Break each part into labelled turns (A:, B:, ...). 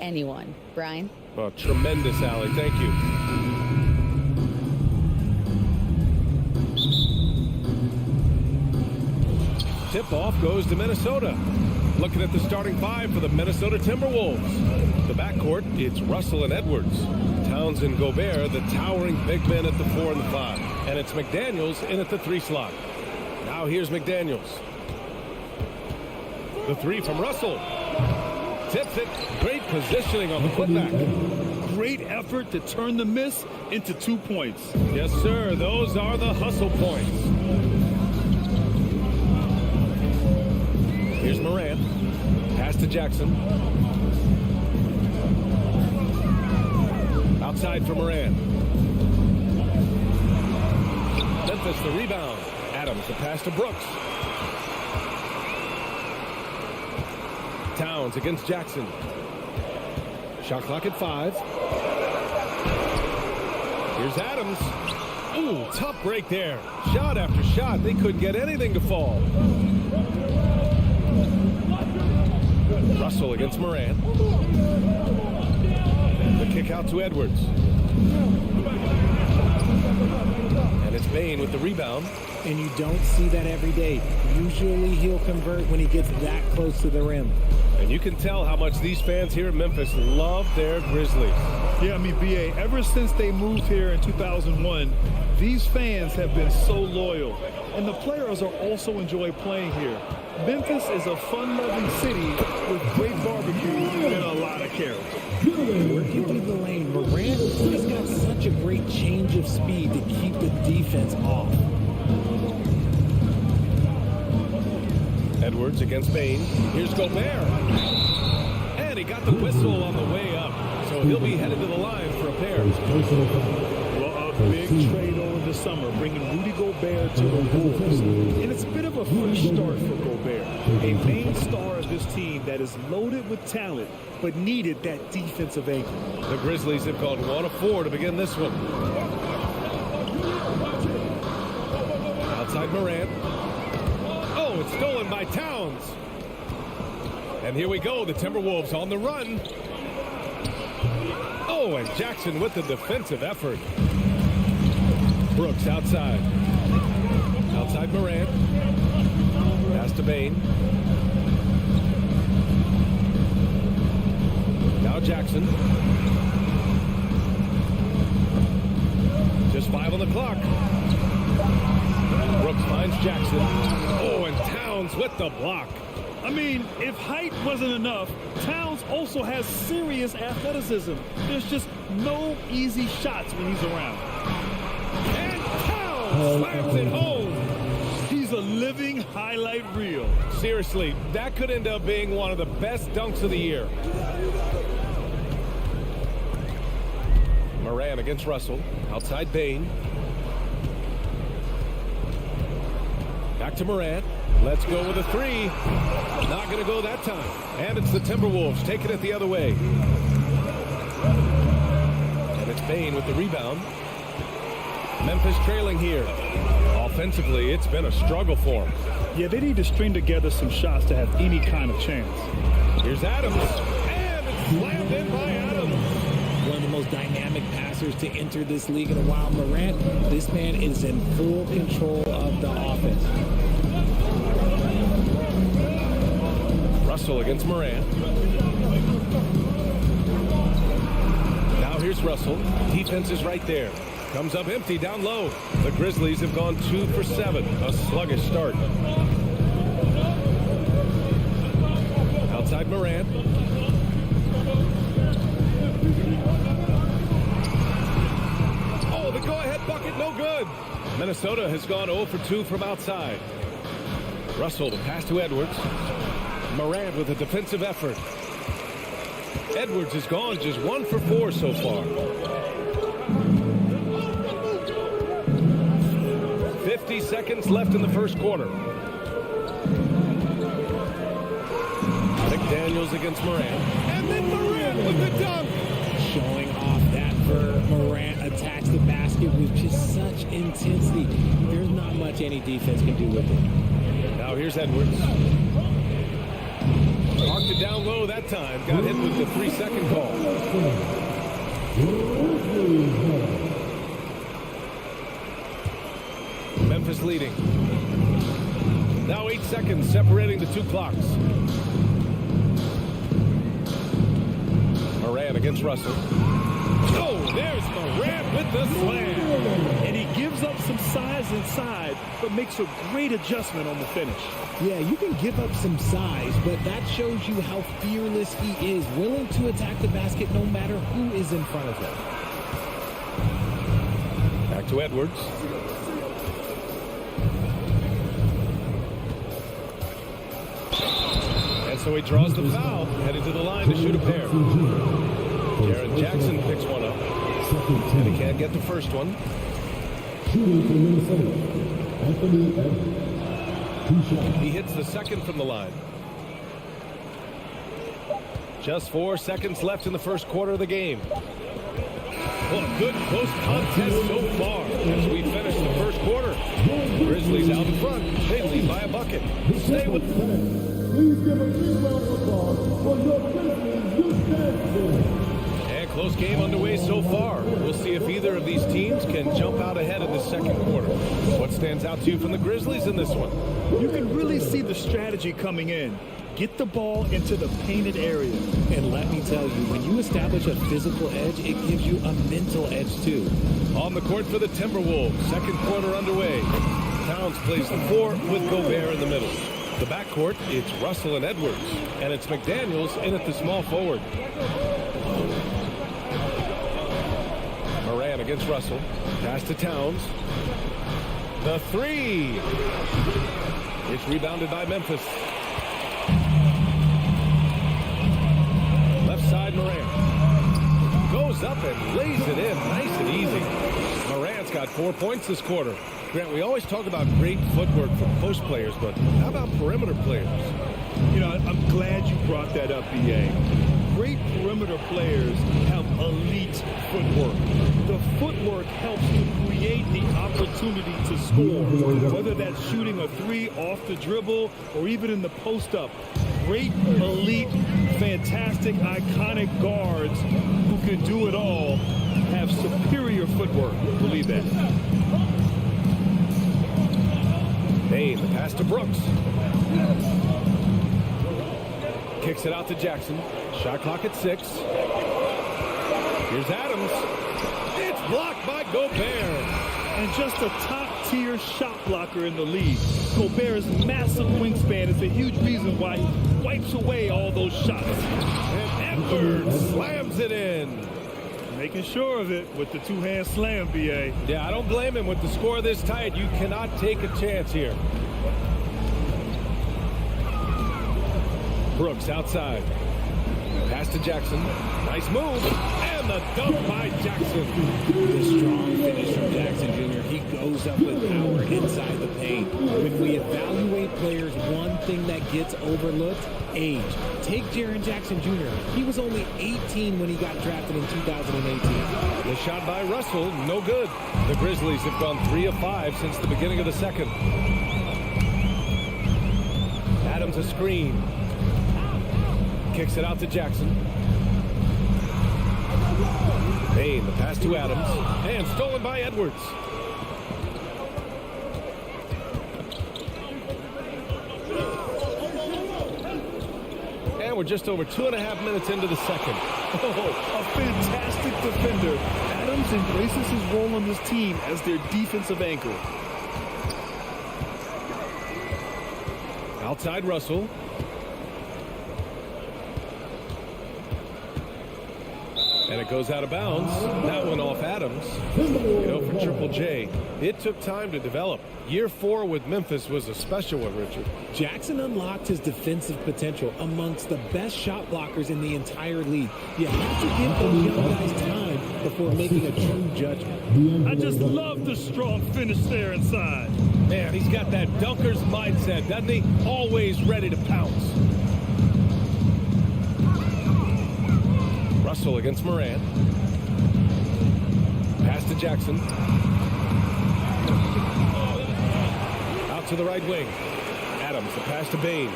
A: anyone. Brian?
B: Oh, tremendous, Allie. Thank you. Tip-off goes to Minnesota. Looking at the starting five for the Minnesota Timberwolves. The backcourt, it's Russell and Edwards. Towns and Gobert, the towering big men at the 4 and the 5. And it's McDaniels in at the 3 slot. Now here's McDaniels. The 3 from Russell. Tips it. Great positioning on the putback.
C: Great effort to turn the miss into 2 points.
B: Yes, sir. Those are the hustle points. Here's Morant. Pass to Jackson. Outside for Morant. Memphis the rebound. Adams the pass to Brooks. Towns against Jackson. Shot clock at 5. Here's Adams. Ooh, tough break there. Shot after shot. They couldn't get anything to fall. Russell against Morant. The kick out to Edwards. And it's Bane with the rebound.
D: And you don't see that every day. Usually he'll convert when he gets that close to the rim.
B: And you can tell how much these fans here in Memphis love their Grizzlies.
C: Yeah, I mean, B.A., ever since they moved here in 2001, these fans have been so loyal. And the players are also enjoy playing here. Memphis is a fun-loving city with great barbecue and a lot of character.
D: Working through the lane, Morant has got such a great change of speed to keep the defense off.
B: Edwards against Bane. Here's Gobert. And he got the whistle on the way up. So he'll be headed to the line for a pair.
C: Well, a big trade over the summer, bringing Rudy Gobert to the Wolves. And it's a bit of a fresh start for Gobert. A main star of this team that is loaded with talent, but needed that defensive anchor.
B: The Grizzlies have gone 1 of 4 to begin this one. Outside Morant. Oh, it's stolen by Towns. And here we go, the Timberwolves on the run. Oh, and Jackson with the defensive effort. Brooks outside. Outside Morant. Pass to Bane. Now Jackson. Just 5 on the clock. Brooks finds Jackson. Oh, and Towns with the block.
C: I mean, if height wasn't enough, Towns also has serious athleticism. There's just no easy shots when he's around.
B: And Towns slams it home.
C: He's a living highlight reel.
B: Seriously, that could end up being one of the best dunks of the year. Morant against Russell. Outside Bane. Back to Morant. Let's go with a 3. Not going to go that time. And it's the Timberwolves taking it the other way. And it's Bane with the rebound. Memphis trailing here. Offensively, it's been a struggle for them.
C: Yeah, they need to string together some shots to have any kind of chance.
B: Here's Adams. And it's slammed in by Adams.
D: One of the most dynamic passers to enter this league in a while. Morant, this man is in full control of the offense.
B: Russell against Morant. Now here's Russell. Defense is right there. Comes up empty down low. The Grizzlies have gone 2 for 7. A sluggish start. Outside Morant. Oh, the go-ahead bucket, no good. Minnesota has gone 0 for 2 from outside. Russell, the pass to Edwards. Morant with a defensive effort. Edwards has gone just 1 for 4 so far. 50 seconds left in the first quarter. McDaniels against Morant. And then Morant with the dunk.
D: Showing off that verb. Morant attacks the basket with just such intensity. There's not much any defense can do with it.
B: Now here's Edwards. Marked it down low that time. Got hit with the 3-second call. Memphis leading. Now 8 seconds separating the two clocks. Moran against Russell. Oh, there's Moran with the slam.
C: And he gives up some size inside, but makes a great adjustment on the finish.
D: Yeah, you can give up some size, but that shows you how fearless he is, willing to attack the basket no matter who is in front of him.
B: Back to Edwards. And so he draws the foul, headed to the line to shoot a pair. Jaren Jackson picks one up. And he can't get the first one. He hits the second from the line. Just 4 seconds left in the first quarter of the game. Well, a good close contest so far as we finish the first quarter. Grizzlies out in front. They lead by a bucket. Stay with them.
A: Please give a big round of applause for your Grizzlies.
B: And close game underway so far. We'll see if either of these teams can jump out ahead in the second quarter. What stands out to you from the Grizzlies in this one?
C: You can really see the strategy coming in. Get the ball into the painted area.
D: And let me tell you, when you establish a physical edge, it gives you a mental edge too.
B: On the court for the Timberwolves. Second quarter underway. Towns plays the 4 with Gobert in the middle. The backcourt, it's Russell and Edwards. And it's McDaniels in at the small forward. Moran against Russell. Pass to Towns. The 3. It's rebounded by Memphis. Left side, Moran. Goes up and lays it in. Nice and easy. Moran's got 4 points this quarter. Grant, we always talk about great footwork from post players, but how about perimeter players?
C: You know, I'm glad you brought that up, B.A. Great perimeter players have elite footwork. The footwork helps to create the opportunity to score, whether that's shooting a 3 off the dribble or even in the post-up. Great, elite, fantastic, iconic guards who can do it all have superior footwork. Believe that.
B: Bain, the pass to Brooks. Kicks it out to Jackson. Shot clock at 6. Here's Adams. It's blocked by Gobert.
C: And just a top-tier shot blocker in the league. Gobert's massive wingspan is a huge reason why he wipes away all those shots.
B: And Edwards slams it in.
C: Making sure of it with the two-hand slam, B.A.
B: Yeah, I don't blame him with the score this tight. You cannot take a chance here. Brooks outside. Pass to Jackson. Nice move. And the dunk by Jackson.
D: The strong finish from Jackson Jr. He goes up with power inside the paint. When we evaluate players, one thing that gets overlooked, age. Take Jaren Jackson Jr. He was only 18 when he got drafted in 2018.
B: The shot by Russell, no good. The Grizzlies have gone 3 of 5 since the beginning of the second. Adams a screen. Kicks it out to Jackson. Bain, the pass to Adams. And stolen by Edwards. And we're just over 2.5 minutes into the second.
C: Oh, a fantastic defender. Adams embraces his role on this team as their defensive anchor.
B: Outside Russell. And it goes out of bounds. That one off Adams. You know, for Triple J, it took time to develop. Year 4 with Memphis was a special one, Richard.
D: Jackson unlocked his defensive potential amongst the best shot blockers in the entire league. You have to give those young guys time before making a true judgment.
C: I just love the strong finish there inside.
B: Man, he's got that dunker's mindset, doesn't he? Always ready to pounce. Russell against Moran. Pass to Jackson. Out to the right wing. Adams, the pass to Bain.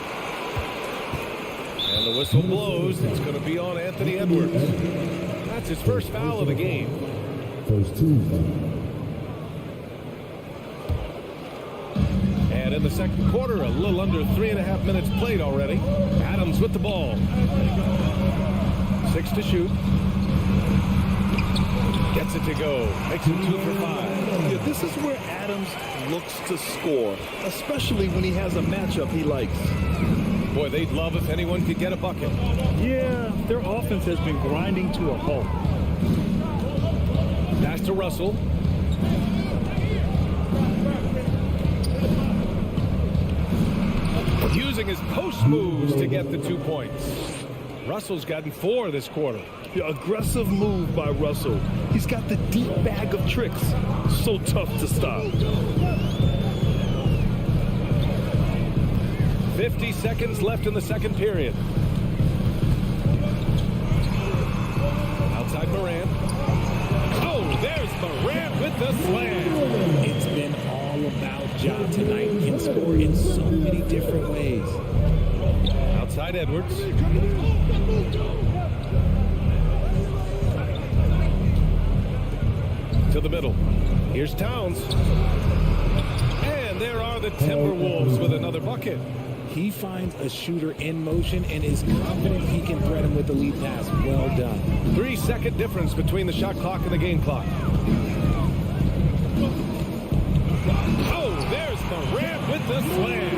B: And the whistle blows. It's going to be on Anthony Edwards. That's his first foul of the game.
A: First two.
B: And in the second quarter, a little under 3.5 minutes played already. Adams with the ball. 6 to shoot. Gets it to go. Makes it 2 for 5.
C: Yeah, this is where Adams looks to score, especially when he has a matchup he likes.
B: Boy, they'd love if anyone could get a bucket.
C: Yeah, their offense has been grinding to a halt.
B: Pass to Russell. Using his post moves to get the 2 points. Russell's gotten 4 this quarter.
C: Yeah, aggressive move by Russell. He's got the deep bag of tricks. So tough to stop.
B: 50 seconds left in the second period. Outside Morant. Oh, there's Morant with the slam.
D: It's been all about Ja tonight. He can score in so many different ways.
B: Outside Edwards. To the middle. Here's Towns. And there are the Timberwolves with another bucket.
D: He finds a shooter in motion and is confident he can thread him with the lead pass. Well done.
B: 3-second difference between the shot clock and the game clock. Oh, there's Morant with the slam.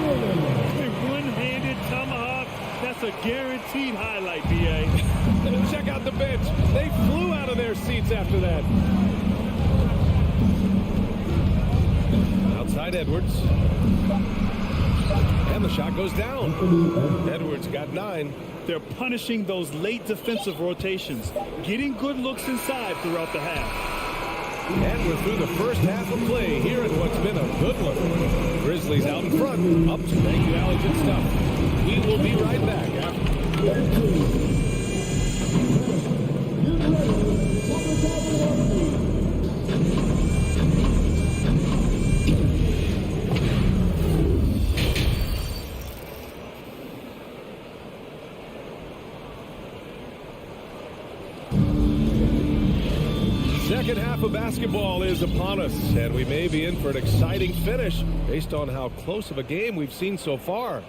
C: A one-handed tomahawk. That's a guaranteed highlight, B.A.
B: Check out the bench. They flew out of their seats after that. Outside Edwards. And the shot goes down. Edwards got 9.
C: They're punishing those late defensive rotations, getting good looks inside throughout the half.
B: And we're through the first half of play here in what's been a good one. Grizzlies out in front. Up to thank you, Alex and stuff. We will be right back after. Second half of basketball is upon us, and we may be in for an exciting finish based on how close of a game we've seen so far.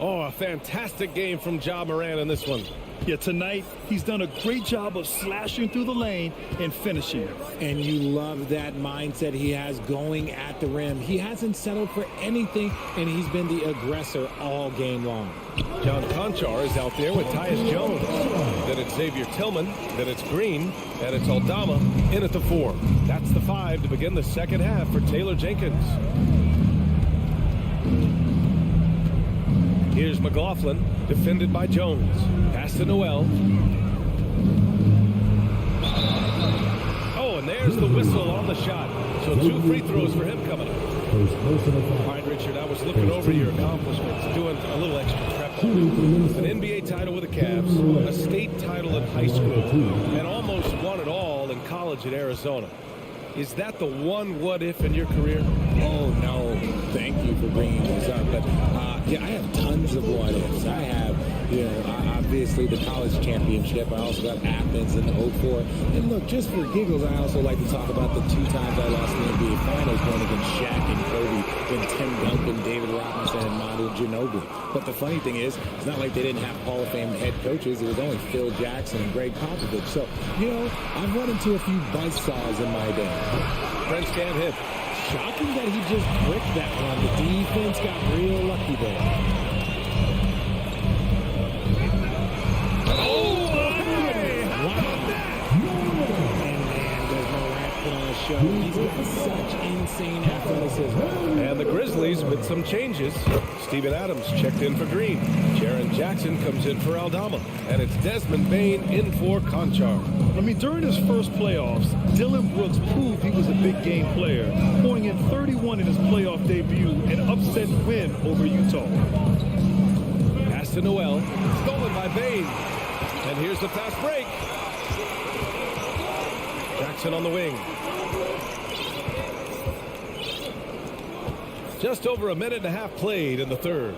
B: Oh, a fantastic game from Ja Morant in this one.
C: Yeah, tonight he's done a great job of slashing through the lane and finishing.
D: And you love that mindset he has going at the rim. He hasn't settled for anything, and he's been the aggressor all game long.
B: John Conchar is out there with Tyus Jones. Then it's Xavier Tillman. Then it's Green. And it's Aldama in at the 4. That's the 5 to begin the second half for Taylor Jenkins. Here's McLaughlin, defended by Jones. Pass to Noel. Oh, and there's the whistle on the shot. So 2 free throws for him coming up. All right, Richard, I was looking over your accomplishments, doing a little extra prep. An NBA title with the Cavs, a state title in high school, and almost won it all in college at Arizona. Is that the one what-if in your career?
D: Oh, no. Thank you for bringing this up. But, yeah, I have tons of what-ifs. I have, obviously the college championship. I also got Athens in the 04. And, look, just for giggles, I also like to talk about the 2 times I lost in the NBA Finals, going against Shaq and Kobe, then Tim Duncan, David Robinson, and Manu Ginobili. But the funny thing is, it's not like they didn't have Hall of Fame head coaches. It was only Phil Jackson and Greg Popovich. So, I've run into a few buzzsaws in my day.
B: Prince can't hit.
D: Shocking that he just bricked that one. The defense got real lucky there.
B: Oh, hey, how about that?
D: And man, does Morant put on a show. He's got such insane athleticism.
B: And the Grizzlies with some changes. Steven Adams checked in for Green. Jaren Jackson comes in for Aldama. And it's Desmond Bane in for Conchar.
C: I mean, during his first playoffs, Dylan Brooks proved he was a big game player, pouring in 31 in his playoff debut, an upset win over Utah.
B: Pass to Noel. Stolen by Bane. And here's the fast break. Jackson on the wing. Just over a minute and a half played in the third.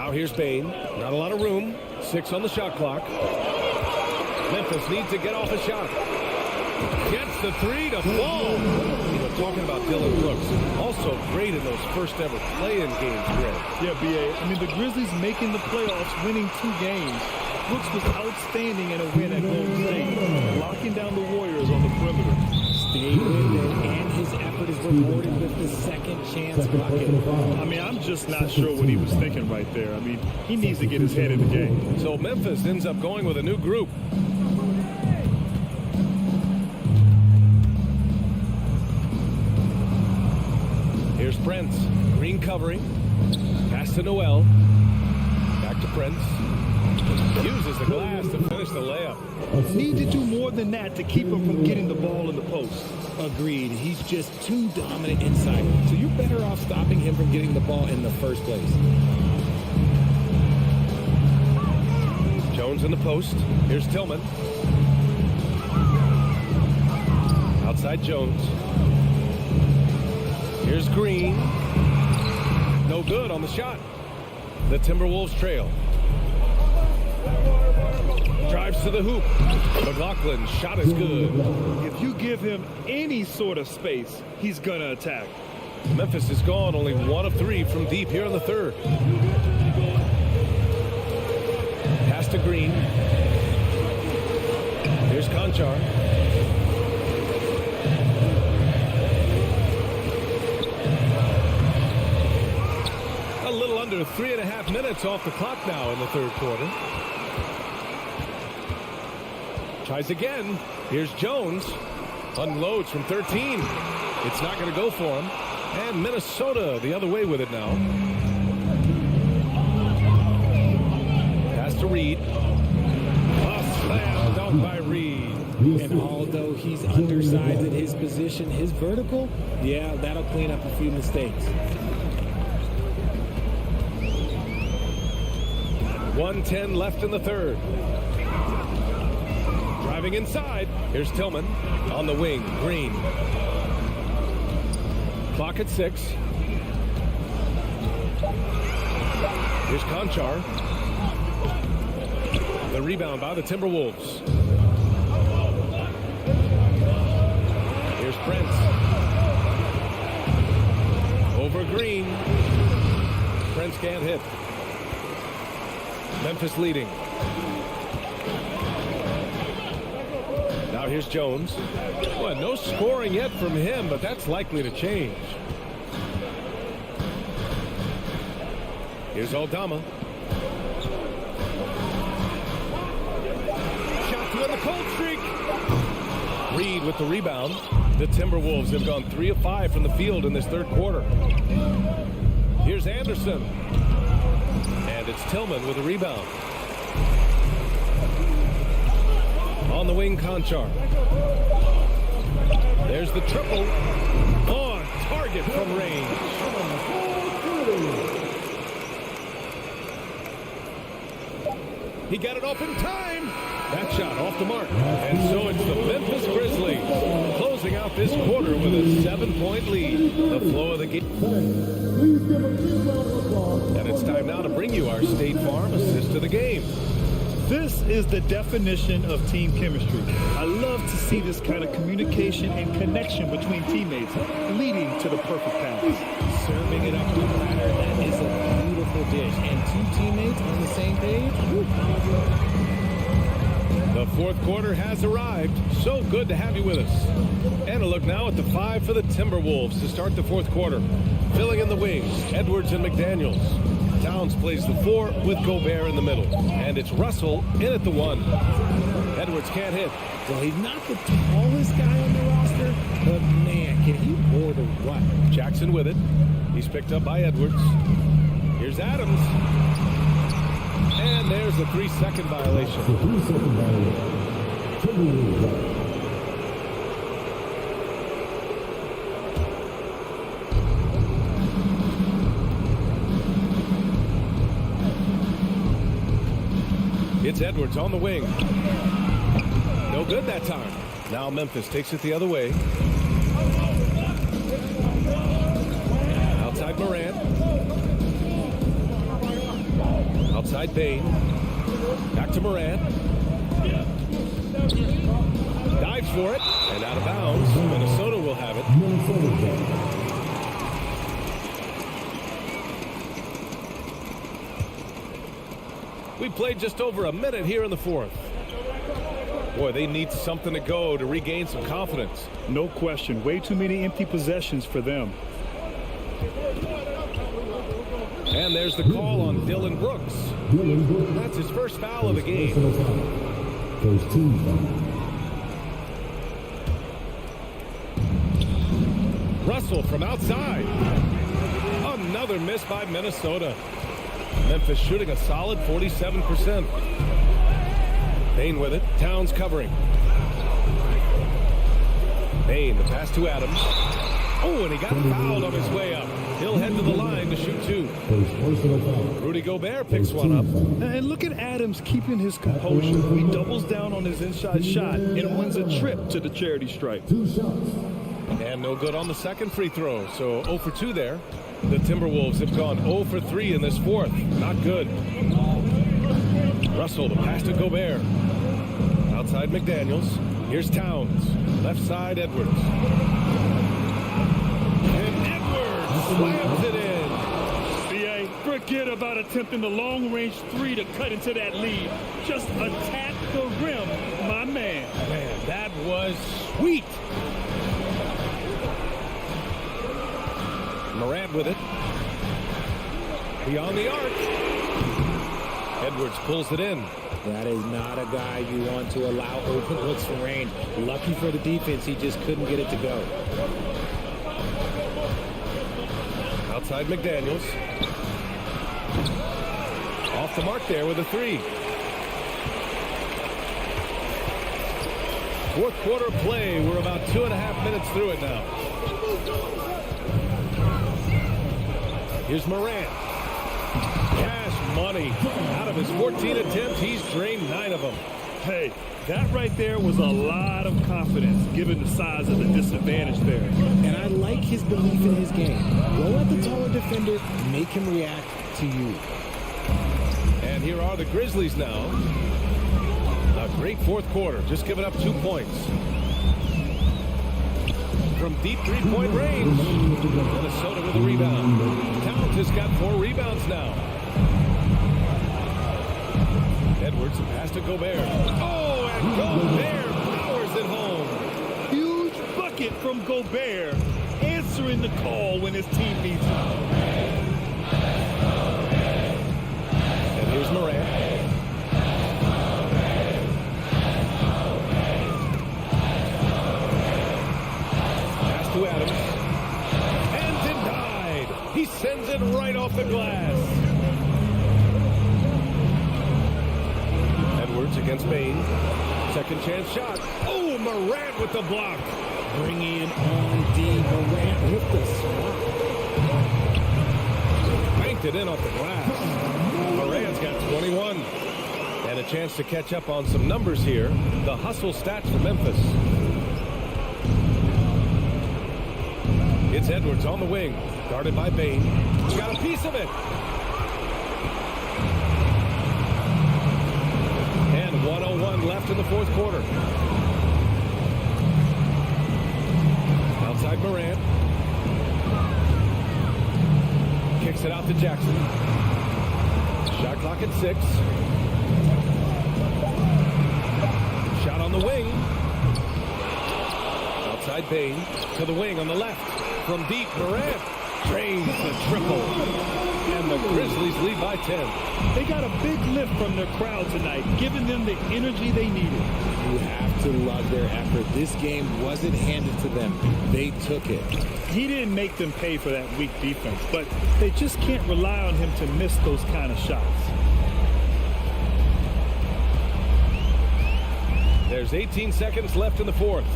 B: Now here's Bain. Not a lot of room. 6 on the shot clock. Memphis needs to get off a shot. Gets the 3 to fall. You know, talking about Dylan Brooks, also great in those first ever play-in games, Greg.
C: Yeah, B.A. I mean, the Grizzlies making the playoffs, winning 2 games. Brooks was outstanding in a win at Golden State, locking down the Warriors on the perimeter.
D: Stayed with it, and his effort is rewarded with the second chance bucket.
C: I mean, I'm just not sure what he was thinking right there. I mean, he needs to get his head in the game.
B: So Memphis ends up going with a new group. Here's Prince. Green covering. Pass to Noel. Back to Prince. Uses the glass to finish the layup.
C: Need to do more than that to keep him from getting the ball in the post.
D: Agreed. He's just too dominant inside. So you're better off stopping him from getting the ball in the first place.
B: Jones in the post. Here's Tillman. Outside Jones. Here's Green. No good on the shot. The Timberwolves trail. Drives to the hoop. McLaughlin's shot is good.
C: If you give him any sort of space, he's going to attack.
B: Memphis is gone, only 1 of 3 from deep here in the third. Pass to Green. Here's Conchar. A little under 3.5 minutes off the clock now in the third quarter. Tries again. Here's Jones. Unloads from 13. It's not going to go for him. And Minnesota the other way with it now. Pass to Reed. A slam dunk by Reed.
D: And although he's undersized at his position, his vertical, yeah, that'll clean up a few mistakes.
B: 1:10 left in the third. Driving inside. Here's Tillman on the wing. Green. Clock at 6. Here's Conchar. The rebound by the Timberwolves. Here's Prince. Over Green. Prince can't hit. Memphis leading. Now here's Jones. Well, no scoring yet from him, but that's likely to change. Here's Aldama. Shot to end the cold streak. Reed with the rebound. The Timberwolves have gone 3 of 5 from the field in this third quarter. Here's Anderson. And it's Tillman with a rebound. On the wing, Conchar. There's the triple. On target from range. He got it off in time. That shot off the mark. And so it's the Memphis Grizzlies closing out this quarter with a 7-point lead. The flow of the game. And it's time now to bring you our State Farm assist to the game.
C: This is the definition of team chemistry. I love to see this kind of communication and connection between teammates, leading to the perfect pass.
D: Serving it up to the platter, that is a beautiful dish. And 2 teammates on the same page. Woo.
B: The fourth quarter has arrived. So good to have you with us. And a look now at the 5 for the Timberwolves to start the fourth quarter. Filling in the wings, Edwards and McDaniels. Towns plays the 4 with Gobert in the middle. And it's Russell in at the 1. Edwards can't hit.
D: Well, he's not the tallest guy on the roster, but man, can he board or what?
B: Jackson with it. He's picked up by Edwards. Here's Adams. And there's the 3-second violation. It's Edwards on the wing. No good that time. Now Memphis takes it the other way. Outside Morant. Outside Bain. Back to Morant. Dives for it. And out of bounds. Minnesota will have it. We played just over a minute here in the fourth. Boy, they need something to go to regain some confidence.
C: No question. Way too many empty possessions for them.
B: And there's the call on Dylan Brooks. That's his first foul of the game.
A: First team foul.
B: Russell from outside. Another miss by Minnesota. Memphis shooting a solid 47%. Bain with it. Towns covering. Bain, the pass to Adams. Oh, and he got fouled on his way up. He'll head to the line to shoot two. Rudy Gobert picks one up.
C: And look at Adams keeping his composure. He doubles down on his inside shot and wins a trip to the charity stripe.
B: And no good on the second free throw. So 0 for 2 there. The Timberwolves have gone 0 for 3 in this fourth. Not good. Russell, the pass to Gobert. Outside McDaniels. Here's Towns. Left side, Edwards. And Edwards slams it in.
C: BA, forget about attempting the long-range three to cut into that lead. Just attack the rim, my man.
B: Man, that was sweet. Morant with it. Beyond the arc. Edwards pulls it in.
D: That is not a guy you want to allow open looks from range. Lucky for the defense, he just couldn't get it to go.
B: Outside McDaniels. Off the mark there with a three. Fourth quarter play. We're about 2.5 minutes through it now. Here's Morant. Cash money. Out of his 14 attempts, he's drained 9 of them.
C: Hey, that right there was a lot of confidence given the size of the disadvantage there.
D: And I like his belief in his game. Go at the taller defender, make him react to you.
B: And here are the Grizzlies now. A great fourth quarter, just giving up 2 points. From deep three-point range. Minnesota with a rebound. Towns has got 4 rebounds now. Edwards, pass to Gobert. Oh, and Gobert powers it home.
C: Huge bucket from Gobert, answering the call when his team needs him.
B: And here's Morant. Pass to Adams. And denied. He sends it right off the glass. Edwards against Bain. Second chance shot. Oh, Morant with the block.
D: Bringing on D. Morant with the swat.
B: Banked it in off the glass. Morant's got 21. And a chance to catch up on some numbers here. The hustle stats for Memphis. It's Edwards on the wing. Guarded by Bain. He's got a piece of it. And 1:01 left in the fourth quarter. Outside Morant. Kicks it out to Jackson. Shot clock at 6. Shot on the wing. Outside Bain. To the wing on the left. From deep, Morant drains the triple. And the Grizzlies lead by 10.
C: They got a big lift from their crowd tonight, giving them the energy they needed.
D: You have to love their effort. This game wasn't handed to them. They took it.
C: He didn't make them pay for that weak defense, but they just can't rely on him to miss those kind of shots.
B: There's 18 seconds left in the fourth.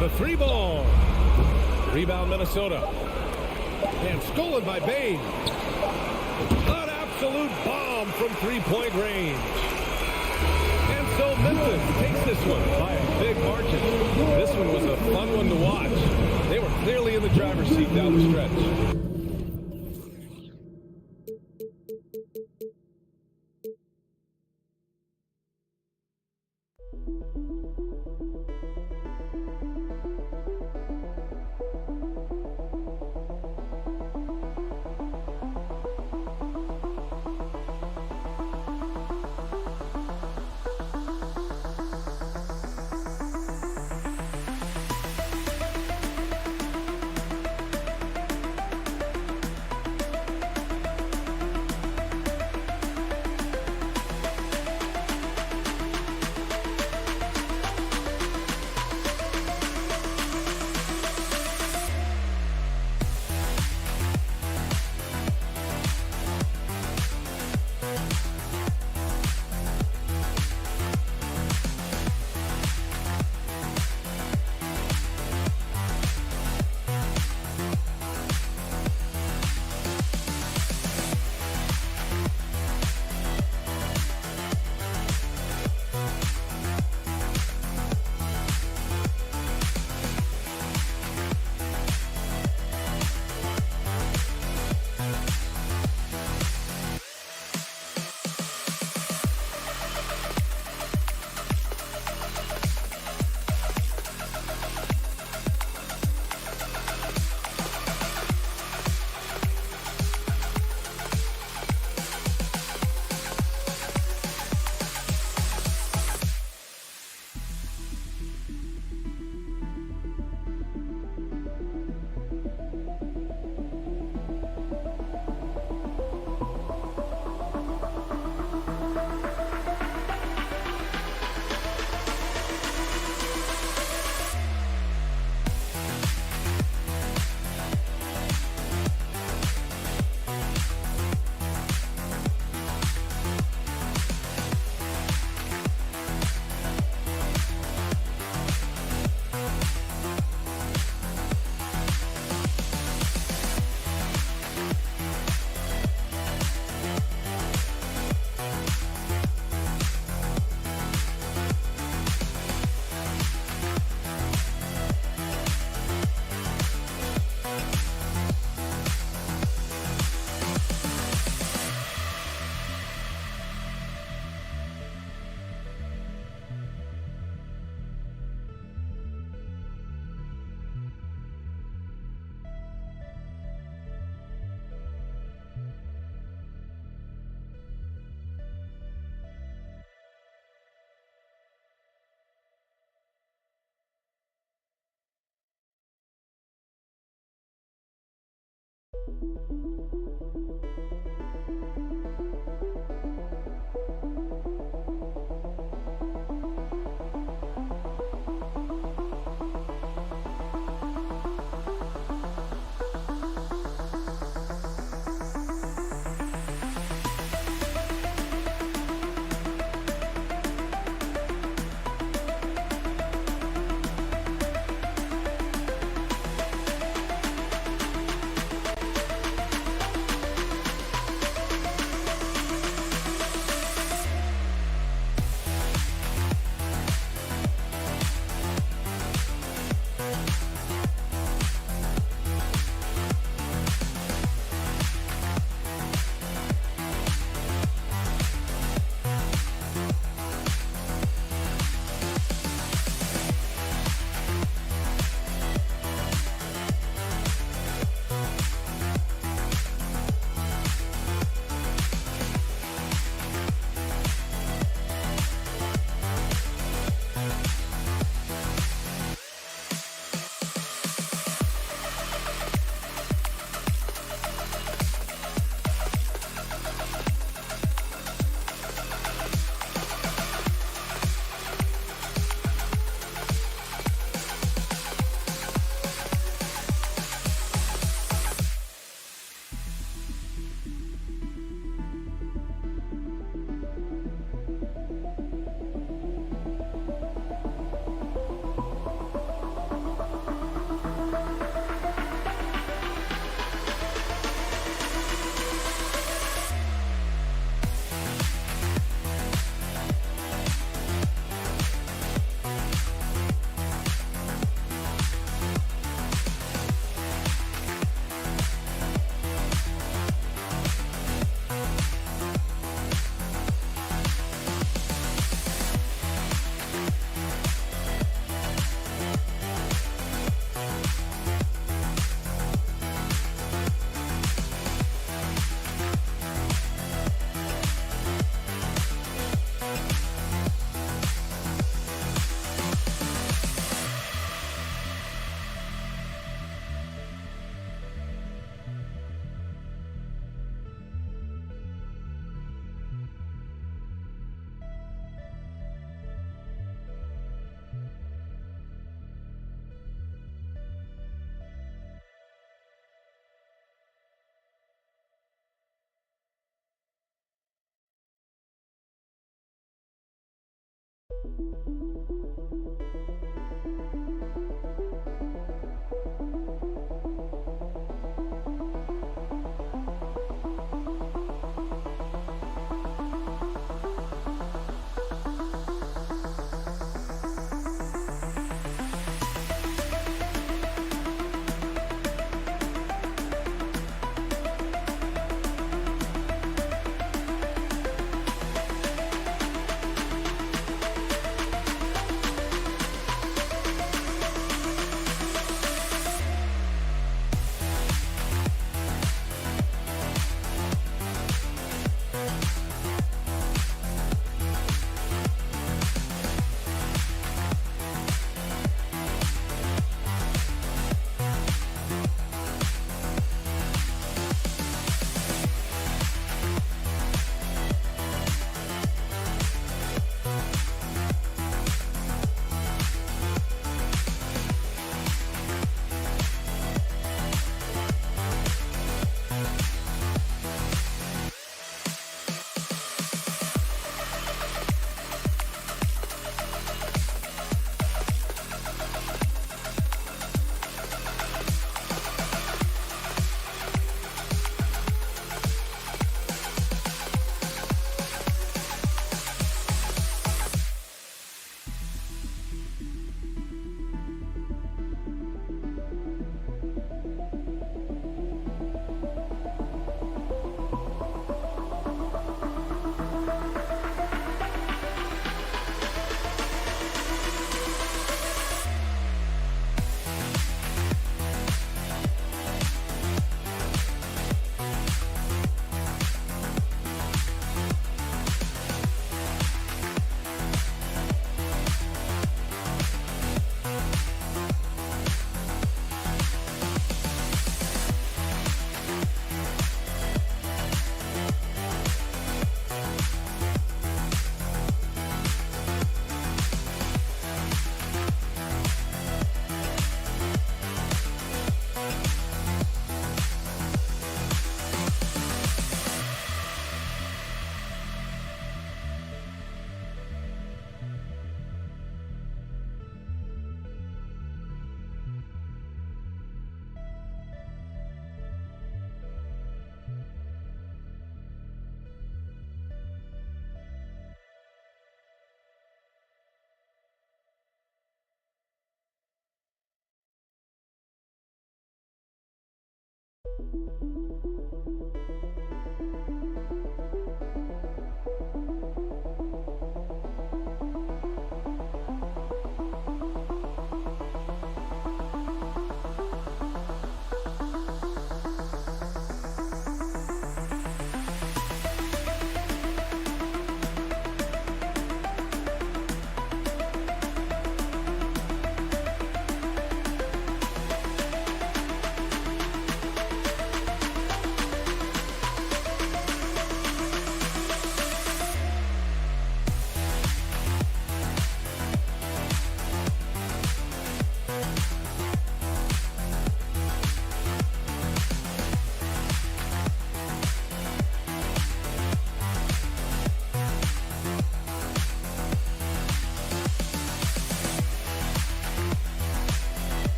B: The 3 ball. Rebound Minnesota. And stolen by Bain. An absolute bomb from 3-point range. And so Memphis takes this one by a big margin. This one was a fun one to watch. They were clearly in the driver's seat down the stretch.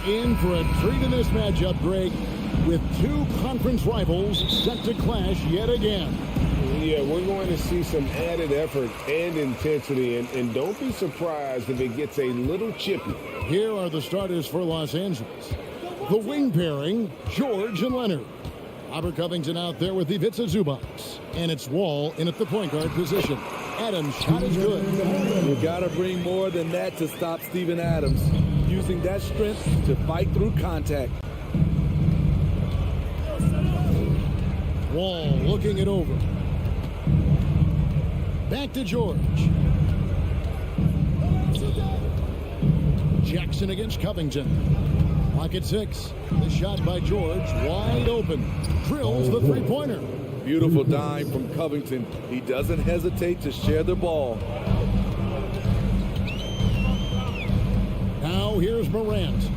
E: in for a treat in this matchup, Greg, with two conference rivals set to clash yet again.
F: Yeah, we're going to see some added effort and intensity, and don't be surprised if it gets a little chippy.
E: Here are the starters for Los Angeles. The wing pairing, George and Leonard. Robert Covington out there with Ivica Zubac. And it's Wall in at the point guard position. Adams' shot is good.
G: You got to bring more than that to stop Steven Adams. Using that strength to fight through contact.
E: Wall looking it over. Back to George. Jackson against Covington. Clock at 6. The shot by George, wide open. Drills the three-pointer.
G: Beautiful dime from Covington. He doesn't hesitate to share the ball.
E: Now here's Morant.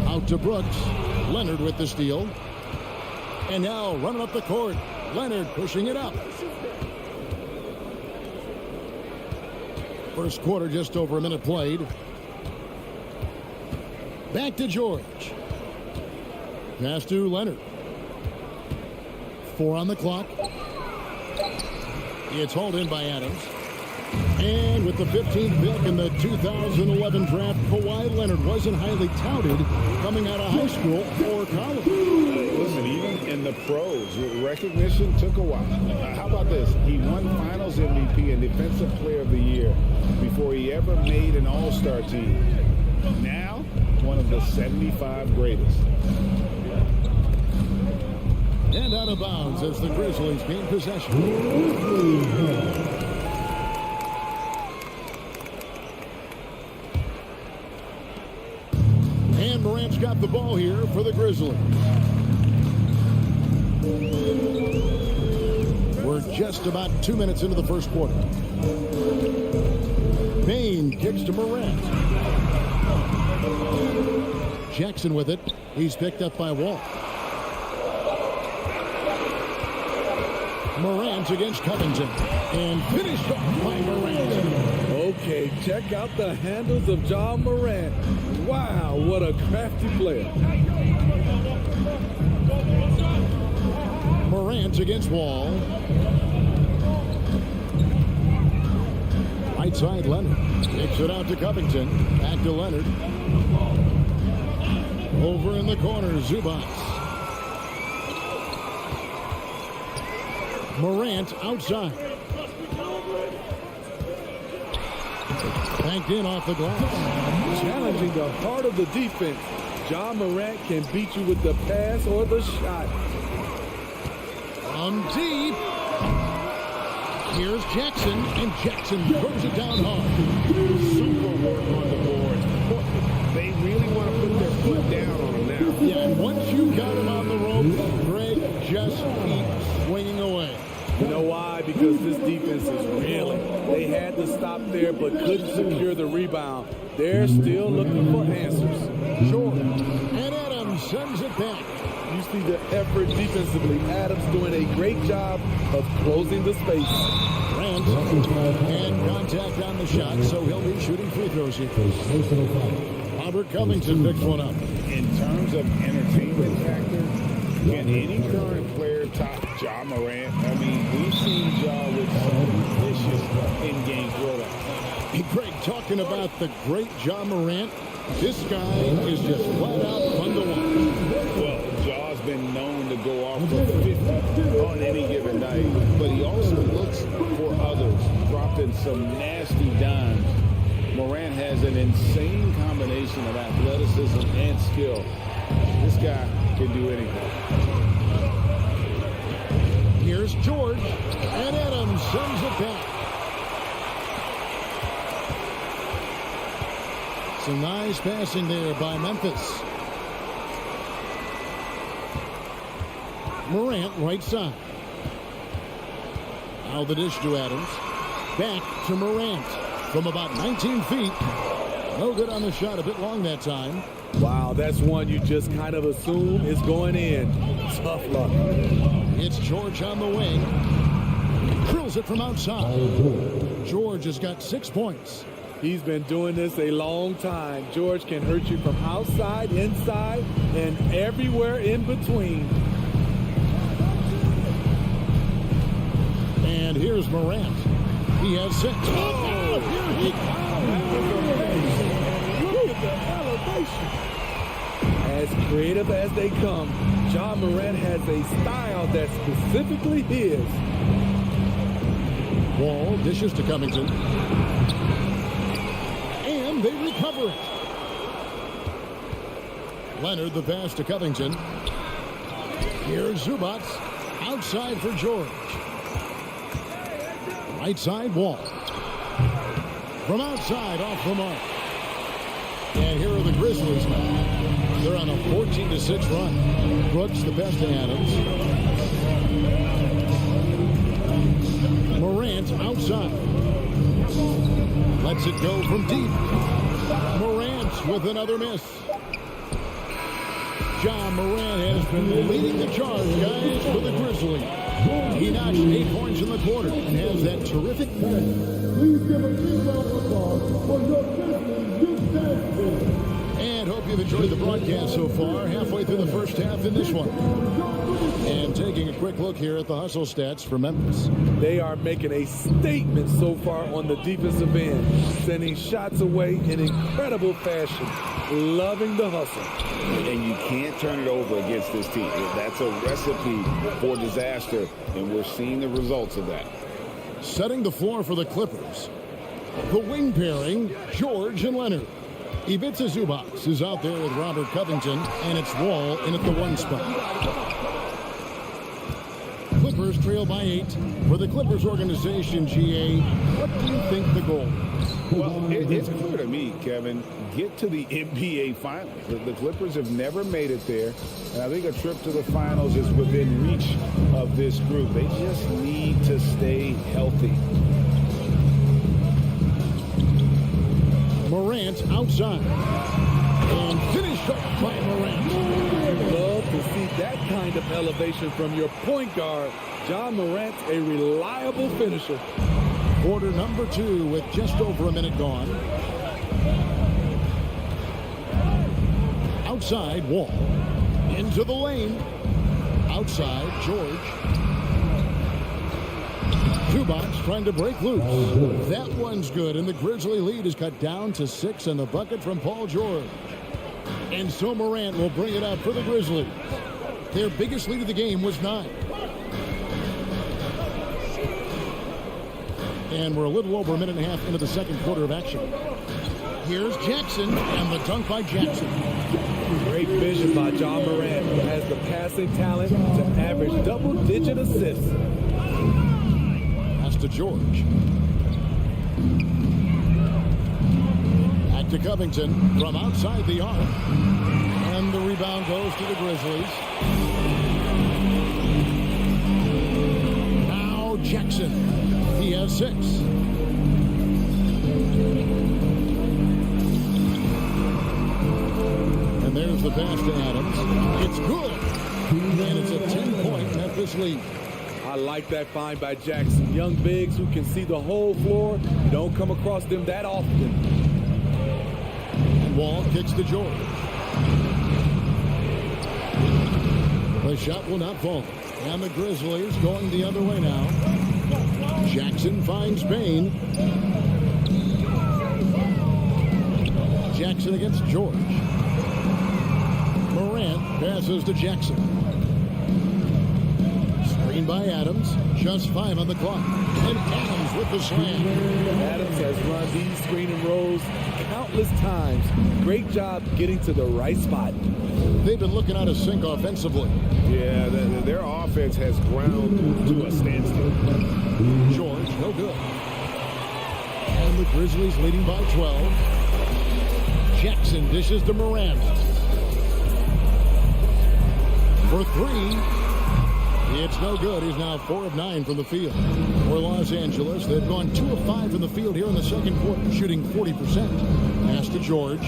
E: Out to Brooks. Leonard with the steal. And now running up the court. Leonard pushing it up. First quarter, just over a minute played. Back to George. Pass to Leonard. 4 on the clock. It's hauled in by Adams. And with the 15th pick in the 2011 draft, Kawhi Leonard wasn't highly touted coming out of high school or college.
F: Listen, even in the pros, recognition took a while. How about this? He won Finals MVP and Defensive Player of the Year before he ever made an All-Star team. Now, one of the 75 greatest.
E: And out of bounds as the Grizzlies gain possession. And Morant's got the ball here for the Grizzlies. We're just about 2 minutes into the first quarter. Payne kicks to Morant. Jackson with it. He's picked up by Wall. Morant against Covington. And finished off by Morant.
G: Okay, check out the handles of John Morant. Wow, what a crafty player.
E: Morant against Wall. Right side, Leonard. Kicks it out to Covington. Back to Leonard. Over in the corner, Zubac. Morant outside. Banked in off the glass.
G: Challenging the heart of the defense. John Morant can beat you with the pass or the shot.
E: From deep. Here's Jackson, and Jackson throws it down hard.
F: Super work on the boards. They really want to put their foot down on him now.
E: Yeah, and once you got him on the rope, Greg just keeps swinging away.
G: You know why? Because this defense is reeling. They had to stop there but couldn't secure the rebound. They're still looking for answers.
E: Short. And Adams sends it back.
G: You see the effort defensively. Adams doing a great job of closing the space.
E: Grant. And contact on the shot, so he'll be shooting free throws here. Robert Covington picks one up.
F: In terms of entertainment factor, can any current player top Ja Morant? I mean, we've seen Ja with some vicious in-game throwdowns.
E: Hey, Greg, talking about the great Ja Morant, this guy is just flat out fun to watch.
F: Well, Ja's been known to go off for 50 on any given night, but he also looks for others, dropping some nasty dimes. Morant has an insane combination of athleticism and skill. This guy can do anything.
E: Here's George, and Adams sends it back. Some nice passing there by Memphis. Morant right side. Now the dish to Adams. Back to Morant from about 19 feet. No good on the shot, a bit long that time.
G: Wow, that's one you just kind of assume is going in. Tough luck.
E: It's George on the wing. Drills it from outside. George has got 6 points.
G: He's been doing this a long time. George can hurt you from outside, inside, and everywhere in between.
E: And here's Morant. He has 6. Oh, here he comes.
G: Look at the elevation. As creative as they come, John Morant has a style that's specifically his.
E: Wall dishes to Covington. And they recover it. Leonard the pass to Covington. Here's Zubac. Outside for George. Right side, Wall. From outside, off the mark. And here are the Grizzlies now. They're on a 14-6 run. Brooks the pass to Adams. Morant outside. Lets it go from deep. Morant with another miss. John Morant has been leading the charge, guys, for the Grizzlies. He notched 8 points in the quarter and has that terrific.
A: Please give a big round of applause for your Grizzlies youth dance team.
E: And hope you've enjoyed the broadcast so far. Halfway through the first half in this one. And taking a quick look here at the hustle stats for Memphis.
G: They are making a statement so far on the defensive end, sending shots away in incredible fashion. Loving the hustle.
F: And you can't turn it over against this team. That's a recipe for disaster, and we're seeing the results of that.
E: Setting the floor for the Clippers. The wing pairing, George and Leonard. Ivica Zubac is out there with Robert Covington, and it's Wall in at the 1 spot. Clippers trail by 8. For the Clippers organization, GA, what do you think the goal is?
F: Well, it's clear to me, Kevin, get to the NBA Finals. The Clippers have never made it there, and I think a trip to the Finals is within reach of this group. They just need to stay healthy.
E: Morant outside. And finished off by Morant.
G: Love to see that kind of elevation from your point guard. John Morant's a reliable finisher.
E: Quarter number 2 with just over a minute gone. Outside, Wall. Into the lane. Outside, George. Zubac trying to break loose. That one's good, and the Grizzly lead is cut down to 6 and the bucket from Paul George. And so Morant will bring it up for the Grizzlies. Their biggest lead of the game was 9. And we're a little over a minute and a half into the second quarter of action. Here's Jackson, and the dunk by Jackson.
G: Great vision by John Morant, who has the passing talent to average double-digit assists.
E: Pass to George. Back to Covington from outside the arc. And the rebound goes to the Grizzlies. Now Jackson. He has 6. And there's the pass to Adams. It's good. And it's a 10-point Memphis lead.
G: I like that find by Jackson. Young bigs who can see the whole floor. You don't come across them that often.
E: And Wall kicks to George. The shot will not fall. And the Grizzlies going the other way now. Jackson finds Bain. Jackson against George. Morant passes to Jackson. Screen by Adams. Just 5 on the clock. And Adams with the slam.
G: Adams has run these screen and rolls countless times. Great job getting to the right spot.
E: They've been looking out of sync offensively.
F: Yeah, their offense has ground to a standstill.
E: George, no good. And the Grizzlies leading by 12. Jackson dishes to Morant. For 3. It's no good. He's now 4 of 9 from the field. For Los Angeles, they've gone 2 of 5 from the field here in the second quarter, shooting 40%. Pass to George.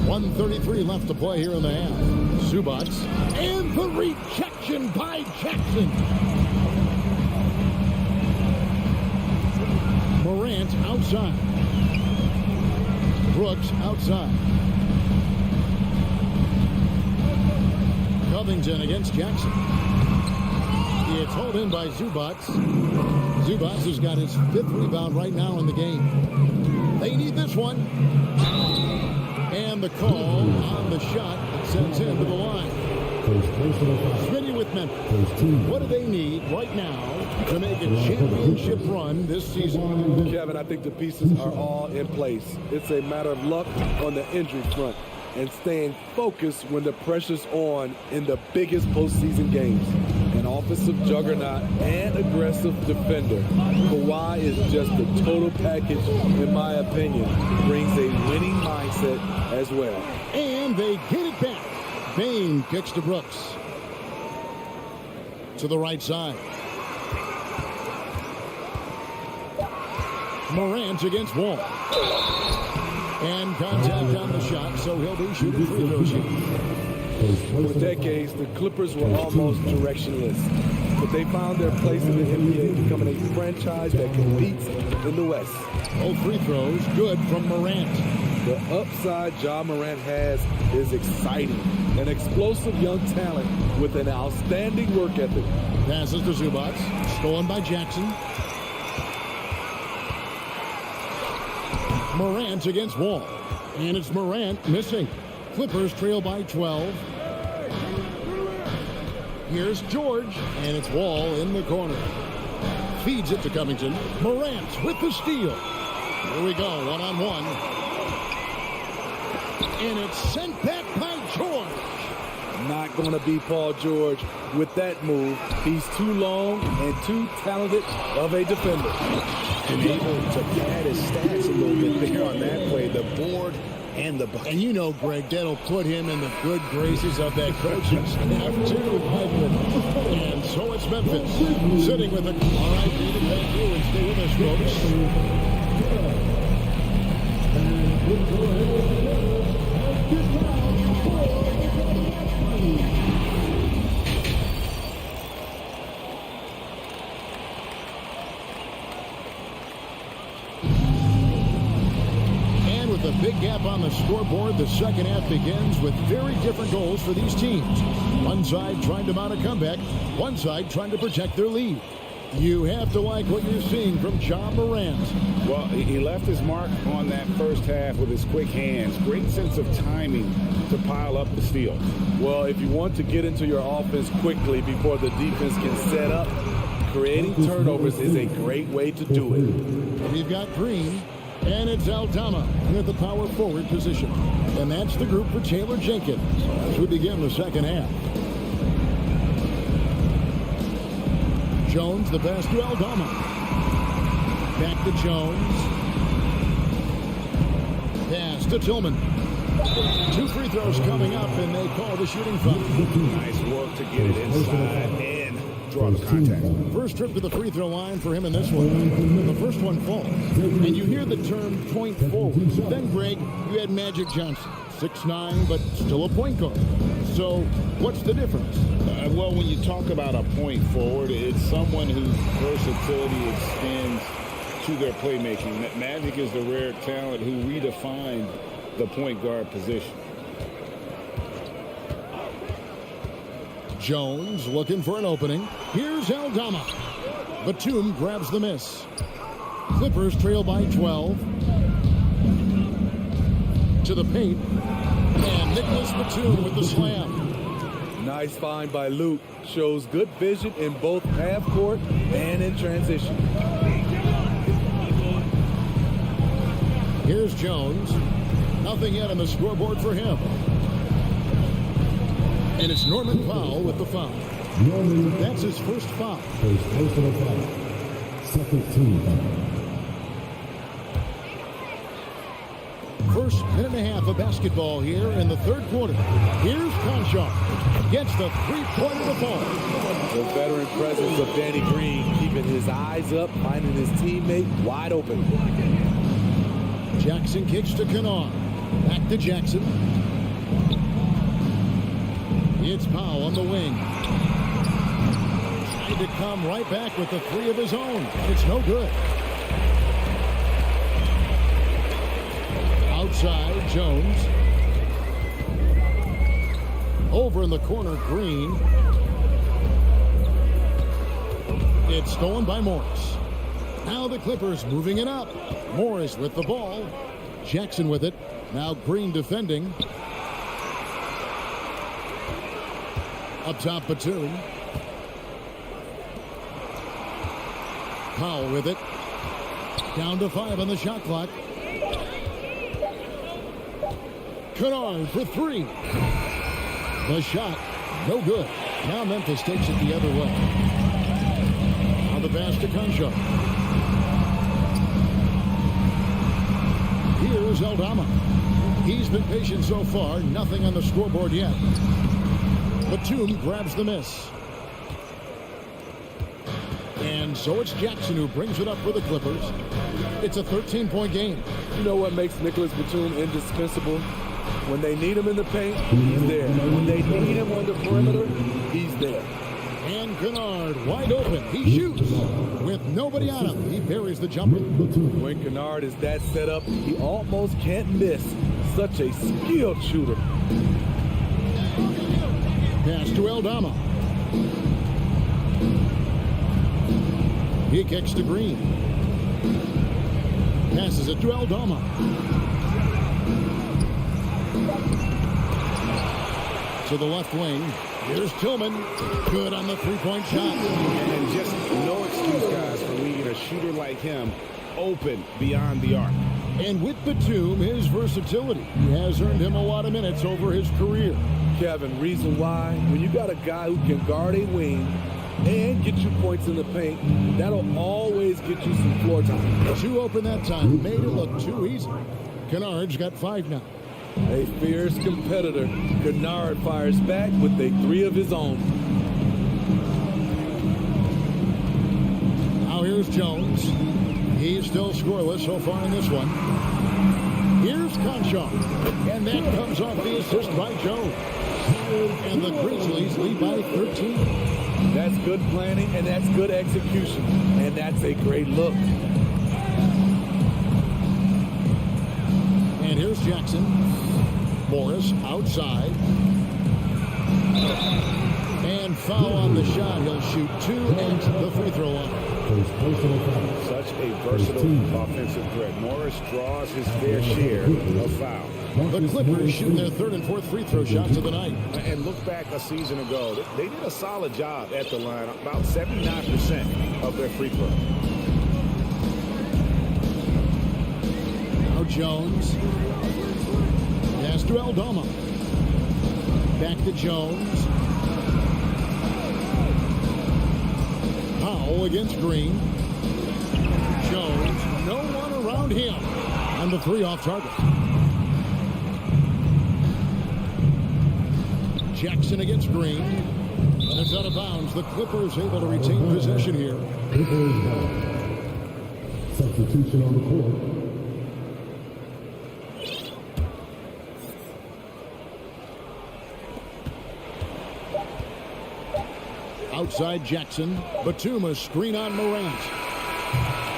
E: 1:33 left to play here in the half. Zubac. And the rejection by Jackson. Morant outside. Brooks outside. Covington against Jackson. It's hauled in by Zubats. Zubats has got his 5th rebound right now in the game. They need this one. And the call on the shot that sends him to the line. Spydi with Memphis. What do they need right now to make a championship run this season?
G: Kevin, I think the pieces are all in place. It's a matter of luck on the injury front and staying focused when the pressure's on in the biggest postseason games. An offensive juggernaut and aggressive defender. Kawhi is just the total package, in my opinion. Brings a winning mindset as well.
E: And they get it back. Bain kicks to Brooks. To the right side. Morant against Wall. And contact on the shot, so he'll be shooting free throw shoot.
G: For decades, the Clippers were almost directionless, but they found their place in the NBA, becoming a franchise that competes in the West.
E: Both free throws good from Morant.
G: The upside Ja Morant has is exciting. An explosive young talent with an outstanding work ethic.
E: Passes to Zubats. Stolen by Jackson. Morant against Wall. And it's Morant missing. Clippers trail by 12. Here's George. And it's Wall in the corner. Feeds it to Covington. Morant with the steal. Here we go. One-on-one. And it's sent back by George.
G: Not going to be Paul George with that move. He's too long and too talented of a defender.
F: And able to pad his stats a little bit there on that play. The board and the bucket.
E: And you know, Greg, that'll put him in the good graces of that coaching staff, too. And so it's Memphis sitting with it. All right, David, thank you, and stay with us, With a big gap on the scoreboard, the second half begins with very different goals for these teams. One side trying to mount a comeback, one side trying to protect their lead. You have to like what you're seeing from Ja Morant.
F: Well, he left his mark on that first half with his quick hands. Great sense of timing to pile up the steal.
G: Well, if you want to get into your offense quickly before the defense can set up, creating turnovers is a great way to do it.
E: We've got Green. And it's Aldama at the power forward position. And that's the group for Taylor Jenkins as we begin the second half. Jones, the pass to Aldama. Back to Jones. Pass to Tillman. 2 free throws coming up, and they call the shooting foul.
F: Nice work to get it inside and draw the contact.
E: First trip to the free throw line for him in this one. The first one falls. And you hear the term point forward. Then, Greg, you had Magic Johnson. 6'9", but still a point guard. So what's the difference?
F: Well, when you talk about a point forward, it's someone whose versatility extends to their playmaking. Magic is the rare talent who redefined the point guard position.
E: Jones looking for an opening. Here's Aldama. Batum grabs the miss. Clippers trail by 12. To the paint. And Nicholas Batum with the slam.
G: Nice find by Luke. Shows good vision in both half court and in transition.
E: Here's Jones. Nothing yet on the scoreboard for him. And it's Norman Powell with the foul. That's his first foul.
A: Second team foul.
E: First minute and a half of basketball here in the third quarter. Here's Conchar. Gets the three-pointer to fall.
G: The veteran presence of Danny Green, keeping his eyes up, finding his teammate wide open.
E: Jackson kicks to Kennard. Back to Jackson. It's Powell on the wing. Trying to come right back with the three of his own. It's no good. Outside, Jones. Over in the corner, Green. It's stolen by Morris. Now the Clippers moving it up. Morris with the ball. Jackson with it. Now Green defending. Up top, Batum. Powell with it. Down to 5 on the shot clock. Kennard for 3. The shot, no good. Now Memphis takes it the other way. Now the pass to Concho. Here's Aldama. He's been patient so far. Nothing on the scoreboard yet. Batum grabs the miss. And so it's Jackson who brings it up for the Clippers. It's a 13-point game.
G: You know what makes Nicholas Batum indispensable? When they need him in the paint, he's there. When they need him on the perimeter, he's there.
E: And Kennard wide open. He shoots. With nobody on him, he buries the jumper.
G: When Kennard is that set up, he almost can't miss. Such a skilled shooter.
E: Pass to Aldama. He kicks to Green. Passes it to Aldama. To the left wing. Here's Tillman. Good on the three-point shot.
F: And just no excuse, guys, for leaving a shooter like him open beyond the arc.
E: And with Batum, his versatility has earned him a lot of minutes over his career.
G: Kevin, reason why? When you got a guy who can guard a wing and get you points in the paint, that'll always get you some floor time.
E: Too open that time. Made it look too easy. Kennard's got 5 now.
G: A fierce competitor. Kennard fires back with a 3 of his own.
E: Now here's Jones. He's still scoreless so far in this one. Here's Concho. And that comes off the assist by Jones. And the Grizzlies lead by 13.
G: That's good planning and that's good execution. And that's a great look.
E: And here's Jackson. Morris outside. And foul on the shot. He'll shoot 2 at the free throw line.
F: Such a versatile offensive threat. Morris draws his fair share of fouls.
E: The Clippers shooting their 3rd and 4th free throw shots of the night.
F: And look back a season ago, they did a solid job at the line, about 79% of their free throw.
E: Now Jones. Pass to Aldama. Back to Jones. Powell against Green. Jones, no one around him. And the 3 off target. Jackson against Green. And it's out of bounds. The Clippers able to retain possession here.
A: Substitution on the court.
E: Outside Jackson. Batum, a screen on Morant.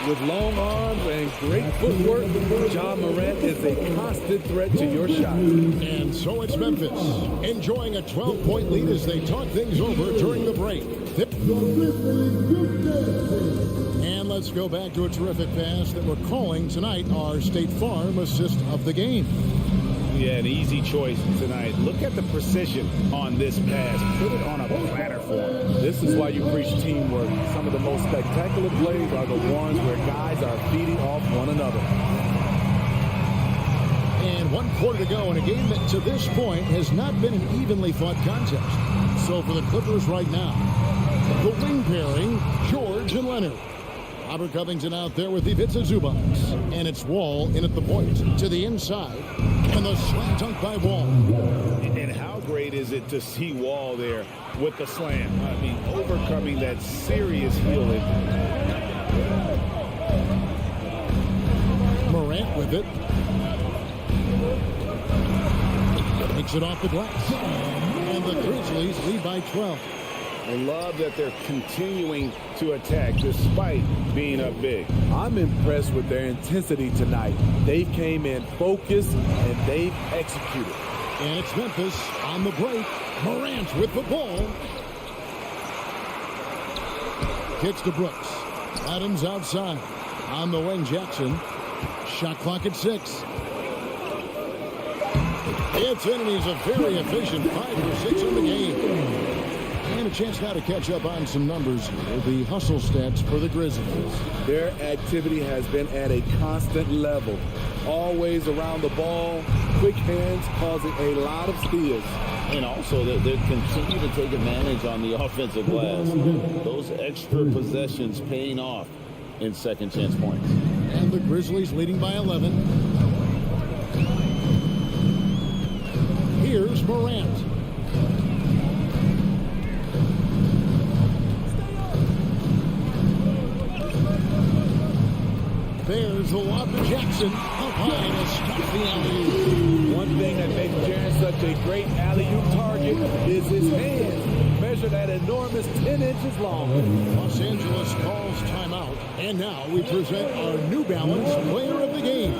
G: With long arms and great footwork, John Morant is a constant threat to your shot.
E: And so it's Memphis, enjoying a 12-point lead as they talk things over during the break. And let's go back to a terrific pass that we're calling tonight our State Farm assist of the game.
F: Yeah, an easy choice tonight. Look at the precision on this pass. Put it on a platter for him.
G: This is why you preach teamwork. Some of the most spectacular plays are the ones where guys are feeding off one another.
E: And 1 quarter to go in a game that to this point has not been an evenly fought contest. So for the Clippers right now, the wing pairing, George and Leonard. Robert Covington out there with the Zubats. And it's Wall in at the point to the inside. And the slam dunk by Wall.
F: And how great is it to see Wall there with the slam? I mean, overcoming that serious heel injury.
E: Morant with it. Takes it off the glass. And the Grizzlies lead by 12.
F: And love that they're continuing to attack despite being up big.
G: I'm impressed with their intensity tonight. They came in focused and they've executed.
E: And it's Memphis on the break. Morant with the ball. Kicks to Brooks. Adams outside. On the wing, Jackson. Shot clock at 6. It's in, and he's a very efficient 5 for 6 in the game. And a chance now to catch up on some numbers here. The hustle stats for the Grizzlies.
G: Their activity has been at a constant level. Always around the ball. Quick hands causing a lot of steals.
F: And also, they continue to take advantage on the offensive glass. Those extra possessions paying off in second chance points.
E: And the Grizzlies leading by 11. Here's Morant. There's the lob to Jackson. Up high and a stuff the alley-oop.
G: One thing that makes Jaren such a great alley-oop target is his hands, measured at enormous 10 inches long.
E: Los Angeles calls timeout. And now we present our New Balance player of the game,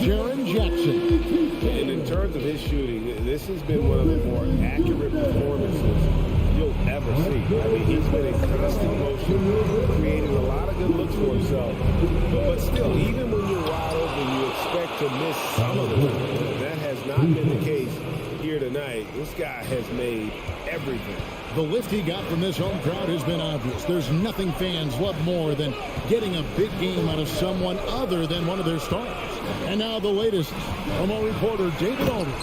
E: Jaren Jackson.
B: And in terms of his shooting, this has been one of the more accurate performances you'll ever see. I mean, he's been in constant motion, creating a lot of good looks for himself. But still, even when you're wide open, you expect to miss some of them. That has not been the case here tonight. This guy has made everything.
E: The lift he got from this home crowd has been obvious. There's nothing fans love more than getting a big game out of someone other than one of their stars. And now the latest from our reporter, David Aldridge.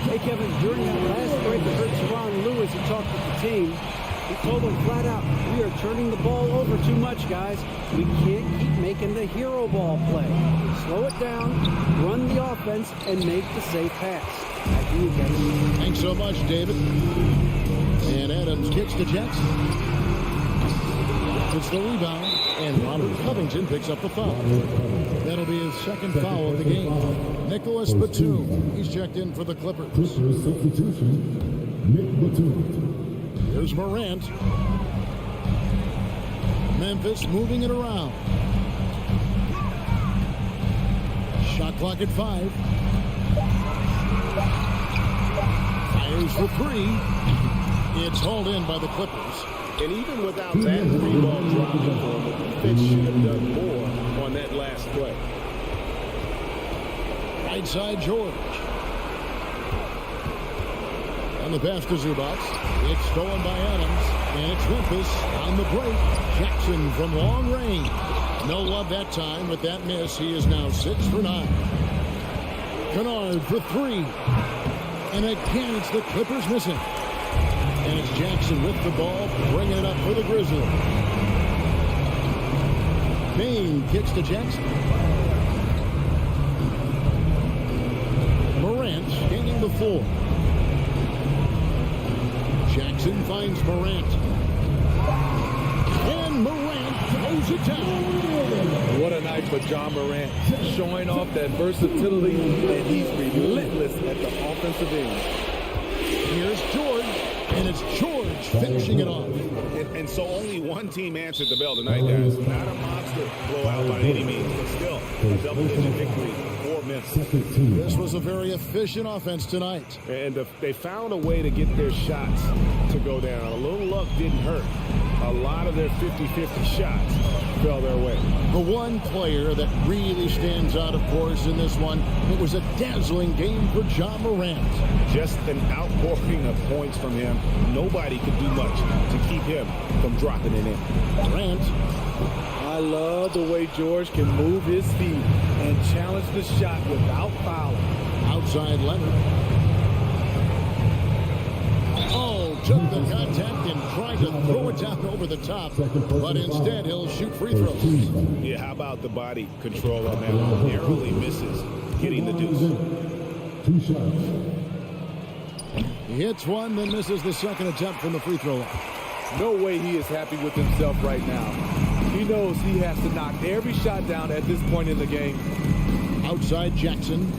H: Hey, Kevin, during that last break that hurt Teron Lewis, he talked with the team. He told them flat out, we are turning the ball over too much, guys. We can't keep making the hero ball play. Slow it down, run the offense, and make the safe pass. Back to you, Kevin.
E: Thanks so much, David. And Adams kicks to Jackson. It's the rebound, and Robert Covington picks up the foul. That'll be his second foul of the game. Nicholas Batum, he's checked in for the Clippers.
A: Substitution, Nick Batum.
E: Here's Morant. Memphis moving it around. Shot clock at 5. Fires for 3. It's hauled in by the Clippers.
B: And even without that 3-ball drop for him, the defense should have done more on that last play.
E: Right side, George. On the pass to Zubac. It's stolen by Adams. And it's Memphis on the break. Jackson from long range. No love that time with that miss. He is now 6 for 9. Kennard for 3. And again, it's the Clippers missing. And it's Jackson with the ball, bringing it up for the Grizzlies. Bain kicks to Jackson. Morant gaining the 4. Jackson finds Morant. And Morant throws it down.
G: What a night for John Morant, showing off that versatility, and he's relentless at the offensive end.
E: Here's George. And it's George finishing it off.
B: And so only one team answered the bell tonight, guys. Not a monster blowout by any means, but still a double-digit victory for Memphis.
E: This was a very efficient offense tonight.
B: And they found a way to get their shots to go down. A little luck didn't hurt. A lot of their 50-50 shots fell their way.
E: The one player that really stands out, of course, in this one, it was a dazzling game for John Morant.
B: Just an outpouring of points from him. Nobody could do much to keep him from dropping it in.
E: Morant.
G: I love the way George can move his feet and challenge the shot without fouling.
E: Outside Leonard. Oh, took the contact and tried to throw it down over the top. But instead, he'll shoot free throws.
B: Yeah, how about the body control on that one? Narrowly misses getting the deuce.
A: 2 shots.
E: He hits one, then misses the second attempt from the free throw line.
G: No way he is happy with himself right now. He knows he has to knock every shot down at this point in the game.
E: Outside Jackson.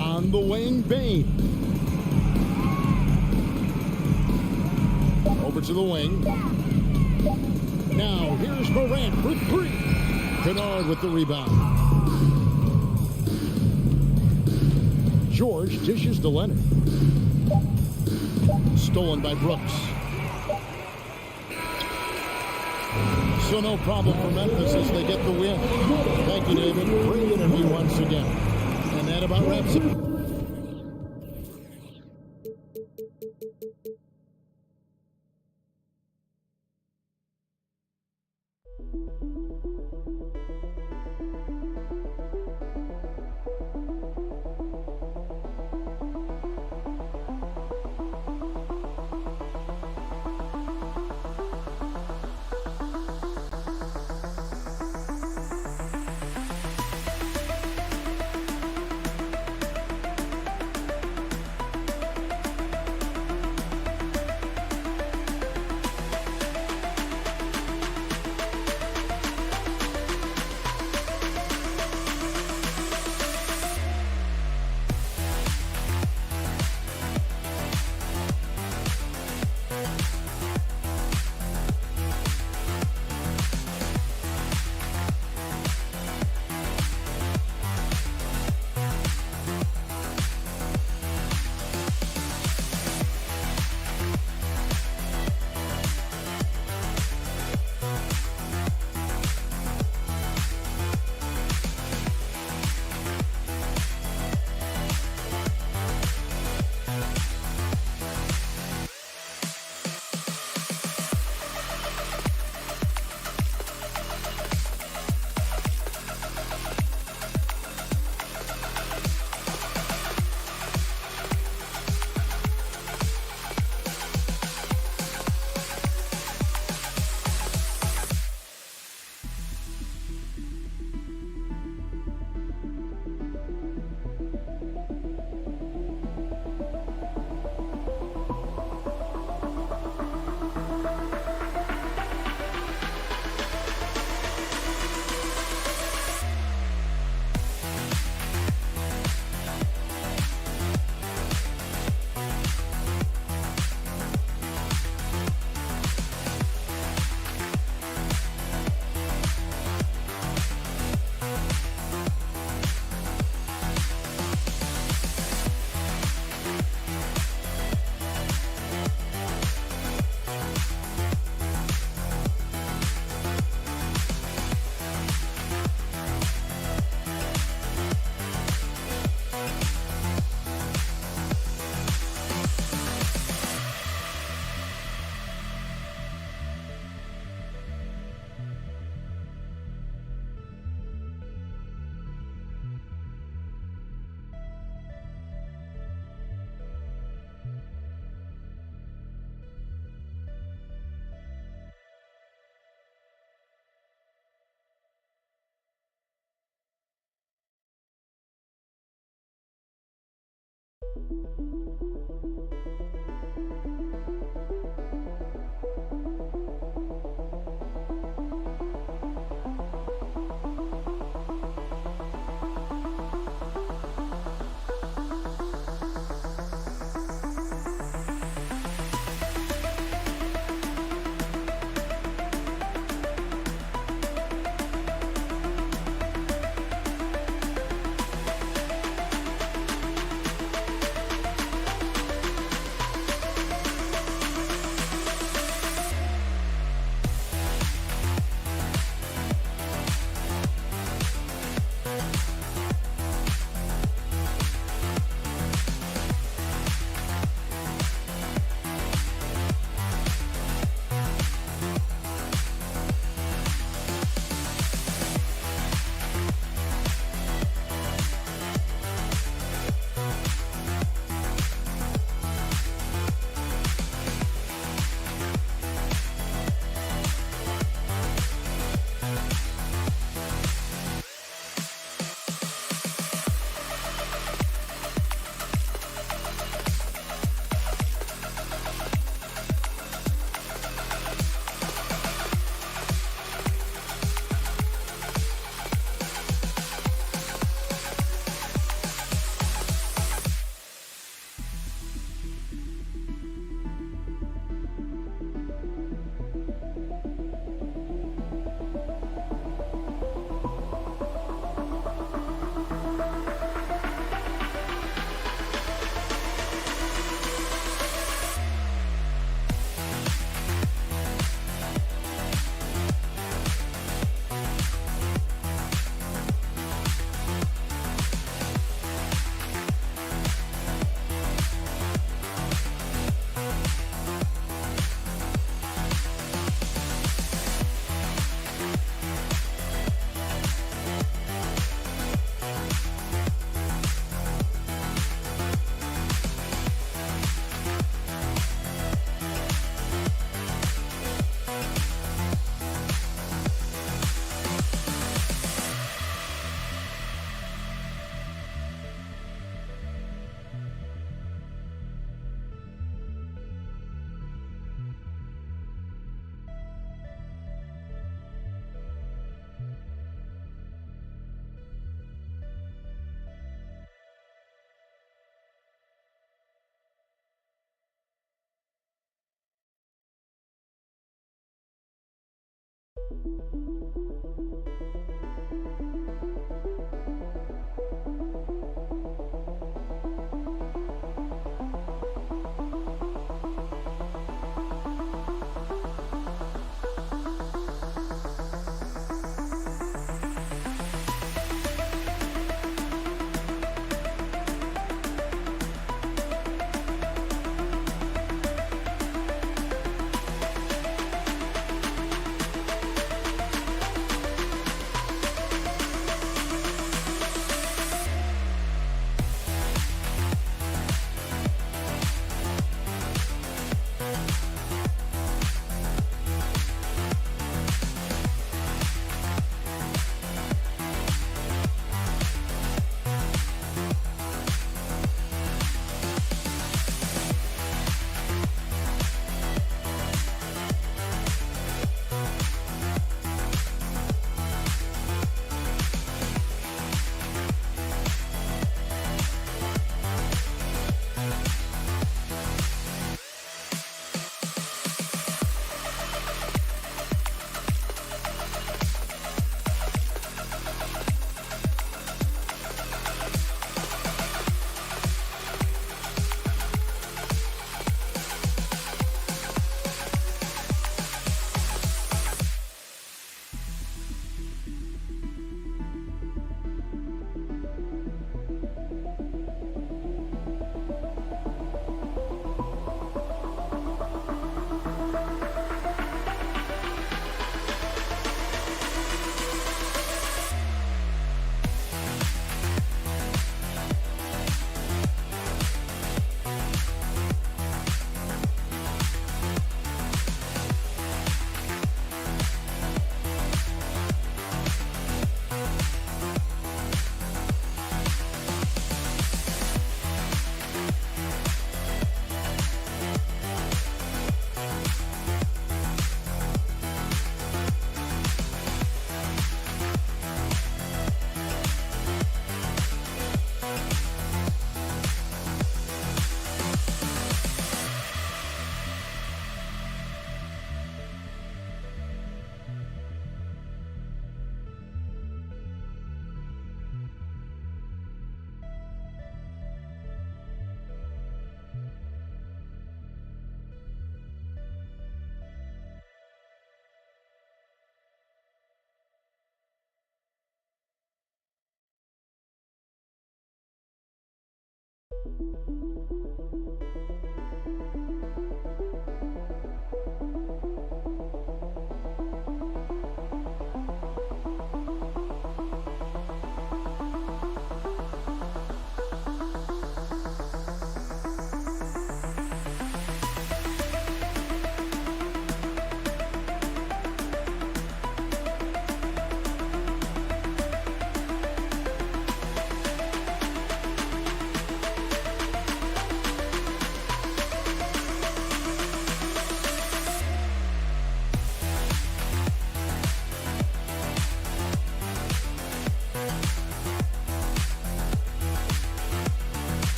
E: On the wing, Bain. to the wing. Now here's Morant for three. Kennard with the rebound. George dishes to Leonard. Stolen by Brooks. So no problem for Memphis as they get the win. Thank you, David. Great interview once again. And that about wraps it.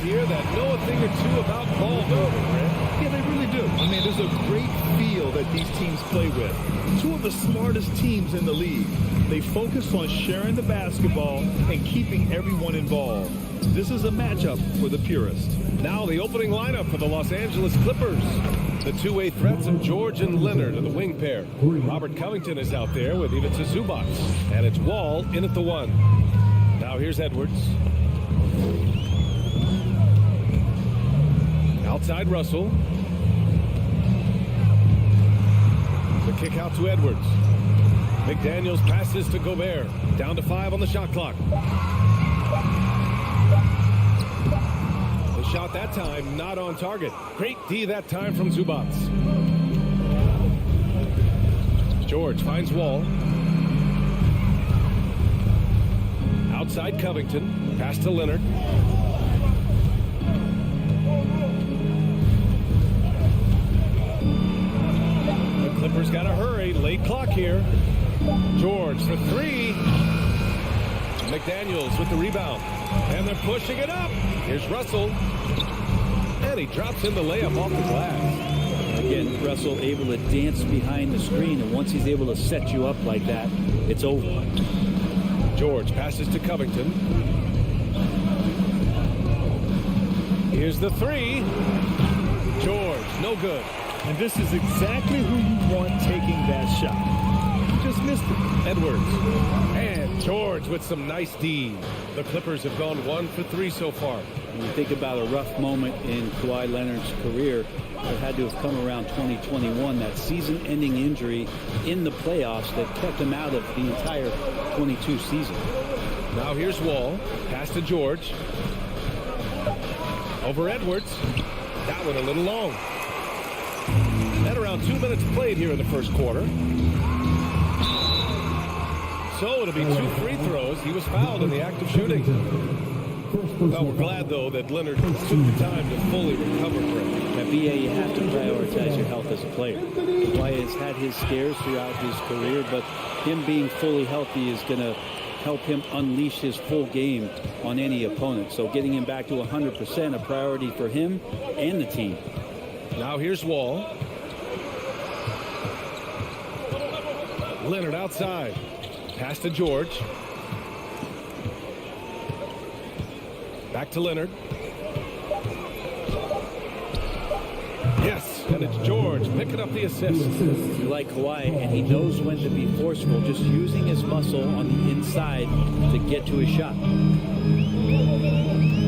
B: here that know a thing or two about ball moving, Rick.
C: Yeah, they really do. I mean, there's a great feel that these teams play with. Two of the smartest teams in the league. They focus on sharing the basketball and keeping everyone involved. This is a matchup for the purist.
B: Now the opening lineup for the Los Angeles Clippers. The two-way threats of George and Leonard are the wing pair. Robert Covington is out there with Ivica Zubac. And it's Wall in at the 1. Now here's Edwards. Outside Russell. The kick out to Edwards. McDaniels passes to Gobert. Down to 5 on the shot clock. The shot that time not on target. Great D that time from Zubac. George finds Wall. Outside Covington. Pass to Leonard. The Clippers got to hurry. Late clock here. George for 3. McDaniels with the rebound. And they're pushing it up. Here's Russell. And he drops in the layup off the glass.
I: Again, Russell able to dance behind the screen, and once he's able to set you up like that, it's over.
B: George passes to Covington. Here's the 3. George, no good.
C: And this is exactly who you want taking that shot. You just missed it.
B: Edwards. And George with some nice D. The Clippers have gone 1 for 3 so far.
I: When you think about a rough moment in Kawhi Leonard's career, it had to have come around 2021, that season-ending injury in the playoffs that kept him out of the entire 22 season.
B: Now here's Wall. Pass to George. Over Edwards. That one a little long. At around 2 minutes played here in the first quarter. So it'll be 2 free throws. He was fouled in the act of shooting. Well, we're glad, though, that Leonard took the time to fully recover from it.
I: At VA, you have to prioritize your health as a player. Kawhi has had his scares throughout his career, but him being fully healthy is going to help him unleash his full game on any opponent. So getting him back to 100%, a priority for him and the team.
B: Now here's Wall. Leonard outside. Pass to George. Back to Leonard. Yes, and it's George picking up the assist.
I: You like Kawhi, and he knows when to be forceful, just using his muscle on the inside to get to his shot.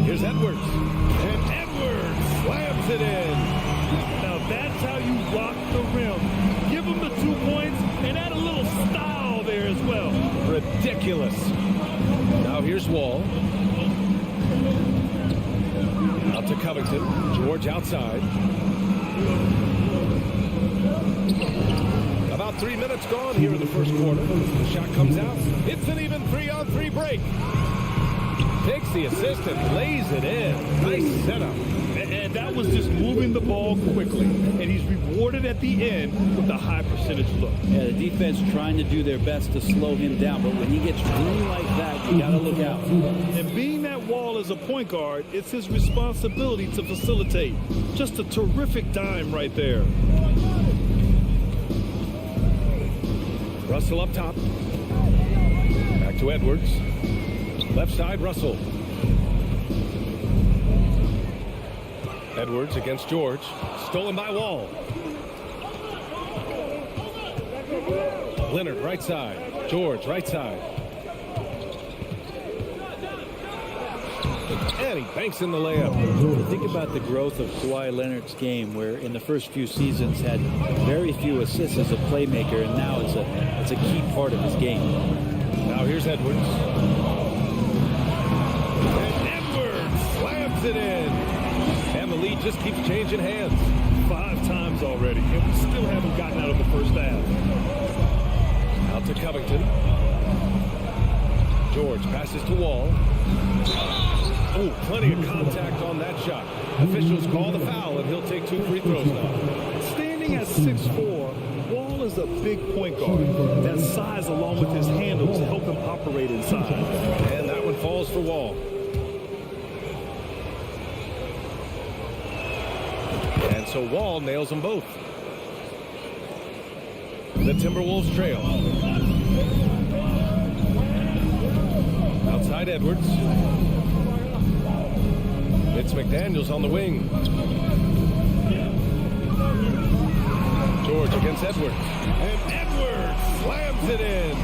B: Here's Edwards. And Edwards slams it in.
C: Now that's how you rock the rim. Give him the 2 points and add a little style there as well.
B: Ridiculous. Now here's Wall. Out to Covington. George outside. About 3 minutes gone here in the first quarter. The shot comes out. It's an even 3-on-3 break. Takes the assist and lays it in. Nice setup.
C: And that was just moving the ball quickly. And he's rewarded at the end with a high percentage look.
I: Yeah, the defense trying to do their best to slow him down, but when he gets room like that, you got to look out.
C: And being that Wall as a point guard, it's his responsibility to facilitate. Just a terrific dime right there.
B: Russell up top. Back to Edwards. Left side, Russell. Edwards against George. Stolen by Wall. Leonard right side. George right side. And he banks in the layup.
I: Think about the growth of Kawhi Leonard's game, where in the first few seasons had very few assists as a playmaker, and now it's a key part of his game.
B: Now here's Edwards. And Edwards slams it in. And the lead just keeps changing hands.
C: 5 times already, and we still haven't gotten out of the first half.
B: Out to Covington. George passes to Wall. Oh, plenty of contact on that shot. Officials call the foul, and he'll take 2 free throws now.
C: Standing at 6'4", Wall is a big point guard. That size, along with his handles, help him operate inside.
B: And that one falls for Wall. And so Wall nails them both. The Timberwolves trail. Outside Edwards. It's McDaniels on the wing. George against Edwards. And Edwards slams it in.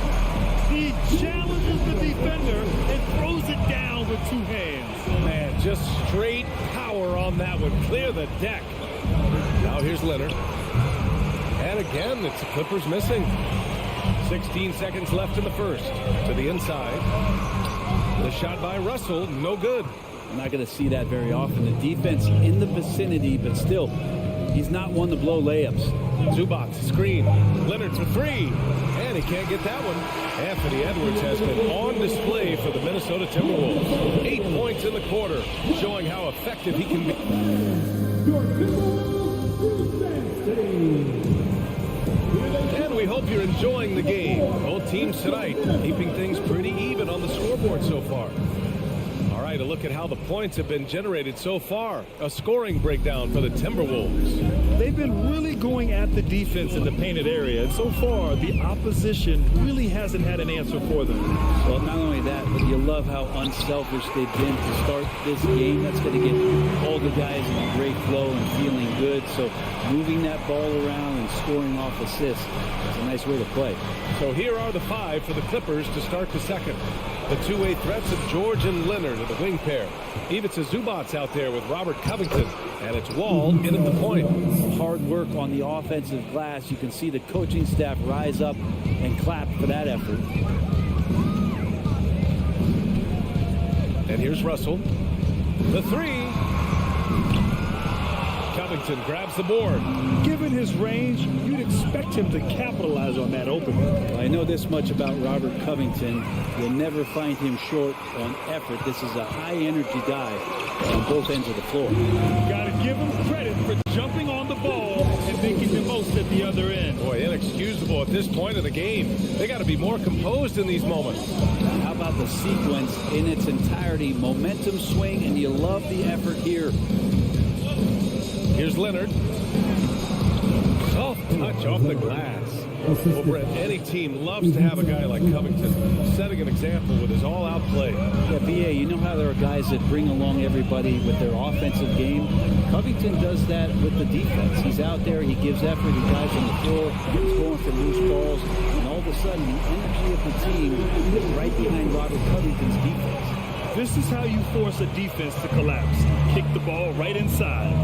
C: He challenges the defender and throws it down with two hands.
B: Man, just straight power on that one. Clear the deck. Now here's Leonard. And again, it's the Clippers missing. 16 seconds left in the first. To the inside. The shot by Russell, no good.
I: I'm not going to see that very often. The defense in the vicinity, but still, he's not one to blow layups.
B: Zubac screen. Leonard for three. And he can't get that one. Anthony Edwards has been on display for the Minnesota Timberwolves. 8 points in the quarter, showing how effective he can be.
A: Your Timberwolves defense team.
B: And we hope you're enjoying the game. Both teams tonight keeping things pretty even on the scoreboard so far. All right, a look at how the points have been generated so far. A scoring breakdown for the Timberwolves.
C: They've been really going at the defense in the painted area, and so far the opposition really hasn't had an answer for them.
I: Well, not only that, but you love how unselfish they've been to start this game. That's going to get all the guys in a great flow and feeling good. So moving that ball around and scoring off assists is a nice way to play.
B: So here are the five for the Clippers to start the second. The two-way threats of George and Leonard are the wing pair. Ivica Zubac's out there with Robert Covington. And it's Wall in at the point.
I: Hard work on the offensive glass. You can see the coaching staff rise up and clap for that effort.
B: And here's Russell. The three. Covington grabs the board.
C: Given his range, you'd expect him to capitalize on that opening.
I: Well, I know this much about Robert Covington. You'll never find him short on effort. This is a high-energy guy on both ends of the floor.
C: Got to give him credit for jumping on the ball and making the most at the other end.
B: Boy, inexcusable at this point of the game. They got to be more composed in these moments.
I: How about the sequence in its entirety? Momentum swing, and you love the effort here.
B: Here's Leonard. Soft touch off the glass. Well, Brett, any team loves to have a guy like Covington setting an example with his all-out play.
I: Yeah, BA, you know how there are guys that bring along everybody with their offensive game? Covington does that with the defense. He's out there, he gives effort, he dives on the floor, gets going for loose balls, and all of a sudden the energy of the team is right behind Robert Covington's defense.
C: This is how you force a defense to collapse. Kick the ball right inside.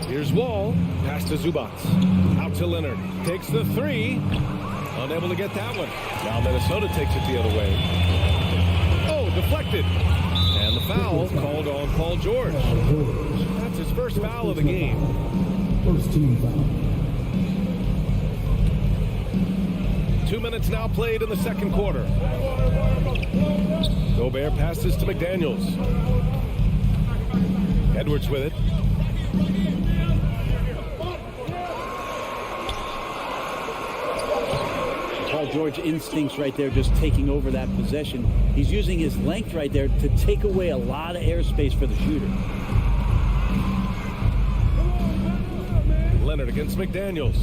B: Here's Wall. Pass to Zubac. Out to Leonard. Takes the three. Unable to get that one. Now Minnesota takes it the other way. Oh, deflected. And the foul called on Paul George. That's his first foul of the game.
A: First team foul.
B: 2 minutes now played in the second quarter. Gobert passes to McDaniels. Edwards with it.
I: Paul George instincts right there, just taking over that possession. He's using his length right there to take away a lot of airspace for the shooter.
B: Leonard against McDaniels.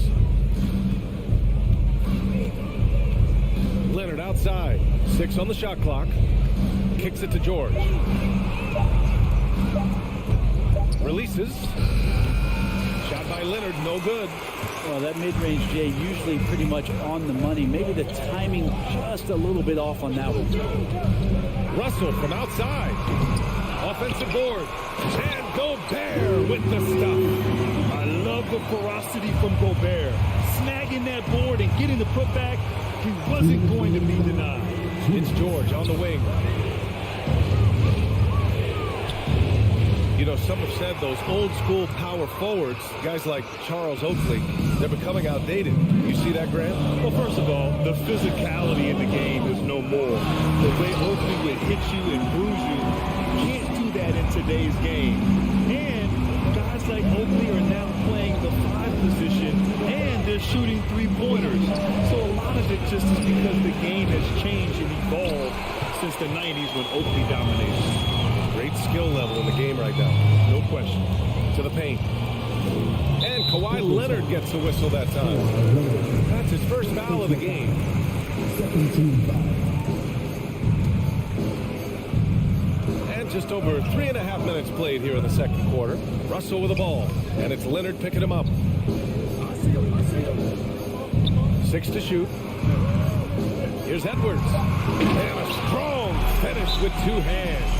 B: Leonard outside. 6 on the shot clock. Kicks it to George. Releases. Shot by Leonard, no good.
I: Well, that mid-range, Jay, usually pretty much on the money. Maybe the timing just a little bit off on that one.
B: Russell from outside. Offensive board. And Gobert with the stuff.
C: I love the ferocity from Gobert. Snagging that board and getting the putback. He wasn't going to be denied.
B: It's George on the wing. You know, some have said those old school power forwards, guys like Charles Oakley, they're becoming outdated. You see that, Grant?
C: Well, first of all, the physicality in the game is no more. The way Oakley would hit you and bruise you, you can't do that in today's game. And guys like Oakley are now playing the 5 position, and they're shooting 3-pointers. So a lot of it just is because the game has changed and evolved since the 90s when Oakley dominated.
B: Great skill level in the game right now.
C: No question.
B: to the paint. And Kawhi Leonard gets the whistle that time. That's his first foul of the game. And just over 3.5 minutes played here in the second quarter. Russell with the ball, and it's Leonard picking him up. 6 to shoot. Here's Edwards. And a strong finish with 2 hands.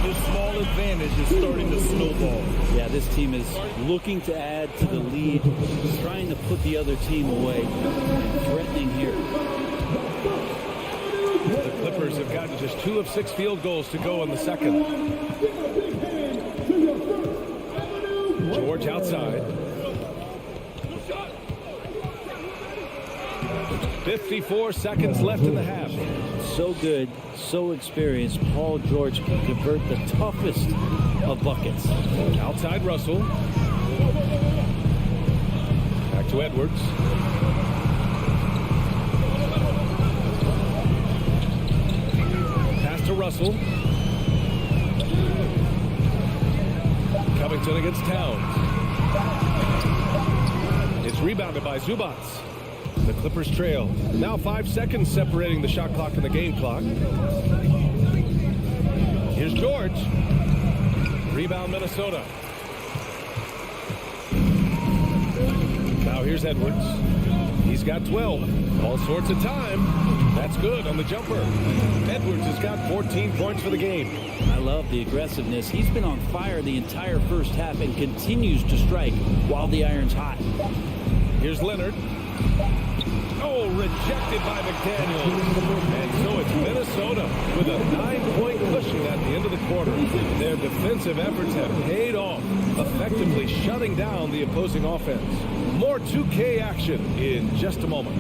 C: The small advantage is starting to snowball.
I: Yeah, this team is looking to add to the lead, trying to put the other team away, threatening here.
B: The Clippers have gotten just 2 of 6 field goals to go in the second. George outside. 54 seconds left in the half.
I: So good, so experienced. Paul George can convert the toughest of buckets.
B: Outside Russell. Back to Edwards. Pass to Russell. Covington against Towns. It's rebounded by Zubats. The Clippers trail. Now 5 seconds separating the shot clock and the game clock. Here's George. Rebound Minnesota. Now here's Edwards. He's got 12. All sorts of time. That's good on the jumper. Edwards has got 14 points for the game.
I: I love the aggressiveness. He's been on fire the entire first half and continues to strike while the iron's hot.
B: Here's Leonard. Oh, rejected by McDaniels. And so it's Minnesota with a 9-point cushion at the end of the quarter. Their defensive efforts have paid off, effectively shutting down the opposing offense. More 2K action in just a moment.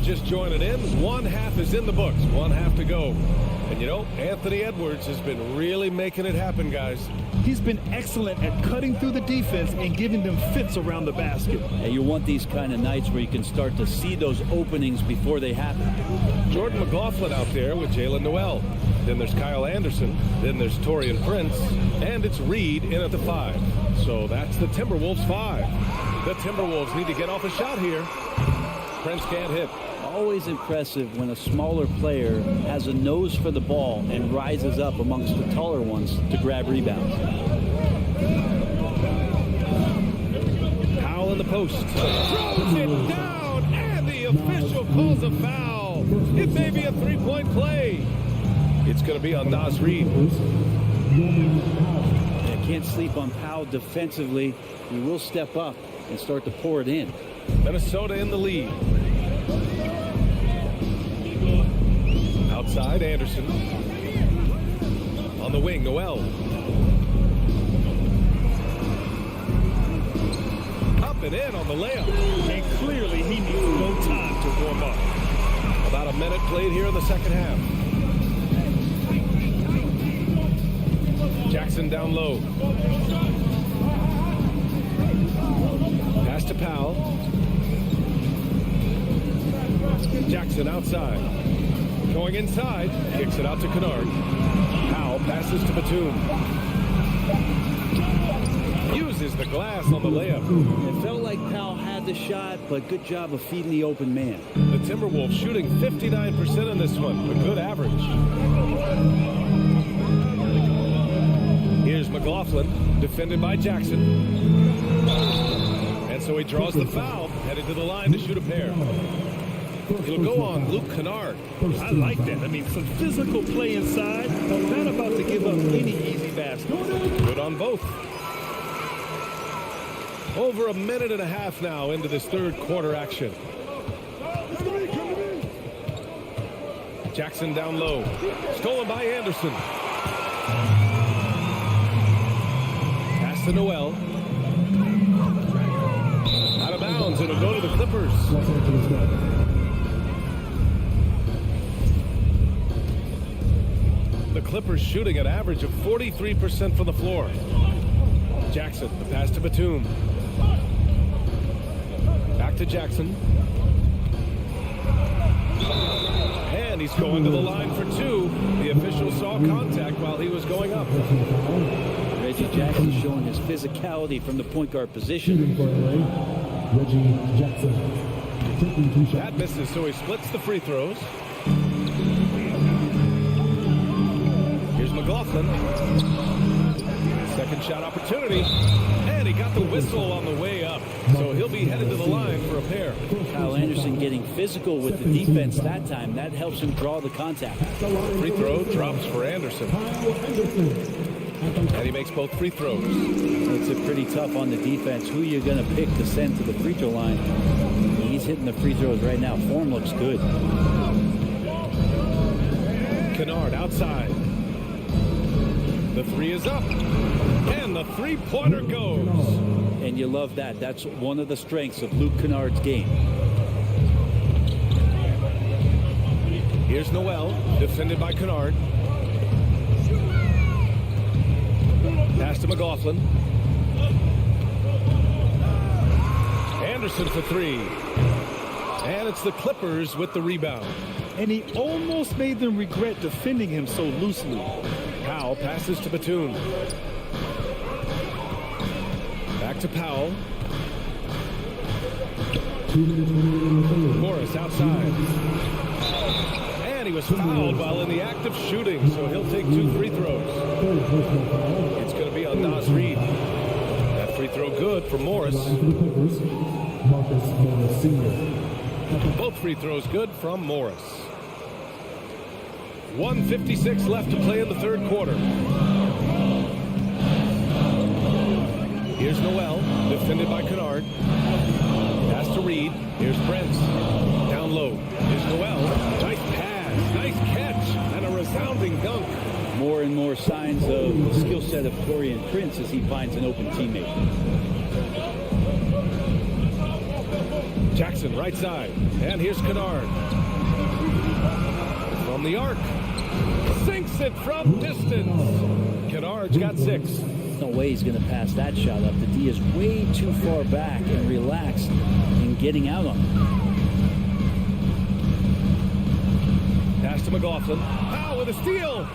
B: Just joining in, 1 half is in the books, 1 half to go. And you know, Anthony Edwards has been really making it happen, guys.
C: He's been excellent at cutting through the defense and giving them fits around the basket.
I: And you want these kind of nights where you can start to see those openings before they happen.
B: Jordan McLaughlin out there with Jalen Noel. Then there's Kyle Anderson. Then there's Torian Prince. And it's Reed in at the 5. So that's the Timberwolves 5. The Timberwolves need to get off a shot here. Prince can't hit.
I: Always impressive when a smaller player has a nose for the ball and rises up amongst the taller ones to grab rebounds.
B: Powell in the post. Throws it down, and the official calls a foul. It may be a 3-point play. It's going to be on Naz Reid.
I: I can't sleep on Powell defensively. He will step up and start to pour it in.
B: Minnesota in the lead. Outside, Anderson. On the wing, Noel. Up and in on the layup.
C: And clearly he needs no time to warm up.
B: About a minute played here in the second half. Jackson down low. Pass to Powell. Jackson outside. Going inside. Kicks it out to Kennard. Powell passes to Batum. Uses the glass on the layup.
I: It felt like Powell had the shot, but good job of feeding the open man.
B: The Timberwolves shooting 59% in this one. A good average. Here's McLaughlin. Defended by Jackson. And so he draws the foul. Headed to the line to shoot a pair. It'll go on Luke Kennard.
C: I like that. I mean, some physical play inside. Not about to give up any easy basket.
B: Good on both. Over a minute and a half now into this third quarter action. Jackson down low. Stolen by Anderson. Pass to Noel. Out of bounds. It'll go to the Clippers. The Clippers shooting an average of 43% from the floor. Jackson, the pass to Batum. Back to Jackson. And he's going to the line for two. The official saw contact while he was going up.
I: Reggie Jackson showing his physicality from the point guard position.
A: Reggie Jackson.
B: That misses, so he splits the free throws. Here's McLaughlin. Second shot opportunity. And he got the whistle on the way up. So he'll be headed to the line for a pair.
I: Kyle Anderson getting physical with the defense that time. That helps him draw the contact.
B: Free throw drops for Anderson. And he makes both free throws.
I: It's a pretty tough on the defense. Who you're going to pick to send to the free throw line? He's hitting the free throws right now. Form looks good.
B: Kennard outside. The three is up. And the three-pointer goes.
I: And you love that. That's one of the strengths of Luke Kennard's game.
B: Here's Noel, defended by Kennard. Pass to McLaughlin. Anderson for three. And it's the Clippers with the rebound.
C: And he almost made them regret defending him so loosely.
B: Powell passes to Batum. Back to Powell. Morris outside. And he was fouled while in the act of shooting, so he'll take two free throws. It's going to be on Naz Reid. That free throw good for Morris. Both free throws good from Morris. 1:56 left to play in the third quarter. Here's Noel, defended by Kennard. Pass to Reed. Here's Brent. Down low. Here's Noel. Nice pass. Nice catch. And a resounding dunk.
I: More and more signs of the skill set of Taurean Prince as he finds an open teammate.
B: Jackson, right side. And here's Kennard. From the arc. Sinks it from distance. Kennard's got six.
I: No way he's going to pass that shot up. The D is way too far back and relaxed in getting out on him.
B: Pass to McLaughlin. Powell with a steal.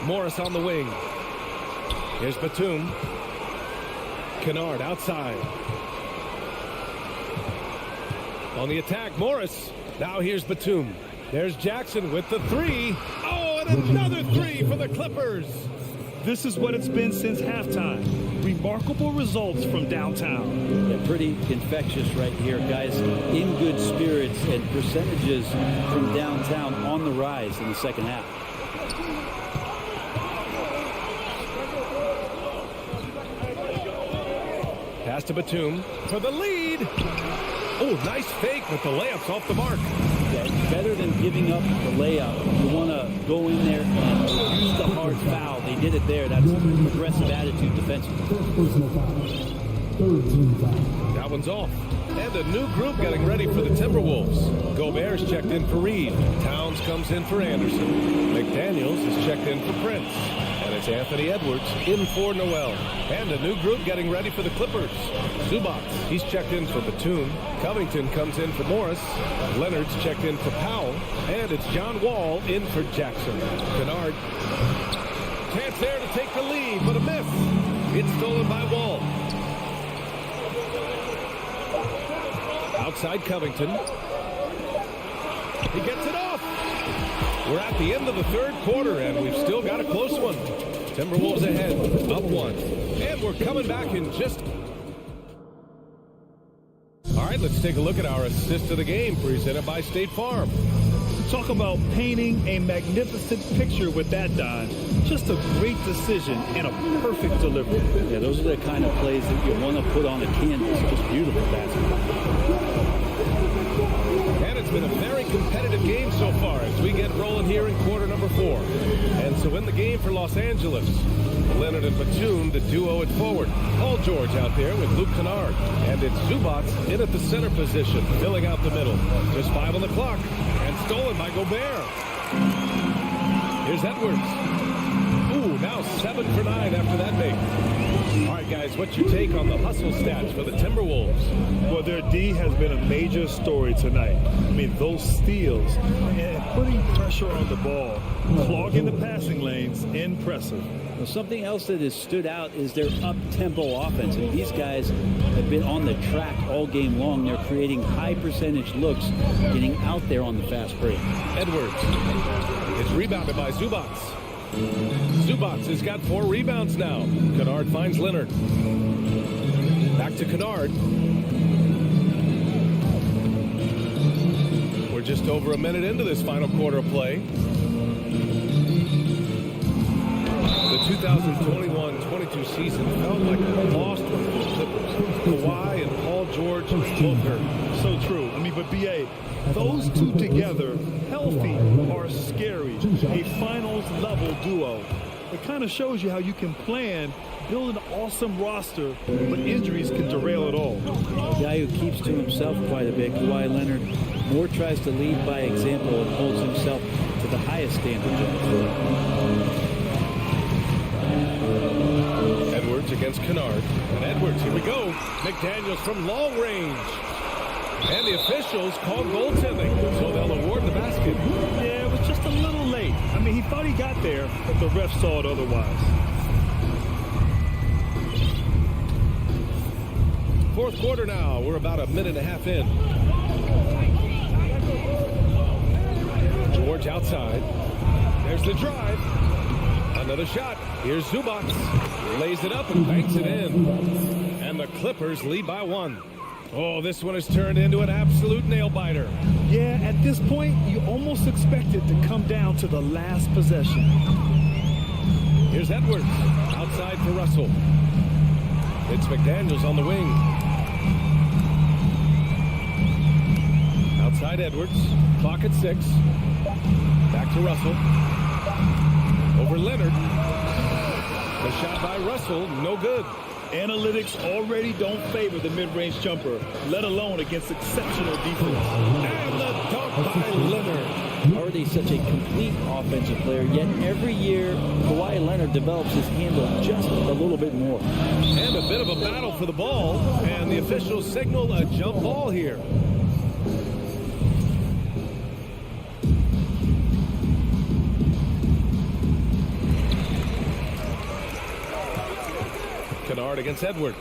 B: Morris on the wing. Here's Batum. Kennard outside. On the attack, Morris. Now here's Batum. There's Jackson with the three. Oh, and another three for the Clippers.
C: This is what it's been since halftime. Remarkable results from downtown.
I: Yeah, pretty infectious right here, guys. In good spirits and percentages from downtown on the rise in the second half.
B: Pass to Batum for the lead. Oh, nice fake, but the layup's off the mark.
I: Yeah, better than giving up the layup. You want to go in there and use the hard foul. They did it there. That's aggressive attitude defensively.
B: That one's off. And a new group getting ready for the Timberwolves. Gobert's checked in for Reed. Towns comes in for Anderson. McDaniels is checked in for Prince. And it's Anthony Edwards in for Noel. And a new group getting ready for the Clippers. Zubac, he's checked in for Batum. Covington comes in for Morris. Leonard's checked in for Powell. And it's John Wall in for Jackson. Kennard. Chance there to take the lead, but a miss. It's stolen by Wall. Outside Covington. He gets it off. We're at the end of the third quarter, and we've still got a close one. Timberwolves ahead, up one. And we're coming back in just... All right, let's take a look at our assist of the game presented by State Farm.
C: Talk about painting a magnificent picture with that, Don. Just a great decision and a perfect delivery.
I: Yeah, those are the kind of plays that you want to put on a canvas. Just beautiful basketball.
B: And it's been a very competitive game so far as we get rolling here in quarter number 4. And so in the game for Los Angeles, Leonard and Batum, the duo at forward. Paul George out there with Luke Kennard. And it's Zubac in at the center position, filling out the middle. Just 5 on the clock. And stolen by Gobert. Here's Edwards. Ooh, now 7 for 9 after that make. All right, guys, what's your take on the hustle stats for the Timberwolves?
C: Well, their D has been a major story tonight. I mean, those steals and putting pressure on the ball, clogging the passing lanes, impressive.
I: Well, something else that has stood out is their up-tempo offense. And these guys have been on the track all game long. They're creating high-percentage looks, getting out there on the fast break.
B: Edwards. It's rebounded by Zubats. Zubats has got 4 rebounds now. Kennard finds Leonard. Back to Kennard. We're just over a minute into this final quarter of play. The 2021-22 season felt like a lost one for the Clippers. Kawhi and Paul George both hurt.
C: So true. I mean, but B.A., those two together, healthy, are scary. A finals-level duo. It kind of shows you how you can plan, build an awesome roster, but injuries can derail it all.
I: A guy who keeps to himself quite a bit, Kawhi Leonard, more tries to lead by example and holds himself to the highest standards.
B: Edwards against Kennard. And Edwards, here we go. McDaniels from long range. And the officials call goaltending, so they'll award the basket.
C: Yeah, it was just a little late. I mean, he thought he got there, but the ref saw it otherwise.
B: Fourth quarter now. We're about a minute and a half in. George outside. There's the drive. Another shot. Here's Zubats. Lays it up and banks it in. And the Clippers lead by 1. Oh, this one has turned into an absolute nail-biter.
C: Yeah, at this point, you almost expect it to come down to the last possession.
B: Here's Edwards. Outside for Russell. It's McDaniels on the wing. Outside Edwards. Clock at 6. Back to Russell. Over Leonard. The shot by Russell, no good.
C: Analytics already don't favor the mid-range jumper, let alone against exceptional defense.
B: And the dunk by Leonard.
I: Already such a complete offensive player, yet every year Kawhi Leonard develops his handle just a little bit more.
B: And a bit of a battle for the ball, and the officials signal a jump ball here. Kennard against Edwards.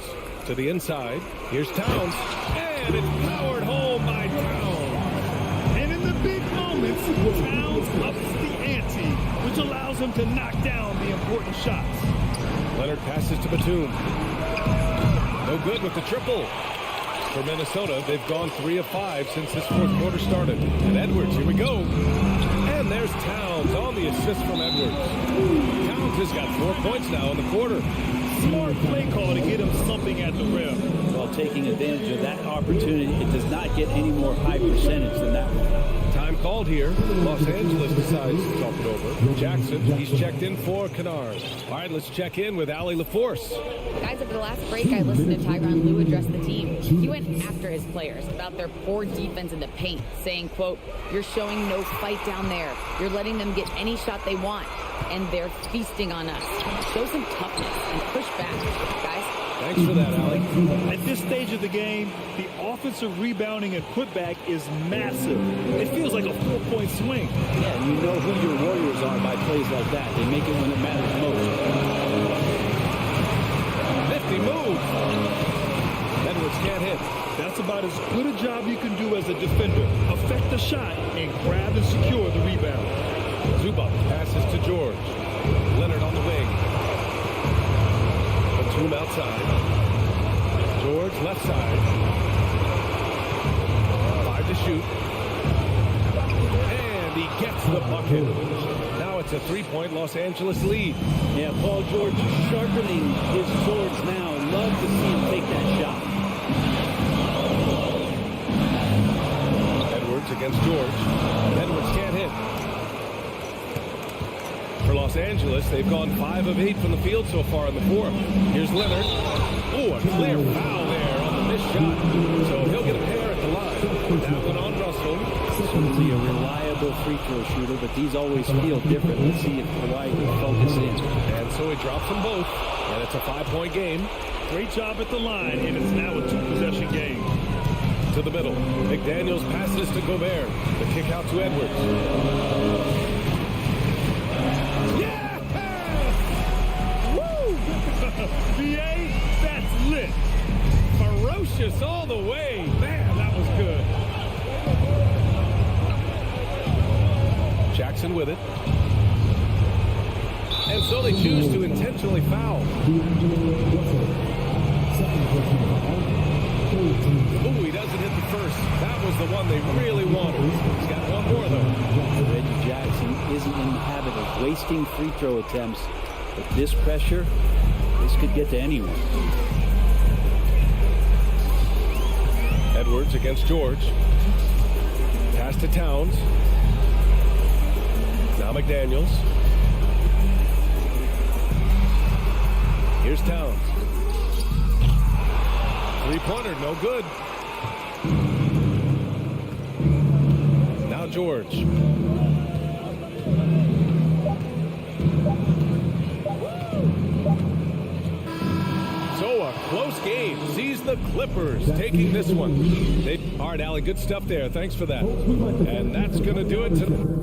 B: To the inside. Here's Towns. And it's powered home by Towns.
C: And in the big moments, Towns ups the ante, which allows him to knock down the important shots.
B: Leonard passes to Batum. No good with the triple. For Minnesota, they've gone 3 of 5 since this fourth quarter started. And Edwards, here we go. And there's Towns on the assist from Edwards. Towns has got 4 points now in the quarter.
C: Smart play call to get him something at the rim.
I: While taking advantage of that opportunity, it does not get any more high percentage than that one.
B: Time called here. Los Angeles decides to talk it over. Jackson, he's checked in for Kennard. All right, let's check in with Allie LaForce.
J: Guys, over the last break, I listened to Tyronn Lue address the team. He went after his players about their poor defense in the paint, saying, quote, "You're showing no fight down there. You're letting them get any shot they want, and they're feasting on us. Show some toughness and push back, guys."
B: Thanks for that, Allie.
C: At this stage of the game, the offensive rebounding and putback is massive. It feels like a 4-point swing.
I: Yeah, and you know who your Warriors are by plays like that. They make it when it matters most.
B: Nifty move. Edwards can't hit.
C: That's about as good a job you can do as a defender. Affect the shot and grab and secure the rebound.
B: Zubac passes to George. Leonard on the wing. Batum outside. George left side. 5 to shoot. And he gets the bucket. Now it's a 3-point Los Angeles lead.
I: Yeah, Paul George sharpening his swords now. Love to see him take that shot.
B: Edwards against George. Edwards can't hit. For Los Angeles, they've gone 5 of 8 from the field so far in the fourth. Here's Leonard. Oh, a clear foul there on the missed shot. So he'll get a pair at the line. That one on Russell.
I: Certainly a reliable free throw shooter, but these always feel different. Let's see if Hawaii can focus in.
B: And so he drops them both, and it's a 5-point game.
C: Great job at the line, and it's now a 2-possession game.
B: To the middle. McDaniels passes to Gobert. The kick out to Edwards.
C: Yeah! Woo! VA, that's lit. Ferocious all the way. Man, that was good.
B: Jackson with it. And so they choose to intentionally foul. Ooh, he doesn't hit the first. That was the one they really wanted. He's got one more, though.
I: Reggie Jackson isn't in the habit of wasting free throw attempts. With this pressure, this could get to anyone.
B: Edwards against George. Pass to Towns. Now McDaniels. Here's Towns. Three-pointer, no good. Now George. So a close game sees the Clippers taking this one. All right, Allie, good stuff there. Thanks for that. And that's going to do it tonight.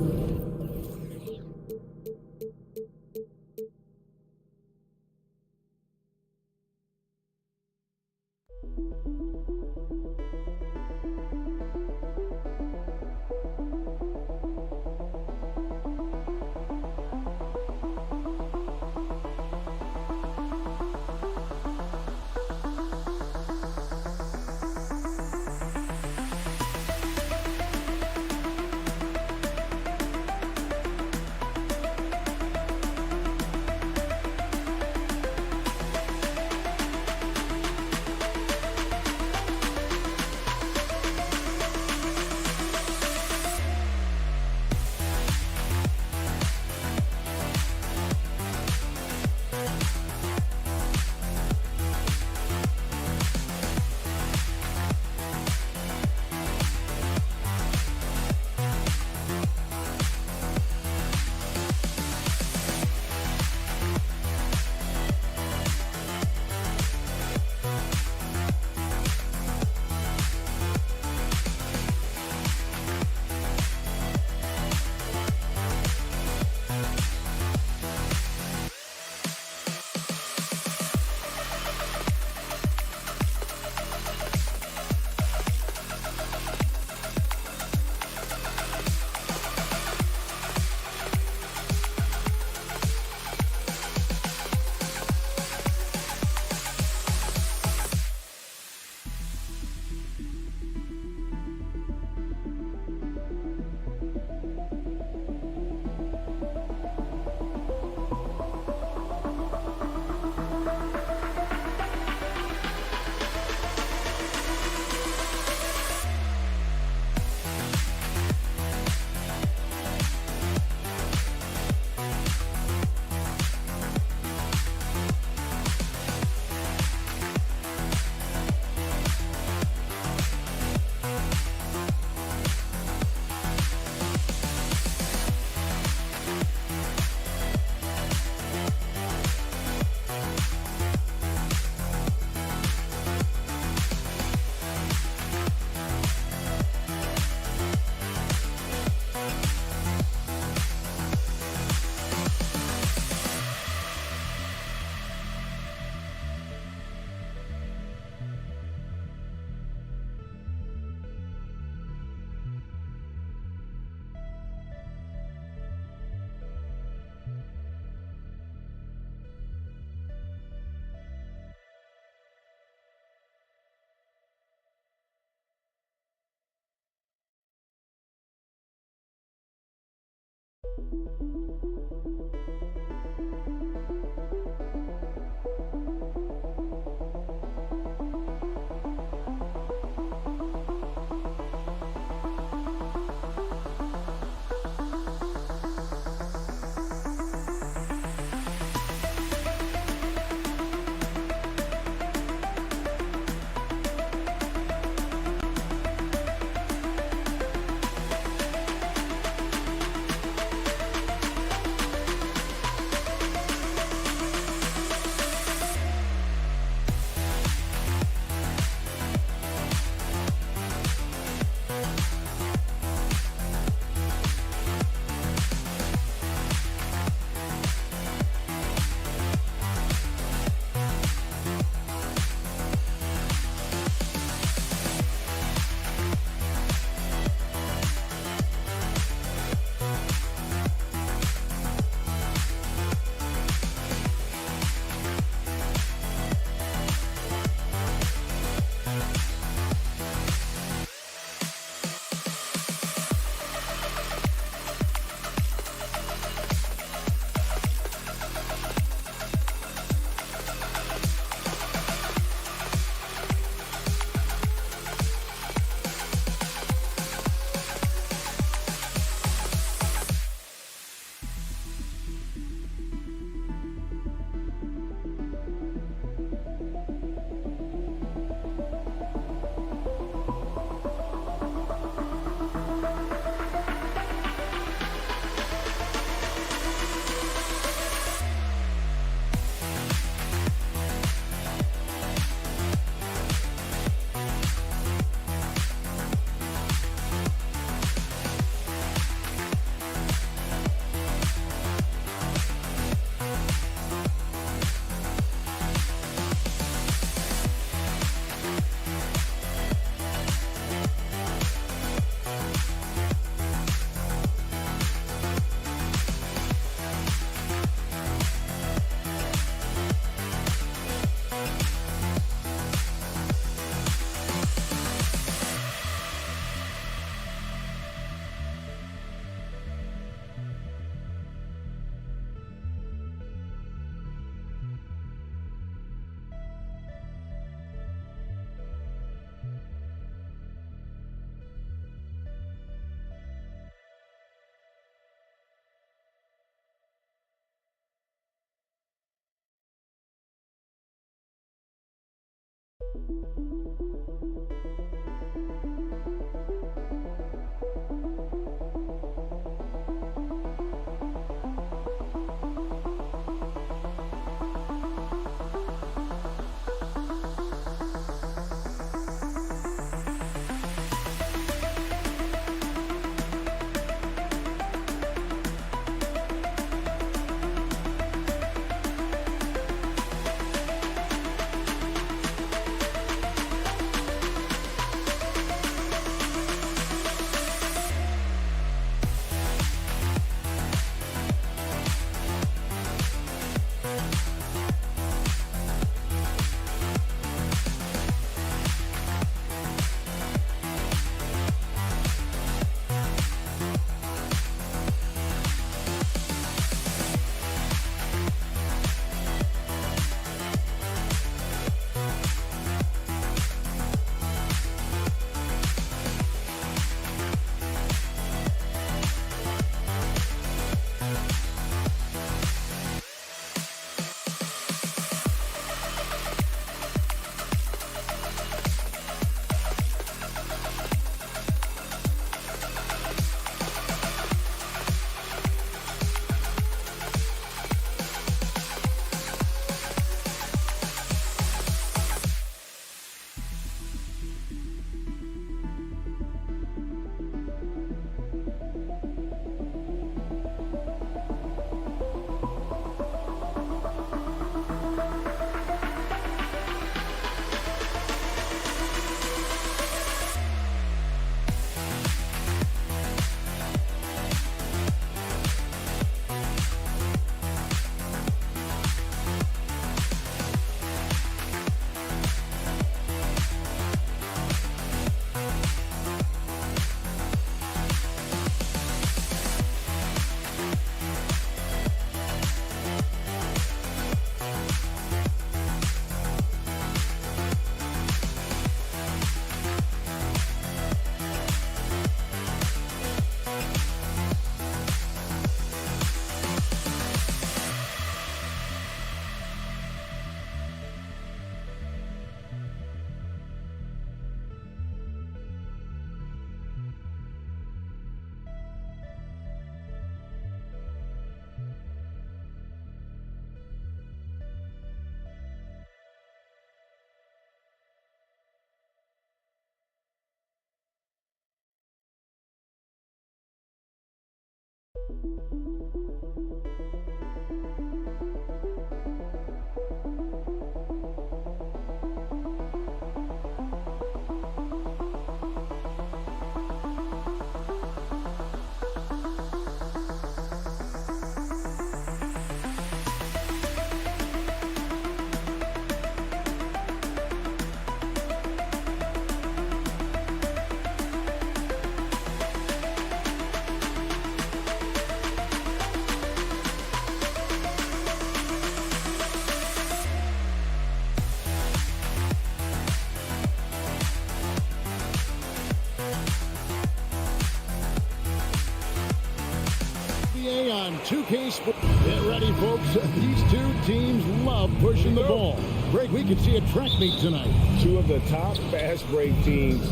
E: On 2K Sports. Get ready, folks. These two teams love pushing the ball. Greg, we can see a track meet tonight.
F: Two of the top fast break teams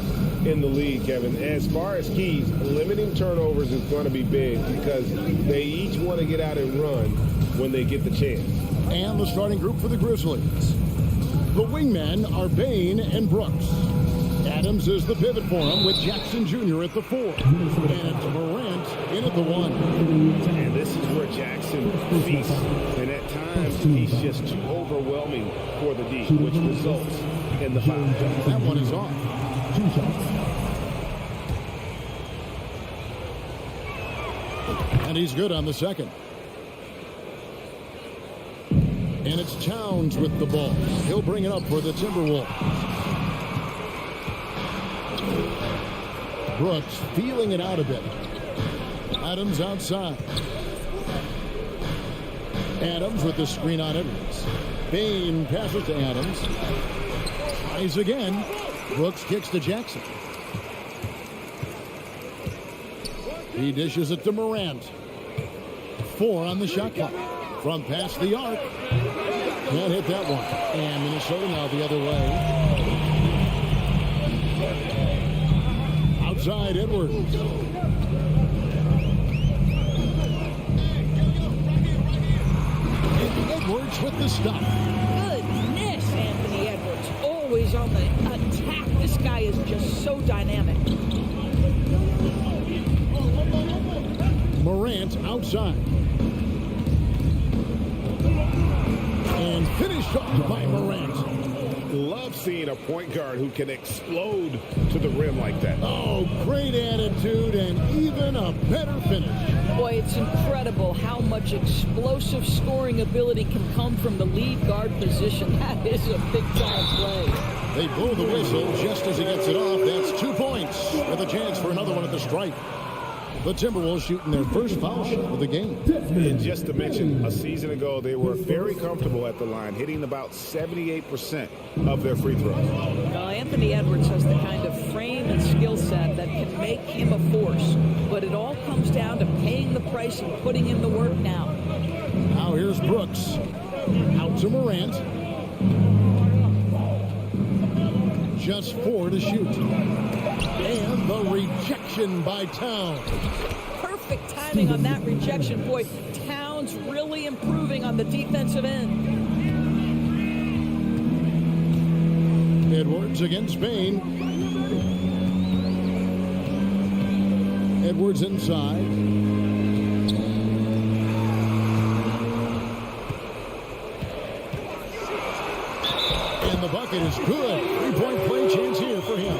F: in the league, Kevin. As far as keys, limiting turnovers is going to be big because they each want to get out and run when they get the chance.
E: And the starting group for the Grizzlies. The wingmen are Bain and Brooks. Adams is the pivot for him with Jackson Jr. at the 4. And it's Morant in at the 1.
F: And this is where Jackson feasts. And at times, he's just too overwhelming for the D, which results in the foul.
E: That one is off. And he's good on the second. And it's Towns with the ball. He'll bring it up for the Timberwolves. Brooks feeling it out a bit. Adams outside. Adams with the screen on Edwards. Bain passes to Adams. Tries again. Brooks kicks to Jackson. He dishes it to Morant. 4 on the shot clock. From past the arc. Can't hit that one. And Minnesota now the other way. inside Edwards. And Edwards with the stop.
K: Goodness, Anthony Edwards. Always on the attack. This guy is just so dynamic.
E: Morant outside. And finished off by Morant.
F: Love seeing a point guard who can explode to the rim like that.
E: Oh, great attitude and even a better finish.
K: Boy, it's incredible how much explosive scoring ability can come from the lead guard position. That is a big-time play.
E: They blow the whistle just as he gets it off. That's 2 points with a chance for another one at the stripe. The Timberwolves shooting their first foul shot of the game.
F: And just to mention, a season ago, they were very comfortable at the line, hitting about 78% of their free throws.
K: Now, Anthony Edwards has the kind of frame and skill set that can make him a force. But it all comes down to paying the price and putting in the work now.
E: Now here's Brooks. Out to Morant. Just 4 to shoot. And the rejection by Towns.
K: Perfect timing on that rejection. Boy, Towns really improving on the defensive end.
E: Edwards against Bain. Edwards inside. And the bucket is good. 3-point play chance here for him.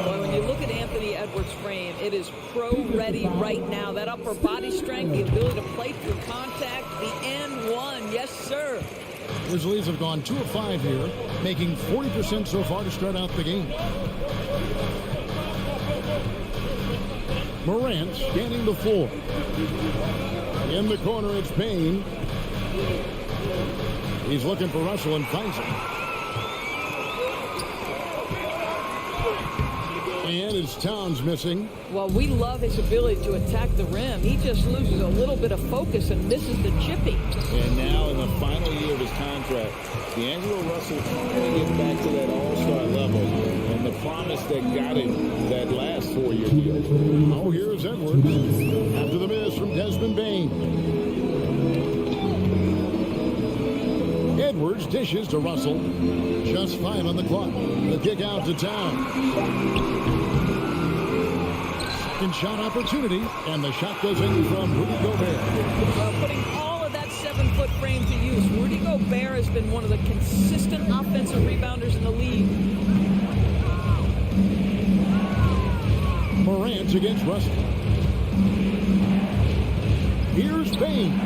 K: Boy, when you look at Anthony Edwards' frame, it is pro-ready right now. That upper body strength, the ability to play through contact, the and one. Yes, sir.
E: Grizzlies have gone 2 of 5 here, making 40% so far to start out the game. Morant scanning the floor. In the corner, it's Payne. He's looking for Russell and finds him. And it's Towns missing.
K: Well, we love his ability to attack the rim. He just loses a little bit of focus and misses the chippy.
F: And now in the final year of his contract, D'Angelo Russell trying to get back to that all-star level. And the promise that got him that last 4-year deal.
E: Oh, here's Edwards. After the miss from Desmond Bain. Edwards dishes to Russell. Just 5 on the clock. The kick out to Towns. Second shot opportunity, and the shot goes in from Rudy Gobert.
K: Well, putting all of that 7-foot frame to use, Rudy Gobert has been one of the consistent offensive rebounders in the league.
E: Morant against Russell. Here's Bain.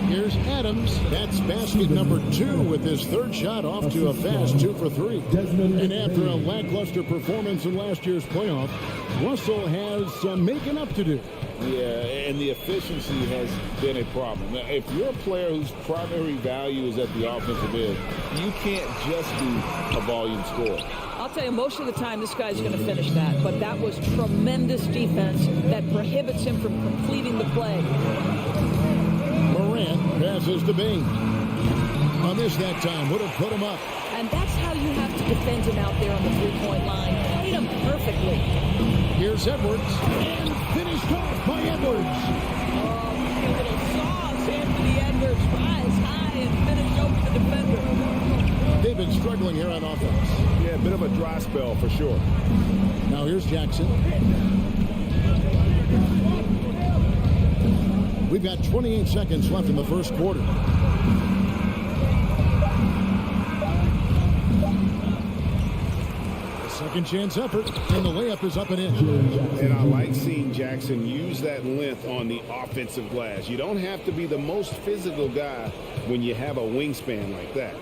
E: Here's Adams. That's basket number 2 with his third shot off to a fast 2 for 3. And after a lackluster performance in last year's playoff, Russell has some making up to do.
F: Yeah, and the efficiency has been a problem. Now, if you're a player whose primary value is at the offensive end, you can't just be a volume scorer.
K: I'll tell you, most of the time this guy's going to finish that, but that was tremendous defense that prohibits him from completing the play.
E: Morant passes to Bain. A miss that time would have put him up.
K: And that's how you have to defend him out there on the three-point line. Played him perfectly.
E: Here's Edwards. And finished off by Edwards.
K: Oh, a little sauce. Anthony Edwards rise high and finish over the defender.
E: They've been struggling here on offense.
F: Yeah, a bit of a dry spell for sure.
E: Now here's Jackson. We've got 28 seconds left in the first quarter. A second chance effort, and the layup is up and in.
F: And I like seeing Jackson use that length on the offensive glass. You don't have to be the most physical guy when you have a wingspan like that.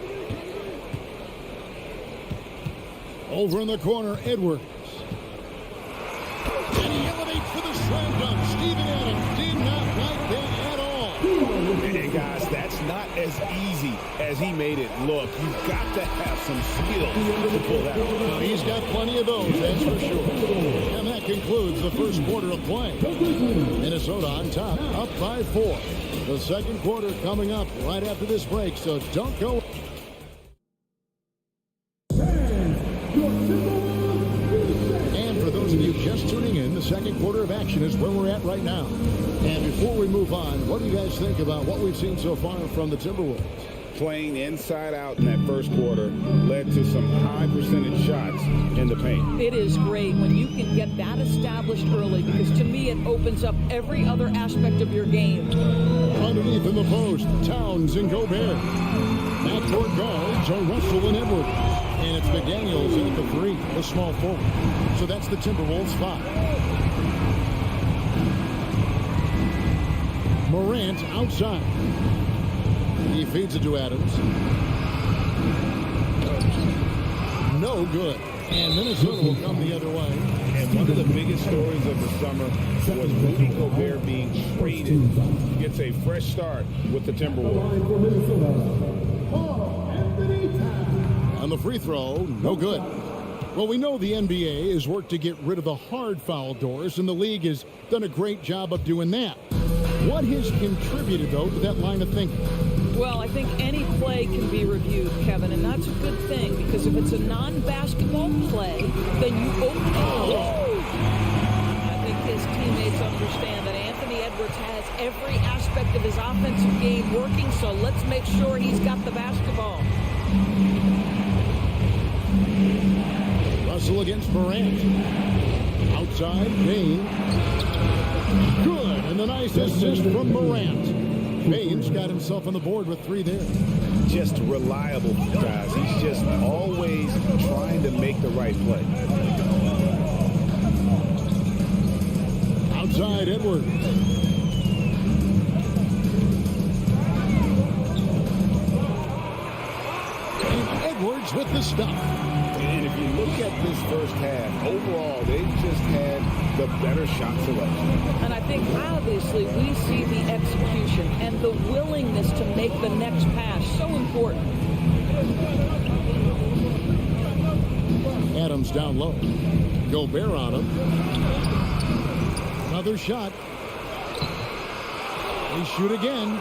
E: Over in the corner, Edwards. And he elevates for the slam dunk. Steven Adams did not like that at all.
F: And guys, that's not as easy as he made it look. You've got to have some skill to pull that off.
E: He's got plenty of those, that's for sure. And that concludes the first quarter of play. Minnesota on top, up by 4. The second quarter coming up right after this break, so don't go. second quarter of action is where we're at right now. And before we move on, what do you guys think about what we've seen so far from the Timberwolves?
F: Playing inside out in that first quarter led to some high percentage shots in the paint.
K: It is great when you can get that established early, because to me it opens up every other aspect of your game.
E: Underneath in the post, Towns and Gobert. Backcourt guards are Russell and Edwards. And it's McDaniels in at the 3, the small forward. So that's the Timberwolves 5. Morant outside. He feeds it to Adams. No good. And Minnesota will come the other way.
F: And one of the biggest stories of the summer was Rudy Gobert being traded. He gets a fresh start with the Timberwolves.
E: On the free throw, no good. Well, we know the NBA has worked to get rid of the hard foul doors, and the league has done a great job of doing that. What has contributed, though, to that line of thinking?
K: Well, I think any play can be reviewed, Kevin, and that's a good thing, because if it's a non-basketball play, then you open it up. I think his teammates understand that Anthony Edwards has every aspect of his offensive game working, so let's make sure he's got the basketball.
E: Russell against Morant. Outside, Payne. Good, and the nice assist from Morant. Payne's got himself on the board with 3 there.
F: Just reliable, guys. He's just always trying to make the right play.
E: Outside, Edwards. And Edwards with the stop.
F: And if you look at this first half, overall, they've just had the better shot selection.
K: And I think, obviously, we see the execution and the willingness to make the next pass so important.
E: Adams down low. Gobert on him. Another shot. They shoot again.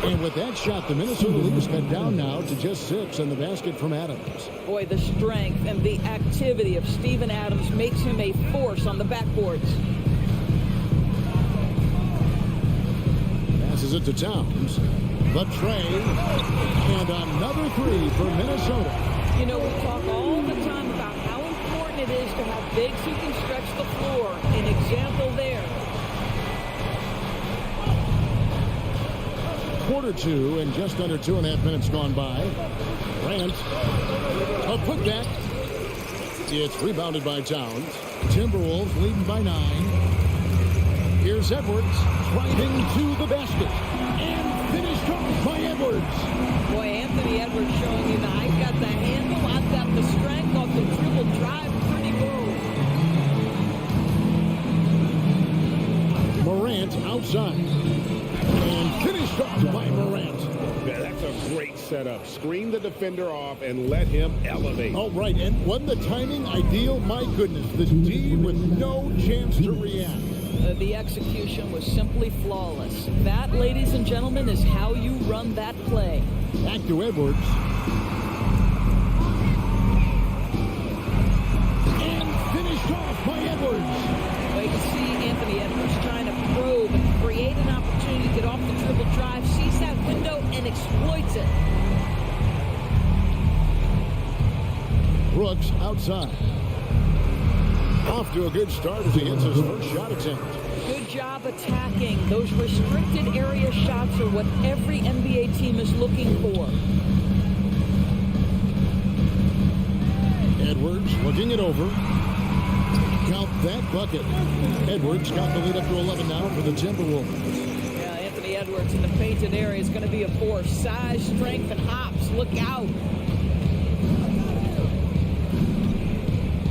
E: And with that shot, the Minnesota Leafs cut down now to just 6 on the basket from Adams.
K: Boy, the strength and the activity of Steven Adams makes him a force on the backboards.
E: Passes it to Towns. The tray. And another 3 for Minnesota.
K: You know, we talk all the time about how important it is to have bigs who can stretch the floor. An example there.
E: Quarter 2 and just under 2.5 minutes gone by. Grant. A putback. It's rebounded by Towns. Timberwolves leading by 9. Here's Edwards driving to the basket. And finished off by Edwards.
K: Boy, Anthony Edwards showing you that I've got the handle, I've got the strength off the dribble drive. Pretty move.
E: Morant outside. And finished off by Morant.
F: Yeah, that's a great setup. Screen the defender off and let him elevate.
E: Oh, right. And wasn't the timing ideal? My goodness. The D with no chance to react.
K: The execution was simply flawless. That, ladies and gentlemen, is how you run that play.
E: Back to Edwards. And finished off by Edwards.
K: Well, you can see Anthony Edwards trying to probe and create an opportunity to get off the dribble drive, sees that window, and exploits it.
E: Brooks outside. Off to a good start as he hits his first shot attempt.
K: Good job attacking. Those restricted area shots are what every NBA team is looking for.
E: Edwards looking it over. Count that bucket. Edwards got the lead up to 11 now for the Timberwolves.
K: Yeah, Anthony Edwards in the painted area is going to be a force. Size, strength, and hops. Look out.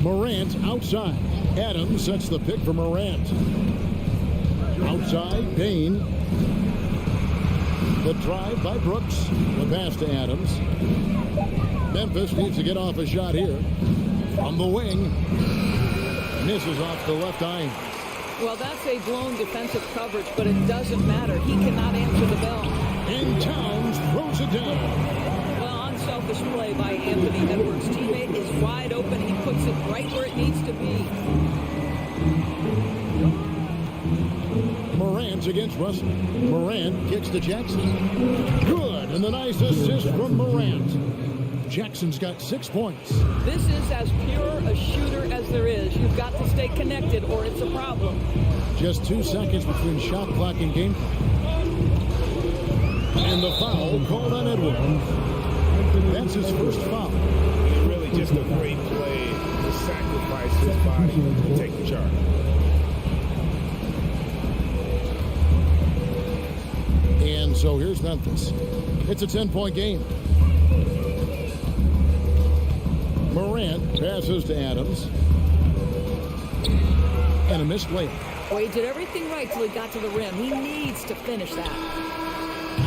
E: Morant outside. Adams sets the pick for Morant. Outside, Payne. The drive by Brooks. The pass to Adams. Memphis needs to get off a shot here. From the wing. Misses off the left eye.
K: Well, that's a blown defensive coverage, but it doesn't matter. He cannot answer the bell.
E: And Towns throws it down.
K: Well, unselfish play by Anthony Edwards. Teammate is wide open. He puts it right where it needs to be.
E: Edwards against Russell. Morant kicks to Jackson. Good, and the nice assist from Morant. Jackson's got 6 points.
K: This is as pure a shooter as there is. You've got to stay connected or it's a problem.
E: Just 2 seconds between shot clock and game clock. And the foul called on Edwards. That's his first foul.
F: Really just a great play to sacrifice his body to take the charge.
E: And so here's Memphis. It's a 10-point game. Morant passes to Adams. And a missed layup.
K: Oh, he did everything right till he got to the rim. He needs to finish that.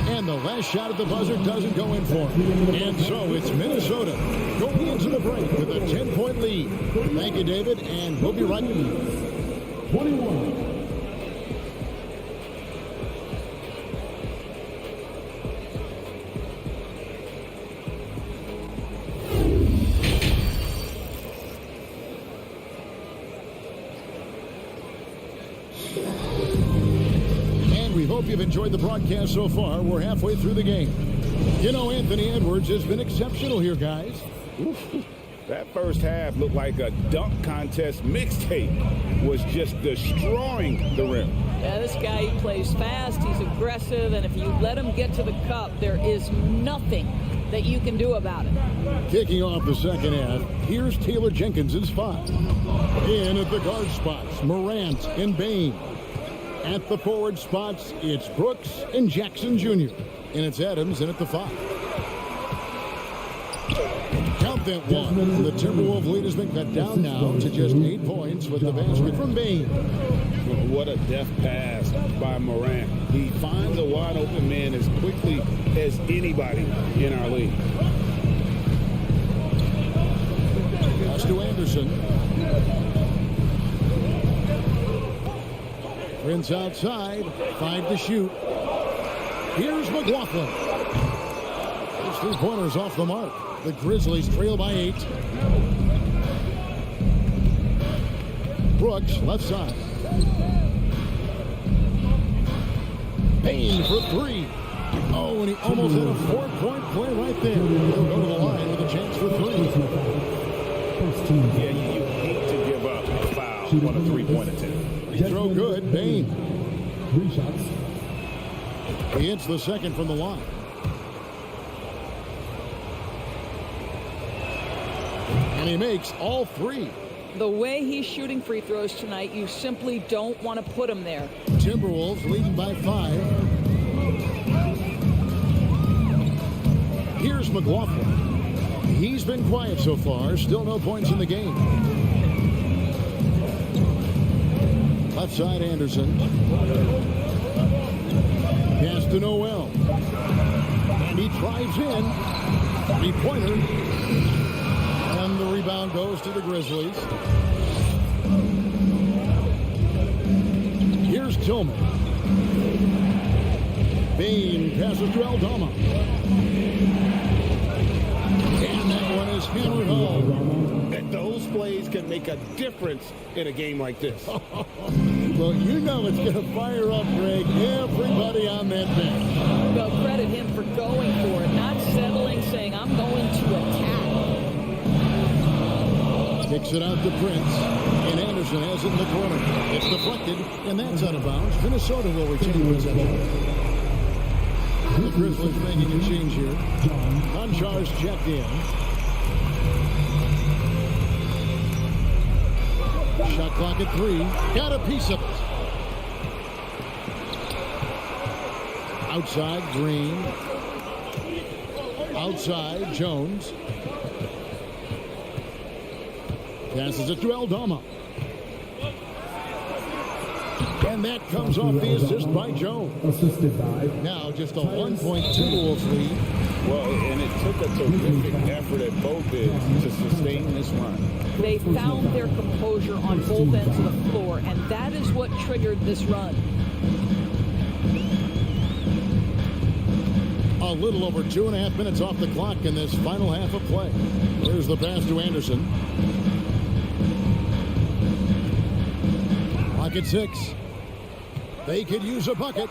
E: And the last shot at the buzzer doesn't go in for him. And so it's Minnesota going into the break with a 10-point lead. Thank you, David, and we'll be right back.
A: 21.
E: Hope you've enjoyed the broadcast so far. We're halfway through the game. You know, Anthony Edwards has been exceptional here, guys.
F: That first half looked like a dunk contest mixtape. Was just destroying the rim.
K: Yeah, this guy, he plays fast, he's aggressive, and if you let him get to the cup, there is nothing that you can do about it.
E: Kicking off the second half, here's Taylor Jenkins' 5. In at the guard spots, Morant and Bain. At the forward spots, it's Brooks and Jackson Jr. And it's Adams in at the 5. Count that one. The Timberwolves lead has been cut down now to just 8 points with the basket from Bain.
F: What a deft pass by Morant. He finds a wide open man as quickly as anybody in our league.
E: Pass to Anderson. Prince outside, 5 to shoot. Here's McLaughlin. Those 3-pointers off the mark. The Grizzlies trail by 8. Brooks, left side. Bain for 3. Oh, and he almost had a 4-point play right there. He'll go to the line with a chance for 3.
F: Yeah, you hate to give up a foul on a 3-point attempt.
E: Throw good, Bain.
A: 3 shots.
E: He hits the second from the line. And he makes all 3.
K: The way he's shooting free throws tonight, you simply don't want to put him there.
E: Timberwolves leading by 5. Here's McLaughlin. He's been quiet so far. Still no points in the game. Left side, Anderson. Pass to Noel. And he drives in. 3-pointer. And the rebound goes to the Grizzlies. Here's Tillman. Bain passes to Aldama. And that one is hammered home.
F: And those plays can make a difference in a game like this.
E: Well, you know it's going to fire up, Greg, everybody on that bench.
K: Well, credit him for going for it, not settling, saying, I'm going to attack.
E: Kicks it out to Prince, and Anderson has it in the corner. It's deflected, and that's out of bounds. Minnesota will retain possession. The Grizzlies making a change here. Konchar's checked in. Shot clock at 3. Got a piece of it. Outside, Green. Outside, Jones. Passes it to Aldama. And that comes off the assist by Jones.
A: Assisted by.
E: Now just a 1-point Timberwolves lead.
F: Well, and it took a terrific effort at both ends to sustain this run.
K: They found their composure on both ends of the floor, and that is what triggered this run.
E: A little over 2.5 minutes off the clock in this final half of play. There's the pass to Anderson. Clock at 6. They could use a bucket.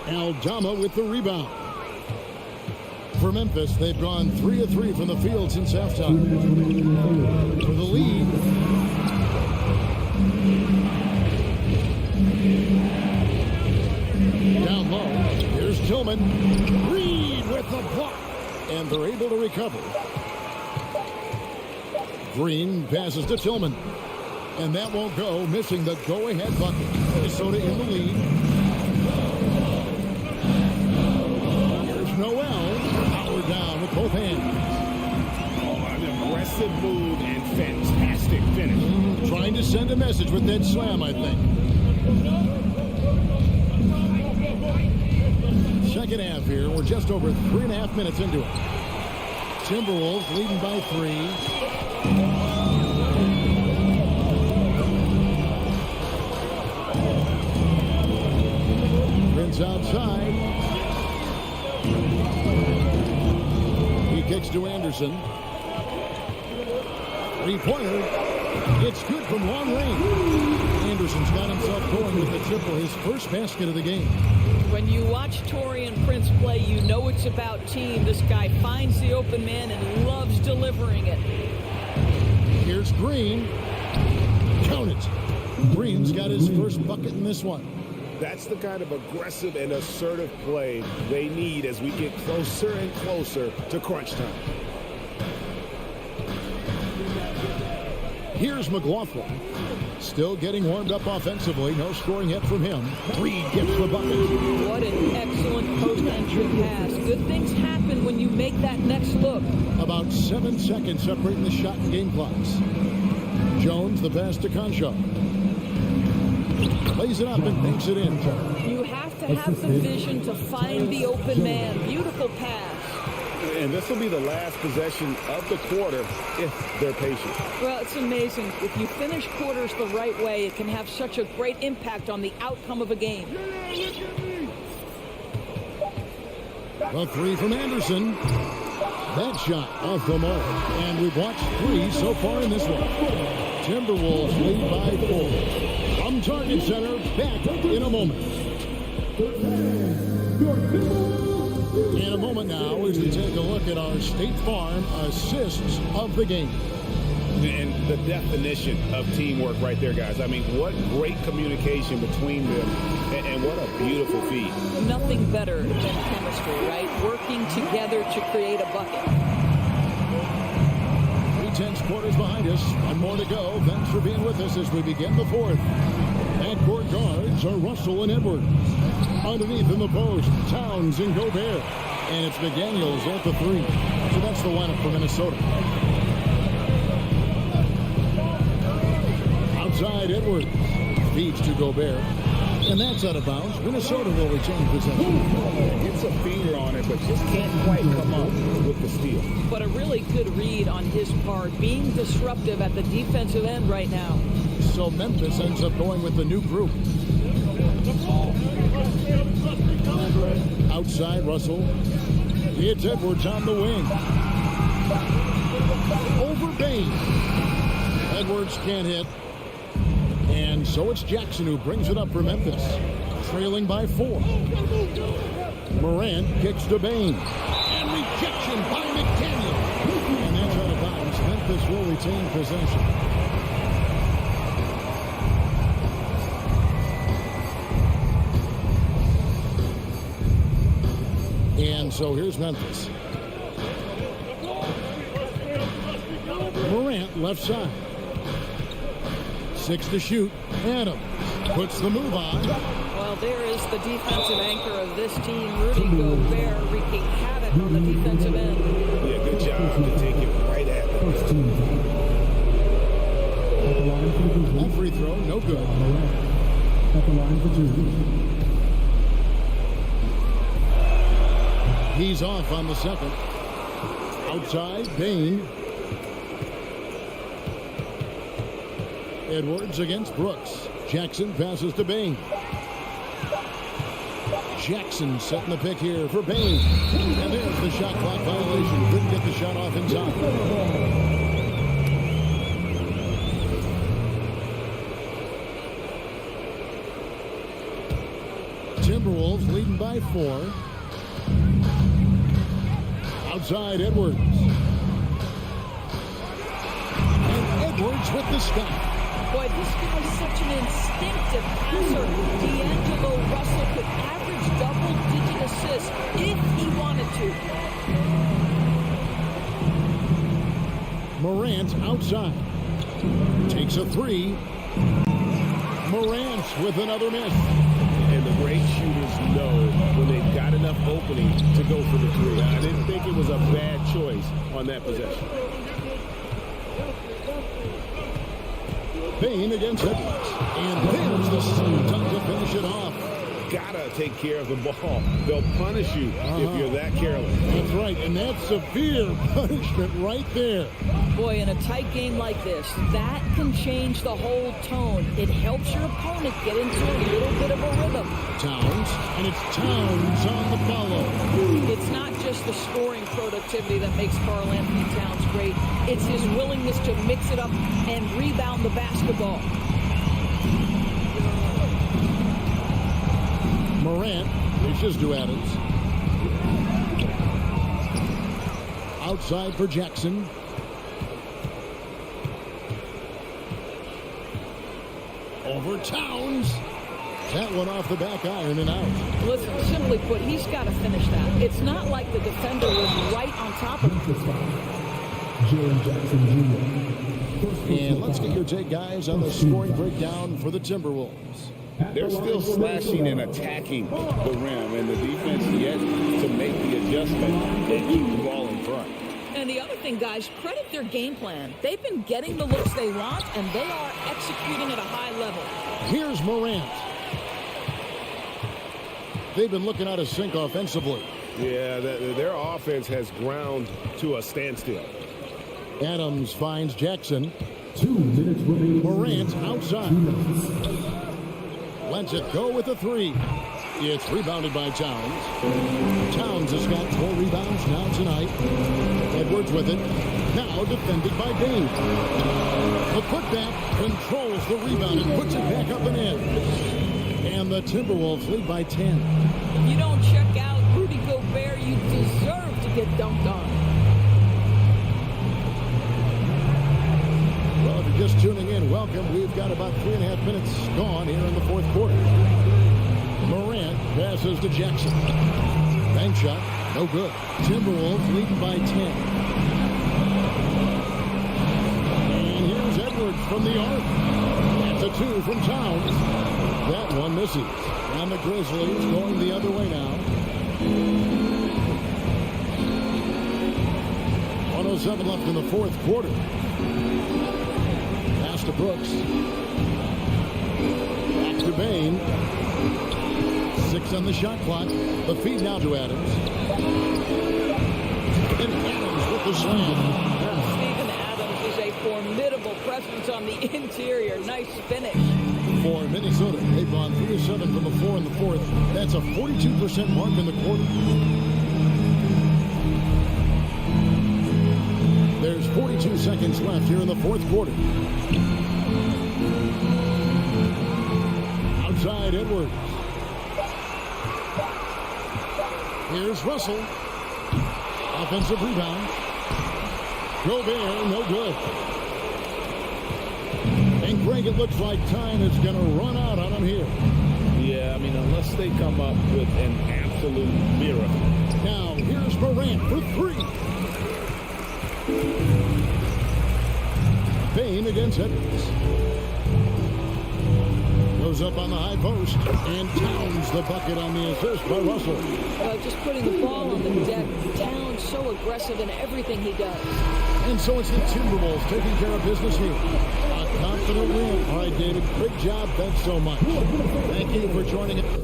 E: Aldama with the rebound. For Memphis, they've gone 3 of 3 from the field since halftime. For the lead. Down low. Here's Tillman. Reed with the block. And they're able to recover. Green passes to Tillman. And that won't go, missing the go-ahead bucket. Minnesota in the lead. Here's Noel. Powered down with both hands.
F: Oh, an aggressive move and fantastic finish.
E: Trying to send a message with that slam, I think. Second half here. We're just over 3.5 minutes into it. Timberwolves leading by 3. Outside. He kicks to Anderson. 3-pointer. It's good from long range. Anderson's got himself going with the triple, his first basket of the game.
K: When you watch Taurean Prince play, you know it's about team. This guy finds the open man and loves delivering it.
E: Here's Green. Count it. Green's got his first bucket in this one.
F: That's the kind of aggressive and assertive play they need as we get closer and closer to crunch time.
E: Here's McLaughlin. Still getting warmed up offensively. No scoring yet from him. Reed gets the bucket.
K: What an excellent post-entry pass. Good things happen when you make that next look.
E: About 7 seconds separating the shot and game clocks. Jones, the pass to Concho. Lays it up and banks it in.
K: You have to have the vision to find the open man. Beautiful pass.
F: And this will be the last possession of the quarter if they're patient.
K: Well, it's amazing. If you finish quarters the right way, it can have such a great impact on the outcome of a game.
E: A 3 from Anderson. That shot off the mark. And we've watched 3 so far in this one. Timberwolves lead by 4. From Target Center, back in a moment. In a moment now, as we take a look at our State Farm assists of the game.
F: And the definition of teamwork right there, guys. I mean, what great communication between them, and what a beautiful feat.
K: Nothing better than chemistry, right? Working together to create a bucket.
E: 3/10 quarters behind us. One more to go. Thanks for being with us as we begin the fourth. Backcourt guards are Russell and Edwards. Underneath in the post, Towns and Gobert. And it's McDaniels at the 3. So that's the lineup for Minnesota. Outside, Edwards feeds to Gobert. And that's out of bounds. Minnesota will retain possession.
F: Gets a finger on it, but just can't quite come up with the steal.
K: But a really good read on his part, being disruptive at the defensive end right now.
E: So Memphis ends up going with the new group. Outside, Russell. It's Edwards on the wing. Over Bain. Edwards can't hit. And so it's Jackson who brings it up for Memphis. Trailing by 4. Morant kicks to Bain. And rejection by McDaniel. And that's out of bounds. Memphis will retain possession. And so here's Memphis. Morant left side. 6 to shoot. Adams puts the move on.
K: Well, there is the defensive anchor of this team, Rudy Gobert, wreaking havoc on the defensive end.
F: Yeah, good job to take it right at them.
E: That free throw, no good. He's off on the second. Outside, Bain. Edwards against Brooks. Jackson passes to Bain. Jackson setting the pick here for Bain. And there's the shot clock violation. Couldn't get the shot off in time. Timberwolves leading by 4. Outside Edwards. And Edwards with the stop.
K: Boy, this guy's such an instinctive passer. D'Angelo Russell could average double-digit assists if he wanted to.
E: Morant outside. Takes a 3. Morant with another miss.
F: And the great shooters know when they've got enough opening to go for the 3. I didn't think it was a bad choice on that possession.
E: Payne against Edwards. And there's the time to finish it off.
F: Gotta take care of the ball. They'll punish you if you're that careless.
E: That's right, and that's severe punishment right there.
K: Boy, in a tight game like this, that can change the whole tone. It helps your opponent get into a little bit of a rhythm.
E: Towns, and it's Towns on the follow.
K: It's not just the scoring productivity that makes Karl Anthony Towns great. It's his willingness to mix it up and rebound the basketball.
E: Morant reaches to Adams. Outside for Jackson. Over Towns. That one off the back iron and out.
K: Listen, simply put, he's got to finish that. It's not like the defender was right on top of him.
E: And let's get your take, guys, on the scoring breakdown for the Timberwolves.
F: They're still slashing and attacking the rim, and the defense yet to make the adjustment and keep the ball in front.
K: And the other thing, guys, credit their game plan. They've been getting the looks they want, and they are executing at a high level.
E: Here's Morant. They've been looking out of sync offensively.
F: Yeah, their offense has ground to a standstill.
E: Adams finds Jackson.
A: 2 minutes remaining.
E: Morant outside. Lets it go with a 3. It's rebounded by Towns. Towns has got 4 rebounds now tonight. Edwards with it. Now defended by Dane. The putback controls the rebound and puts it back up and in. And the Timberwolves lead by 10.
K: If you don't check out Rudy Gobert, you deserve to get dunked on.
E: Well, if you're just tuning in, welcome. We've got about 3.5 minutes gone here in the fourth quarter. Morant passes to Jackson. Bank shot, no good. Timberwolves leading by 10. And here's Edwards from the arc. That's a 2 from Towns. That one misses. And the Grizzlies going the other way now. 1:07 left in the fourth quarter. Pass to Brooks. Back to Bain. 6 on the shot clock. The feed now to Adams. And Adams with the slam.
K: Steven Adams is a formidable presence on the interior. Nice finish.
E: For Minnesota, they've gone 3-7 from the 4 in the fourth. That's a 42% mark in the quarter. There's 42 seconds left here in the fourth quarter. Outside Edwards. Here's Russell. Offensive rebound. Gobert, no good. And Greg, it looks like time is going to run out on him here.
F: Yeah, I mean, unless they come up with an absolute miracle.
E: Now, here's Morant for 3. Payne against Edwards. Goes up on the high post. And Towns the bucket on the assist by Russell.
K: Just putting the ball on the deck. Towns so aggressive in everything he does.
E: And so it's the Timberwolves taking care of business here. A confident win. All right, David, great job. Thanks so much. Thank you for joining us.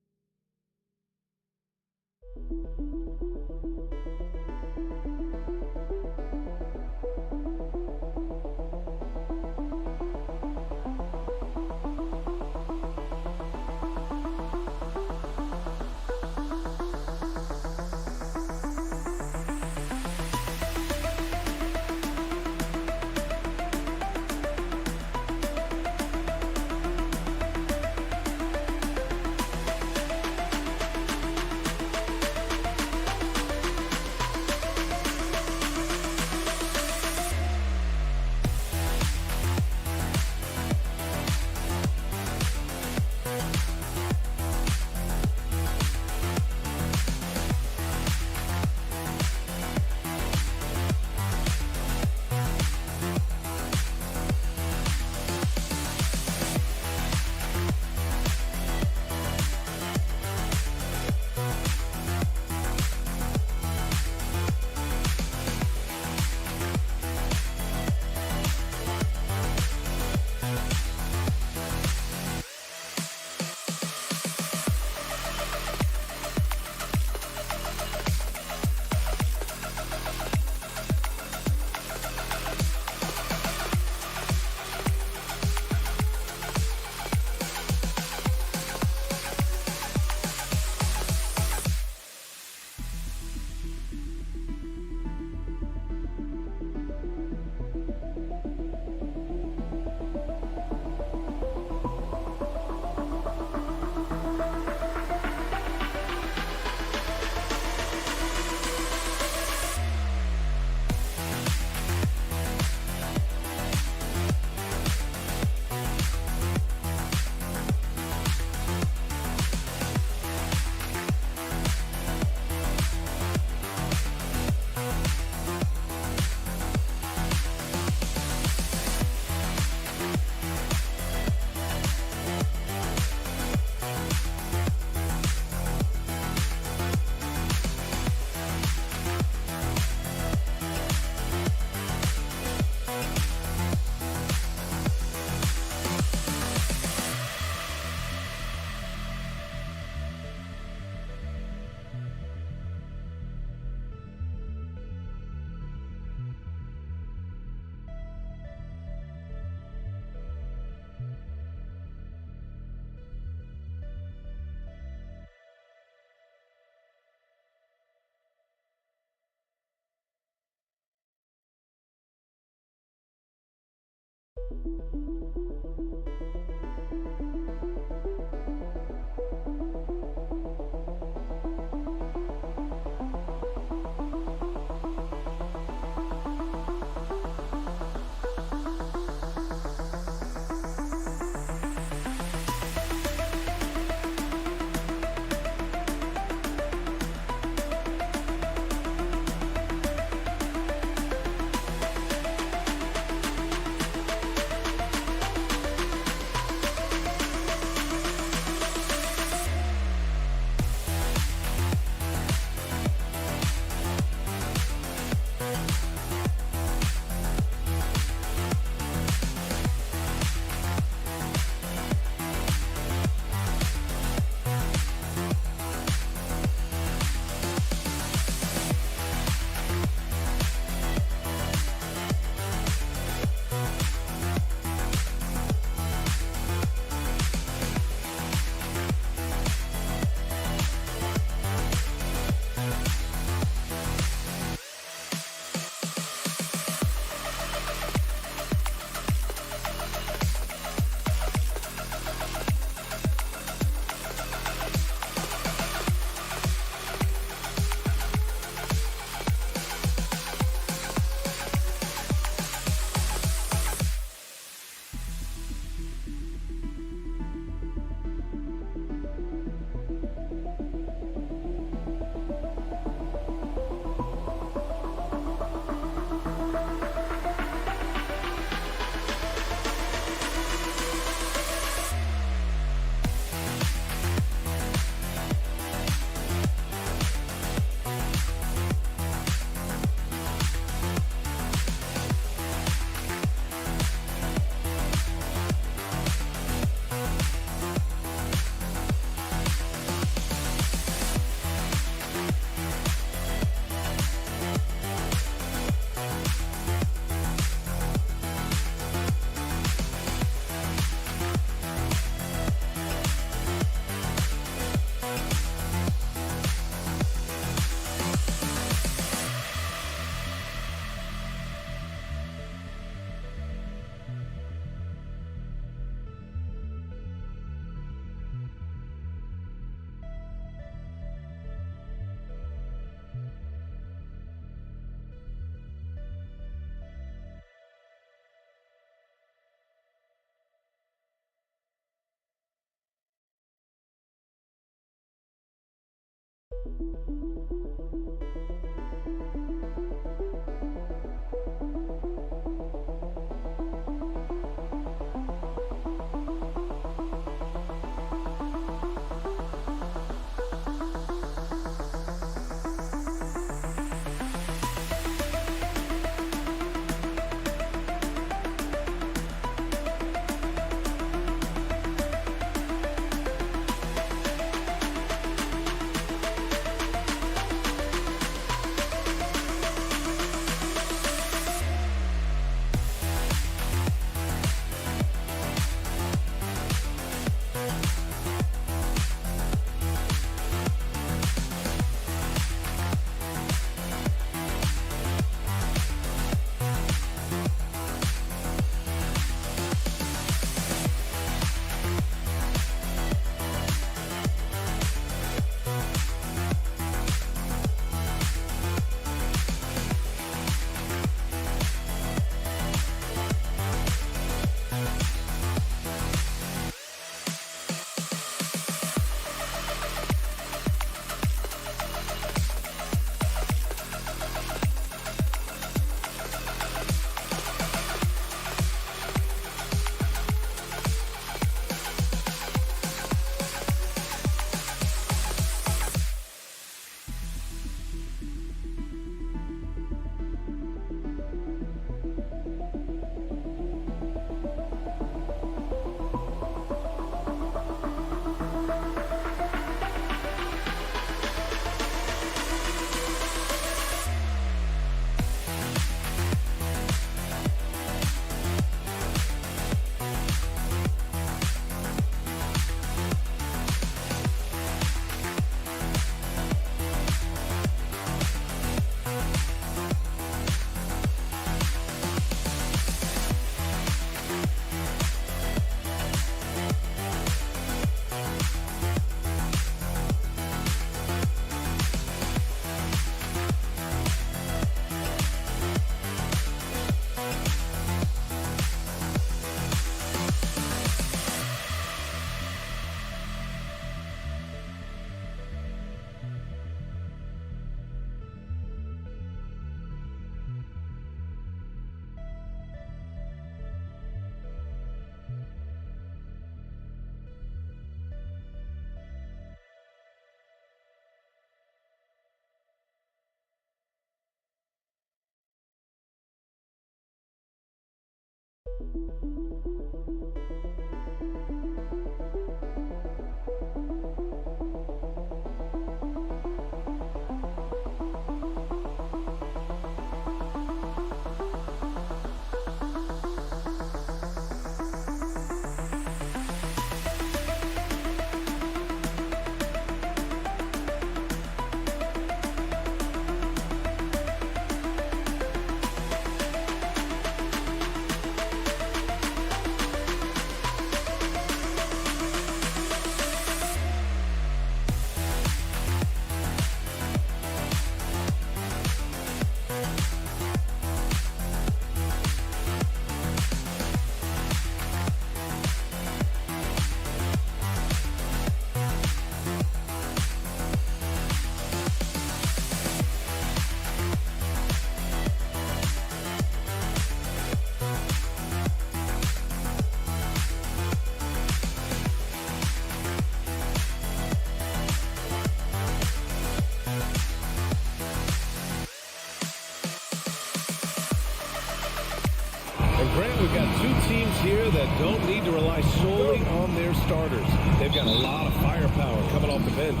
B: Grant, we've got two teams here that don't need to rely solely on their starters. They've got a lot of firepower coming off the bench.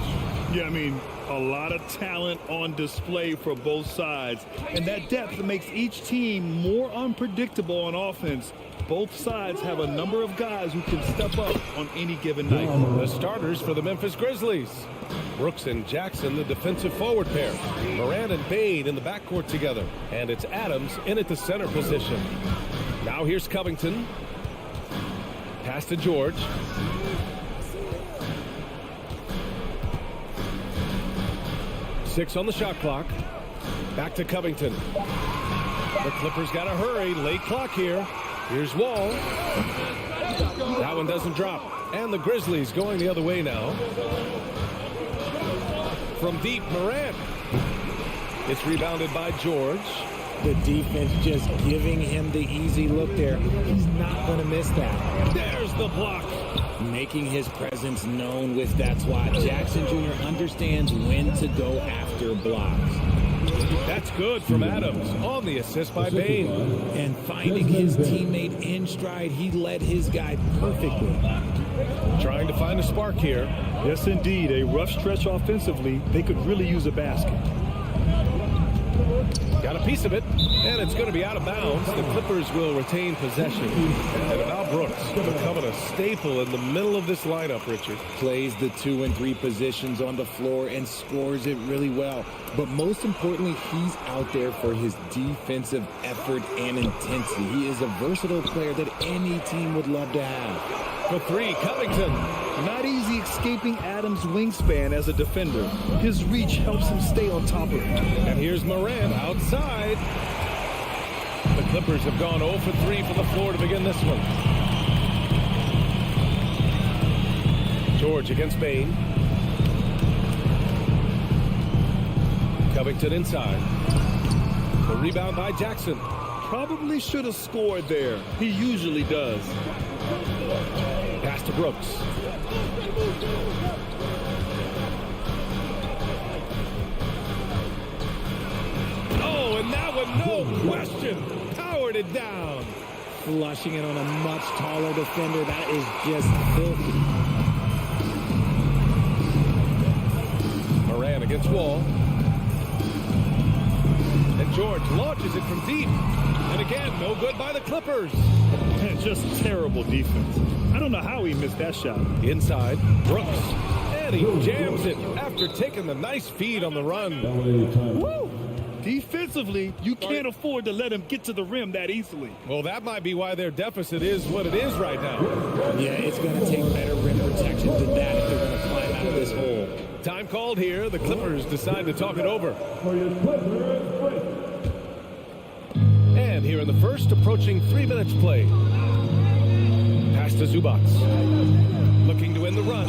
C: Yeah, I mean, a lot of talent on display for both sides. And that depth makes each team more unpredictable on offense. Both sides have a number of guys who can step up on any given night.
B: The starters for the Memphis Grizzlies. Brooks and Jackson, the defensive forward pair. Moran and Bade in the backcourt together. And it's Adams in at the center position. Now here's Covington. Pass to George. Six on the shot clock. Back to Covington. The Clippers got to hurry. Late clock here. Here's Wall. That one doesn't drop. And the Grizzlies going the other way now. From deep, Morant. It's rebounded by George.
D: The defense just giving him the easy look there. He's not going to miss that.
B: There's the block.
D: Making his presence known with that swat. Jackson Jr. understands when to go after blocks.
B: That's good from Adams on the assist by Bain.
D: And finding his teammate in stride, he led his guy perfectly.
B: Trying to find a spark here.
C: Yes, indeed. A rough stretch offensively. They could really use a basket.
B: Got a piece of it, and it's going to be out of bounds. The Clippers will retain possession. And about Brooks, becoming a staple in the middle of this lineup, Richard.
D: Plays the 2 and 3 positions on the floor and scores it really well. But most importantly, he's out there for his defensive effort and intensity. He is a versatile player that any team would love to have.
B: For 3, Covington.
C: Not easy escaping Adams' wingspan as a defender. His reach helps him stay on top of him.
B: And here's Morant outside. The Clippers have gone 0 for 3 from the floor to begin this one. George against Bain. Covington inside. The rebound by Jackson.
C: Probably should have scored there. He usually does.
B: Pass to Brooks. Oh, and that one, no question, powered it down.
D: Flushing it on a much taller defender. That is just filthy.
B: Morant against Wall. And George launches it from deep. And again, no good by the Clippers.
C: Just terrible defense. I don't know how he missed that shot.
B: Inside, Brooks. And he jams it after taking the nice feed on the run.
C: Woo! Defensively, you can't afford to let him get to the rim that easily.
B: Well, that might be why their deficit is what it is right now.
D: Yeah, it's going to take better rim protection than that if they're going to climb out of this hole.
B: Time called here. The Clippers decide to talk it over. And here in the first, approaching 3 minutes play. Pass to Zubac. Looking to win the run.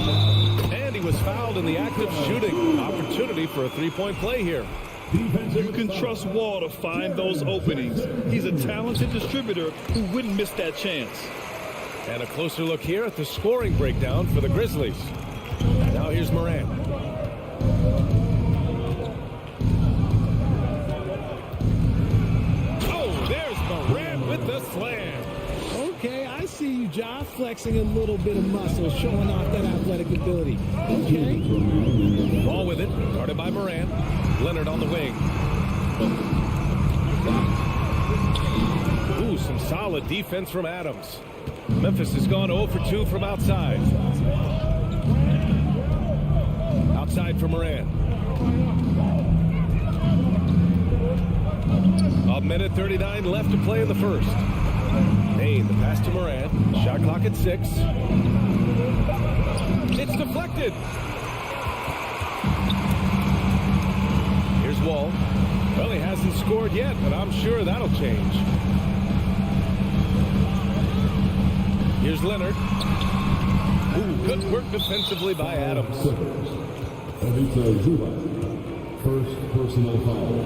B: And he was fouled in the act of shooting. Opportunity for a three-point play here.
C: You can trust Wall to find those openings. He's a talented distributor who wouldn't miss that chance.
B: And a closer look here at the scoring breakdown for the Grizzlies. Now here's Morant. Oh, there's Morant with the slam.
D: Okay, I see you, Ja, flexing a little bit of muscle, showing off that athletic ability. Okay.
B: Ball with it, guarded by Morant. Leonard on the wing. Ooh, some solid defense from Adams. Memphis has gone 0 for 2 from outside. Outside for Morant. A minute 39 left to play in the first. Bain, the pass to Morant. Shot clock at 6. It's deflected. Here's Wall. Well, he hasn't scored yet, but I'm sure that'll change. Here's Leonard. Ooh, good work defensively by Adams.
A: And it's a Zubac. First personal foul.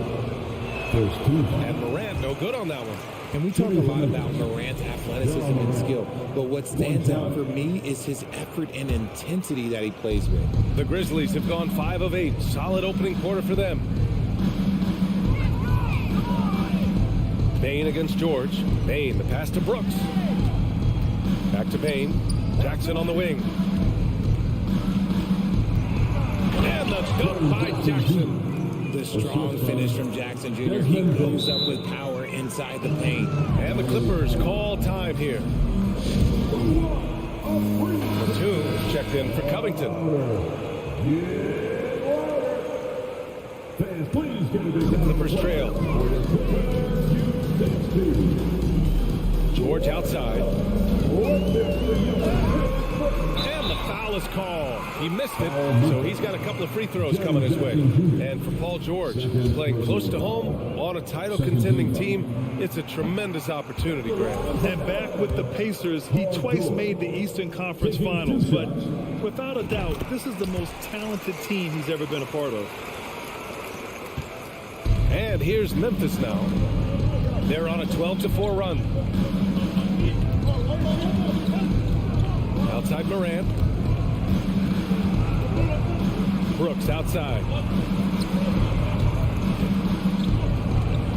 A: First 2.
B: And Morant, no good on that one.
D: And we talk a lot about Morant's athleticism and skill, but what stands out for me is his effort and intensity that he plays with.
B: The Grizzlies have gone 5 of 8. Solid opening quarter for them. Bain against George. Bain, the pass to Brooks. Back to Bain. Jackson on the wing. And the dunk by Jackson.
D: The strong finish from Jackson Jr. He goes up with power inside the paint.
B: And the Clippers call time here. Platoon checked in for Covington. The Clippers trail. George outside. And the foul is called. He missed it, so he's got a couple of free throws coming his way. And for Paul George, playing close to home on a title-contending team, it's a tremendous opportunity, Grant.
C: And back with the Pacers, he twice made the Eastern Conference Finals. But without a doubt, this is the most talented team he's ever been a part of.
B: And here's Memphis now. They're on a 12-4 run. Outside Morant. Brooks outside.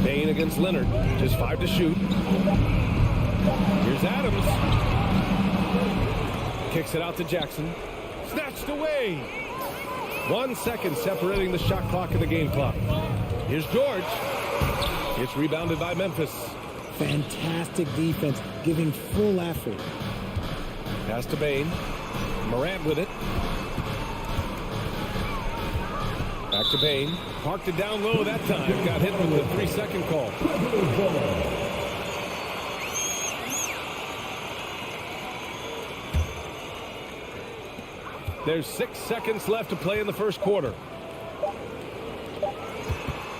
B: Bain against Leonard. Just 5 to shoot. Here's Adams. Kicks it out to Jackson. Snatched away. 1 second separating the shot clock and the game clock. Here's George. It's rebounded by Memphis.
D: Fantastic defense, giving full effort.
B: Pass to Bain. Morant with it. Back to Bain. Parked it down low that time. Got hit with the 3-second call. There's 6 seconds left to play in the first quarter.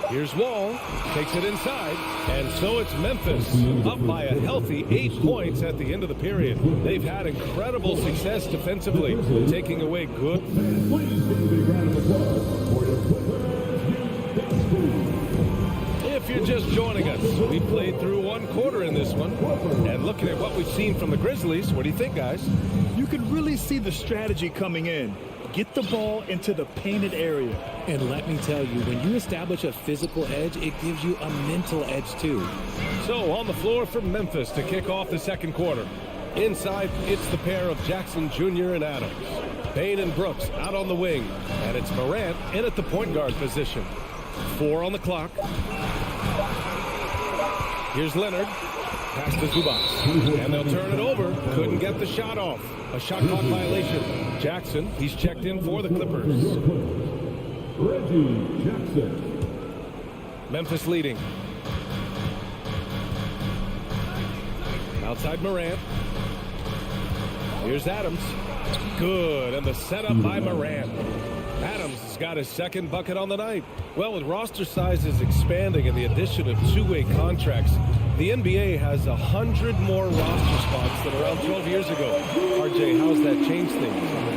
B: Here's Wall, takes it inside, and so it's Memphis up by a healthy 8 points at the end of the period. They've had incredible success defensively, taking away good. If you're just joining us, we played through 1 quarter in this one, and looking at what we've seen from the Grizzlies, what do you think, guys?
C: You can really see the strategy coming in. Get the ball into the painted area.
D: And let me tell you, when you establish a physical edge, it gives you a mental edge too.
B: So on the floor for Memphis to kick off the second quarter. Inside, it's the pair of Jackson Jr. and Adams. Bain and Brooks out on the wing. And it's Morant in at the point guard position. 4 on the clock. Here's Leonard. Pass to Zubac. And they'll turn it over. Couldn't get the shot off. A shot clock violation. Jackson, he's checked in for the Clippers.
A: Reggie Jackson.
B: Memphis leading. Outside Morant. Here's Adams. Good. And the setup by Morant. Adams has got his second bucket on the night. Well, with roster sizes expanding and the addition of 2-way contracts, the NBA has 100 more roster spots than around 12 years ago. RJ, how's that changed things?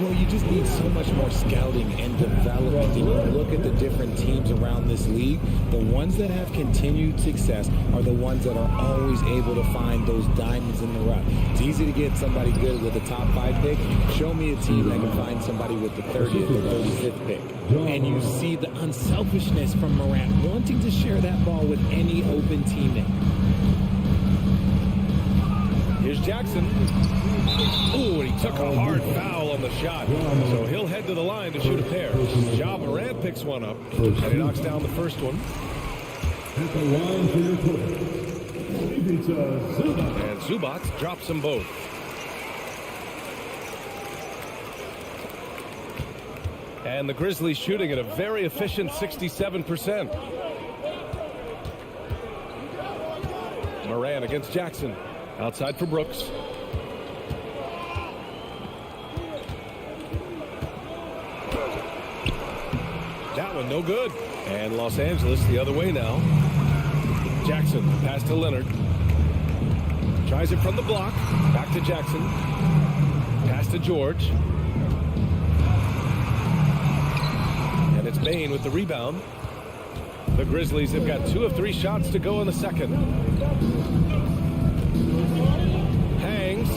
D: Well, you just need so much more scouting and development. And you look at the different teams around this league, the ones that have continued success are the ones that are always able to find those diamonds in the rough. It's easy to get somebody good with a top 5 pick. Show me a team that can find somebody with the 30th or 35th pick. And you see the unselfishness from Morant wanting to share that ball with any open teammate.
B: Here's Jackson. Ooh, and he took a hard foul on the shot. So he'll head to the line to shoot a pair. Ja Morant picks one up, and he knocks down the first one.
A: At the line for your Zubac.
B: And Zubac drops them both. And the Grizzlies shooting at a very efficient 67%. Morant against Jackson. Outside for Brooks. That one no good. And Los Angeles the other way now. Jackson pass to Leonard. Tries it from the block. Back to Jackson. Pass to George. And it's Bain with the rebound. The Grizzlies have got 2 of 3 shots to go in the second. Hangs.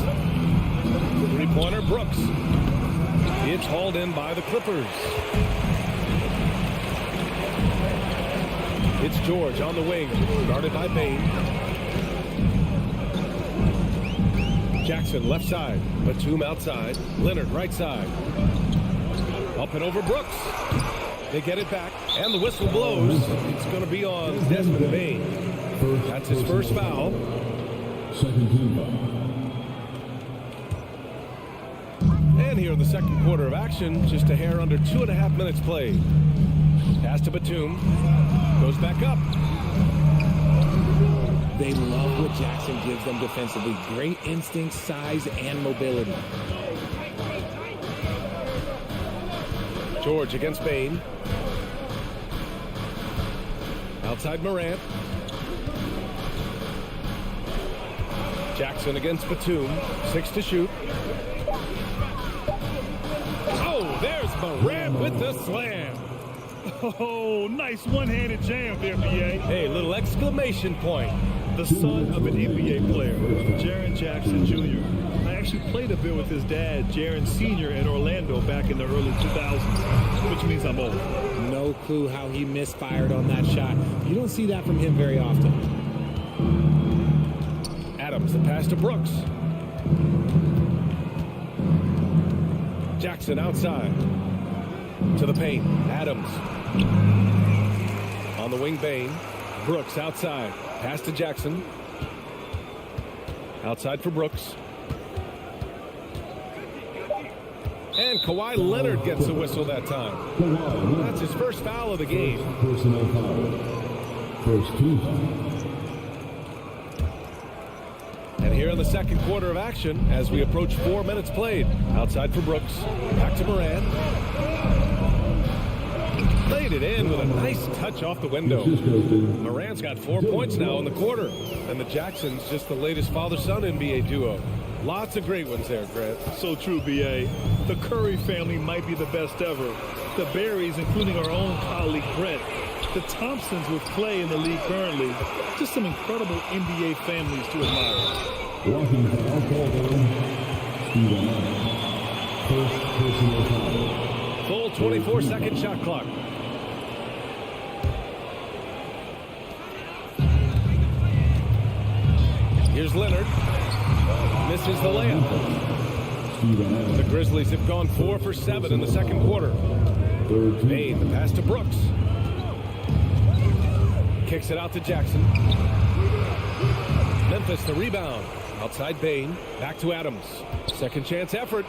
B: 3-pointer Brooks. It's hauled in by the Clippers. It's George on the wing, guarded by Bain. Jackson left side, Batum outside. Leonard right side. Up and over Brooks. They get it back, and the whistle blows. It's going to be on Desmond Bain. That's his first foul.
A: Second team foul.
B: And here in the second quarter of action, just a hair under 2.5 minutes played. Pass to Batum. Goes back up.
D: They love what Jackson gives them defensively. Great instinct, size, and mobility.
B: George against Bain. Outside Morant. Jackson against Batum. 6 to shoot. Oh, there's Morant with the slam.
C: Oh, nice one-handed jam there, B.A.
B: Hey, little exclamation point.
C: The son of an NBA player, Jaren Jackson Jr. I actually played a bit with his dad, Jaren Sr. in Orlando back in the early 2000s, which means I'm old.
D: No clue how he misfired on that shot. You don't see that from him very often.
B: Adams, the pass to Brooks. Jackson outside. To the paint. Adams. On the wing, Bain. Brooks outside. Pass to Jackson. Outside for Brooks. And Kawhi Leonard gets a whistle that time. That's his first foul of the game.
A: Personal foul. First team foul.
B: And here in the second quarter of action, as we approach 4 minutes played. Outside for Brooks. Back to Morant. Laid it in with a nice touch off the window. Morant's got 4 points now in the quarter. And the Jacksons just the latest father-son NBA duo. Lots of great ones there, Grant.
C: So true, B.A. The Curry family might be the best ever. The Berries, including our own colleague Brett. The Thompsons with Clay in the league currently. Just some incredible NBA families to admire.
A: Walking foul called on Stephen Adams. First personal foul.
B: Full 24-second shot clock. Here's Leonard. Misses the layup. The Grizzlies have gone 4 for 7 in the second quarter. Bain, the pass to Brooks. Kicks it out to Jackson. Memphis, the rebound. Outside Bain. Back to Adams. Second chance effort.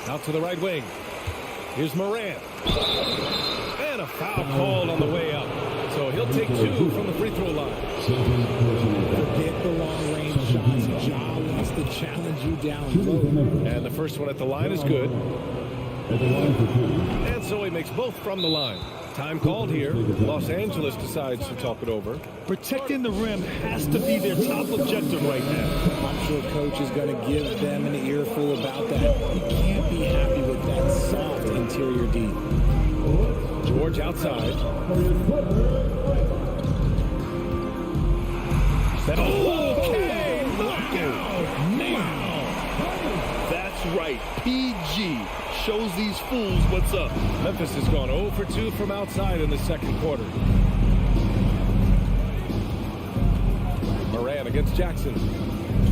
B: Out to the right wing. Here's Morant. And a foul called on the way up. So he'll take 2 from the free throw line.
D: Forget the long-range shots. Ja wants to challenge you down low.
B: And the first one at the line is good. And so he makes both from the line. Time called here. Los Angeles decides to talk it over.
C: Protecting the rim has to be their top objective right now.
D: I'm sure coach is going to give them an earful about that. You can't be happy with that soft interior D.
B: George outside. Okay, knockout.
C: Wow. That's right. PG shows these fools what's up.
B: Memphis has gone 0 for 2 from outside in the second quarter. Morant against Jackson.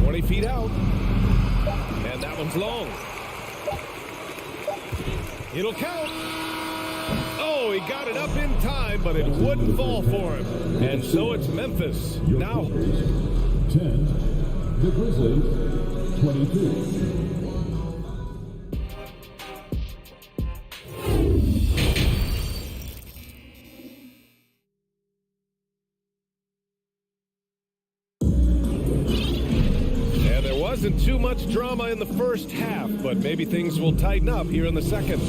B: 20 feet out. And that one's long. It'll count. Oh, he got it up in time, but it wouldn't fall for him. And so it's Memphis. Now
A: 10. The Grizzlies 22.
B: Wasn't too much drama in the first half, but maybe things will tighten up here in the second.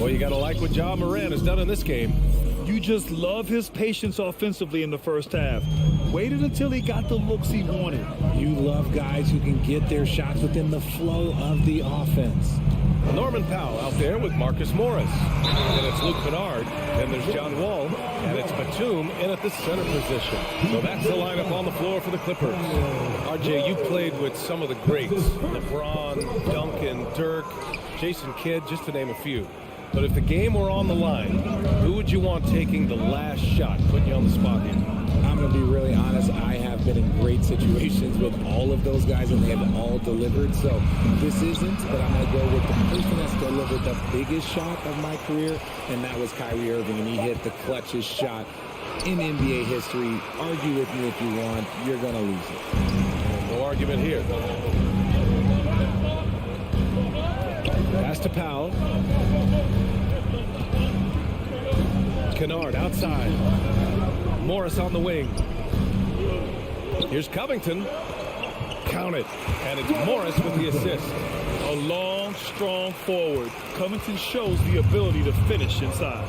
B: Well, you got to like what Ja Morant has done in this game.
C: You just love his patience offensively in the first half. Waited until he got the looks he wanted.
D: You love guys who can get their shots within the flow of the offense.
B: Norman Powell out there with Marcus Morris. And it's Luke Kennard. Then there's John Wall. And it's Batum in at the center position. So that's the lineup on the floor for the Clippers. RJ, you played with some of the greats. LeBron, Duncan, Dirk, Jason Kidd, just to name a few. But if the game were on the line, who would you want taking the last shot? Putting you on the spot here.
D: I'm going to be really honest. I have been in great situations with all of those guys, and they have all delivered. So this isn't, but I'm going to go with the person that's delivered the biggest shot of my career, and that was Kyrie Irving, and he hit the clutchest shot in NBA history. Argue with me if you want. You're going to lose it.
B: No argument here. Pass to Powell. Kennard outside. Morris on the wing. Here's Covington. Count it. And it's Morris with the assist.
C: A long, strong forward. Covington shows the ability to finish inside.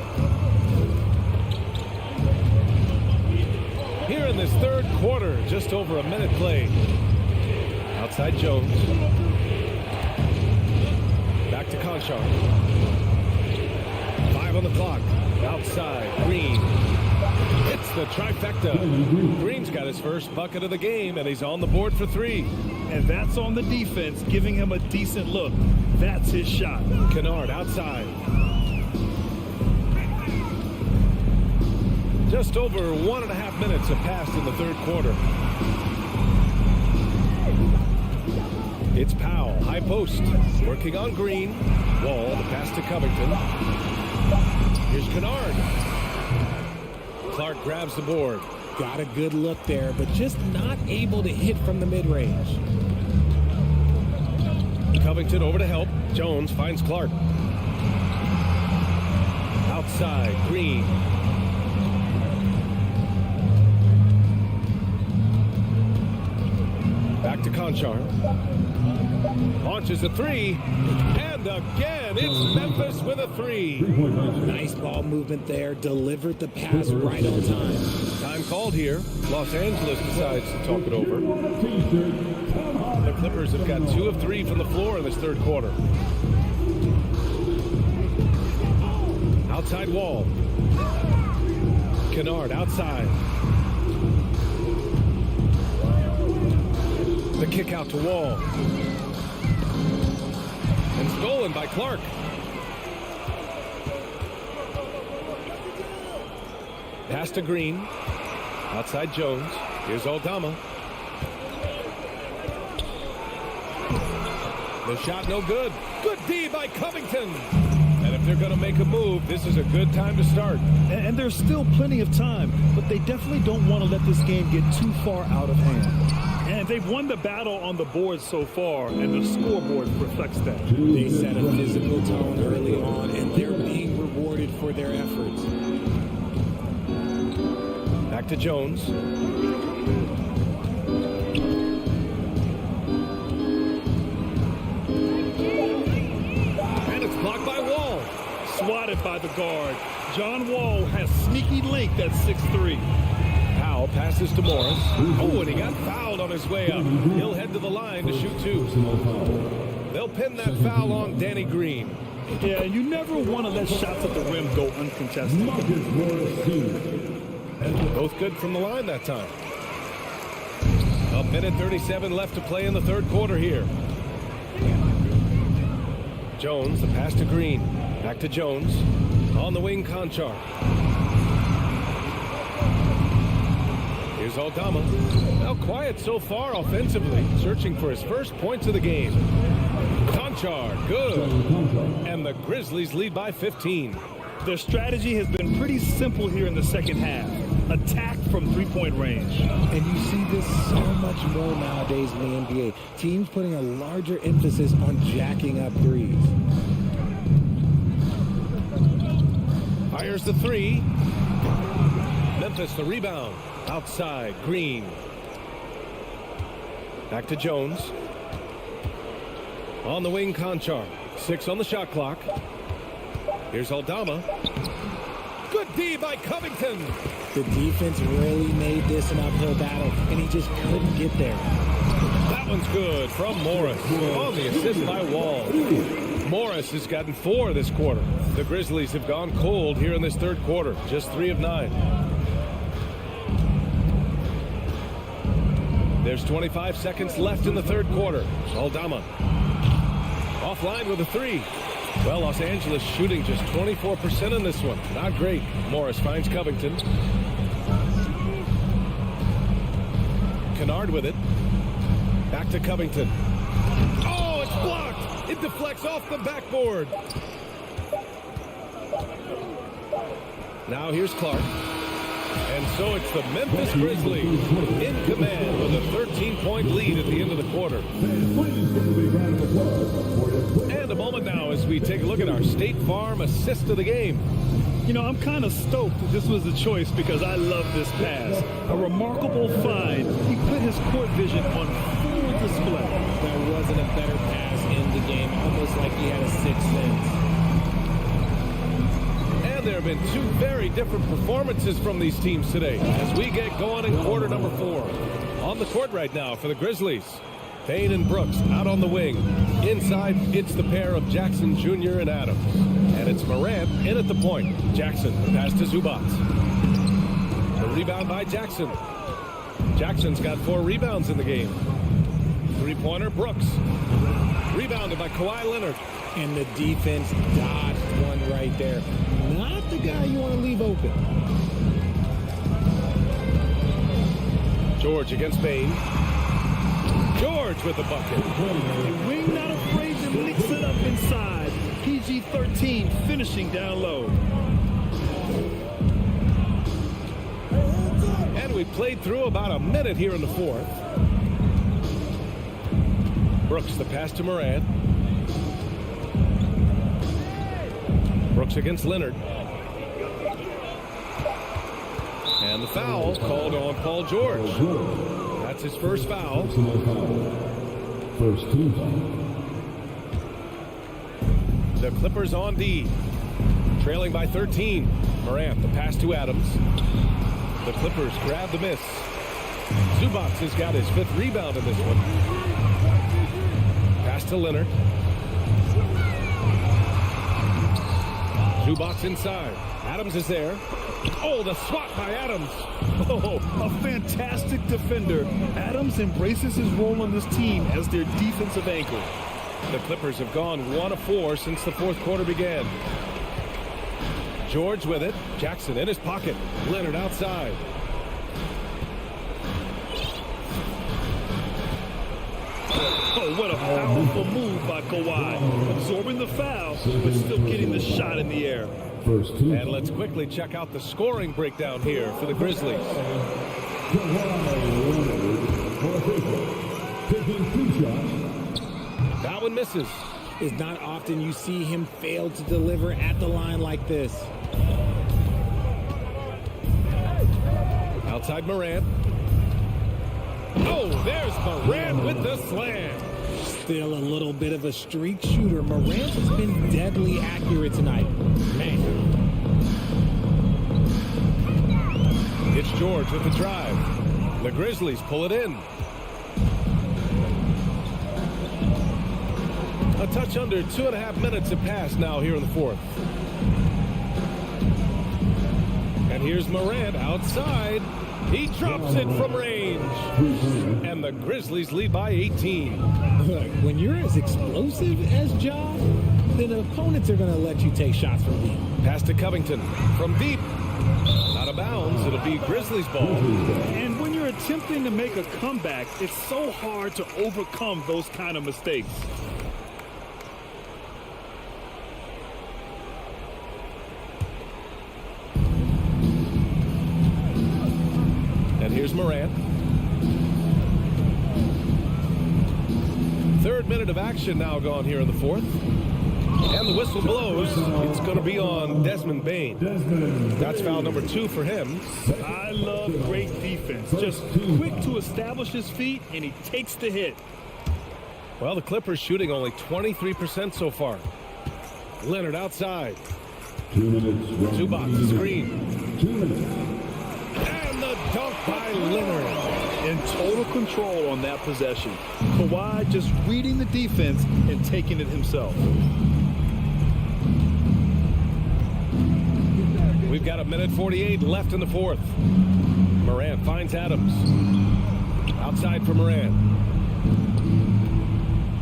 B: Here in this third quarter, just over a minute played. Outside Jones. Back to Conchar. 5 on the clock. Outside, Green. Hits the trifecta. Green's got his first bucket of the game, and he's on the board for 3.
C: And that's on the defense, giving him a decent look. That's his shot.
B: Kennard outside. Just over 1.5 minutes have passed in the third quarter. It's Powell, high post, working on Green. Wall, the pass to Covington. Here's Kennard. Clark grabs the board.
D: Got a good look there, but just not able to hit from the mid-range.
B: Covington over to help. Jones finds Clark. Outside, Green. Back to Conchar. Launches a 3. And again, it's Memphis with a 3.
D: Nice ball movement there. Delivered the pass right on time.
B: Time called here. Los Angeles decides to talk it over. The Clippers have got 2 of 3 from the floor in this third quarter. Outside Wall. Kennard outside. The kick out to Wall. And stolen by Clark. Pass to Green. Outside Jones. Here's Aldama. The shot no good. Good D by Covington. And if they're going to make a move, this is a good time to start.
C: And there's still plenty of time, but they definitely don't want to let this game get too far out of hand. And they've won the battle on the board so far, and the scoreboard reflects that.
D: They set a physical tone early on, and they're being rewarded for their efforts.
B: Back to Jones. And it's blocked by Wall.
C: Swatted by the guard. John Wall has sneaky length at 6'3".
B: Powell passes to Morris. Oh, and he got fouled on his way up. He'll head to the line to shoot 2. They'll pin that foul on Danny Green.
C: Yeah, you never want to let shots at the rim go uncontested.
B: Both good from the line that time. A minute 37 left to play in the third quarter here. Jones, the pass to Green. Back to Jones. On the wing, Conchar. Here's Aldama. Now quiet so far offensively, searching for his first points of the game. Conchar, good. And the Grizzlies lead by 15.
C: Their strategy has been pretty simple here in the second half. Attack from three-point range.
D: And you see this so much more nowadays in the NBA. Teams putting a larger emphasis on jacking up threes.
B: Fires the 3. Memphis the rebound. Outside, Green. Back to Jones. On the wing, Conchar. 6 on the shot clock. Here's Aldama. Good D by Covington.
D: The defense really made this an uphill battle, and he just couldn't get there.
B: That one's good from Morris. On the assist by Wall. Morris has gotten 4 this quarter. The Grizzlies have gone cold here in this third quarter. Just 3 of 9. There's 25 seconds left in the third quarter. Aldama. Offline with a 3. Well, Los Angeles shooting just 24% in this one. Not great. Morris finds Covington. Kennard with it. Back to Covington. Oh, it's blocked. It deflects off the backboard. Now here's Clark. And so it's the Memphis Grizzlies in command with a 13-point lead at the end of the quarter. And a moment now as we take a look at our State Farm assist of the game.
C: You know, I'm kind of stoked that this was the choice because I love this pass. A remarkable find. He put his court vision on full display.
D: There wasn't a better pass in the game. almost like he had a sixth sense.
B: And there have been two very different performances from these teams today as we get going in quarter number 4. On the court right now for the Grizzlies, Payne and Brooks out on the wing. Inside, it's the pair of Jackson Jr. and Adams. And it's Morant in at the point. Jackson, pass to Zubac. The rebound by Jackson. Jackson's got 4 rebounds in the game. Three-pointer, Brooks. Rebounded by Kawhi Leonard.
D: And the defense dodged one right there. Not the guy you want to leave open.
B: George against Payne. George with the bucket.
C: The wing not afraid to mix it up inside. PG-13 finishing down low.
B: And we played through about a minute here in the 4th. Brooks, the pass to Morant. Brooks against Leonard. And the foul called on Paul George. That's his first foul.
A: First team foul.
B: The Clippers on D. Trailing by 13. Morant, the pass to Adams. The Clippers grab the miss. Zubac has got his 5th rebound in this one. Pass to Leonard. Zubac inside. Adams is there. Oh, the swat by Adams.
C: Oh, a fantastic defender. Adams embraces his role on this team as their defensive anchor.
B: The Clippers have gone 1 of 4 since the 4th quarter began. George with it. Jackson in his pocket. Leonard outside.
C: Oh, what a powerful move by Kawhi. Absorbing the foul, but still getting the shot in the air.
A: First team.
B: And let's quickly check out the scoring breakdown here for the Grizzlies.
A: Taking 2 shots.
B: That one misses.
D: It's not often you see him fail to deliver at the line like this.
B: Outside Morant. Oh, there's Morant with the slam.
D: Still a little bit of a streak shooter. Morant has been deadly accurate tonight. Man.
B: It's George with the drive. The Grizzlies pull it in. A touch under 2.5 minutes have passed now here in the 4th. And here's Morant outside. He drops it from range. And the Grizzlies lead by 18.
D: Look, when you're as explosive as Ja, then opponents are going to let you take shots from deep.
B: Pass to Covington from deep. Out of bounds. It'll be Grizzlies ball.
C: And when you're attempting to make a comeback, it's so hard to overcome those kind of mistakes.
B: And here's Morant. 3rd minute of action now gone here in the 4th. And the whistle blows. It's going to be on Desmond Bane. That's foul number 2 for him.
C: I love great defense. Just quick to establish his feet, and he takes the hit.
B: Well, the Clippers shooting only 23% so far. Leonard outside.
A: 2 minutes.
B: Zubac screen.
A: 2 minutes.
B: And the dunk by Leonard.
C: In total control on that possession. Kawhi just reading the defense and taking it himself.
B: We've got 1:48 left in the 4th. Morant finds Adams. Outside for Morant.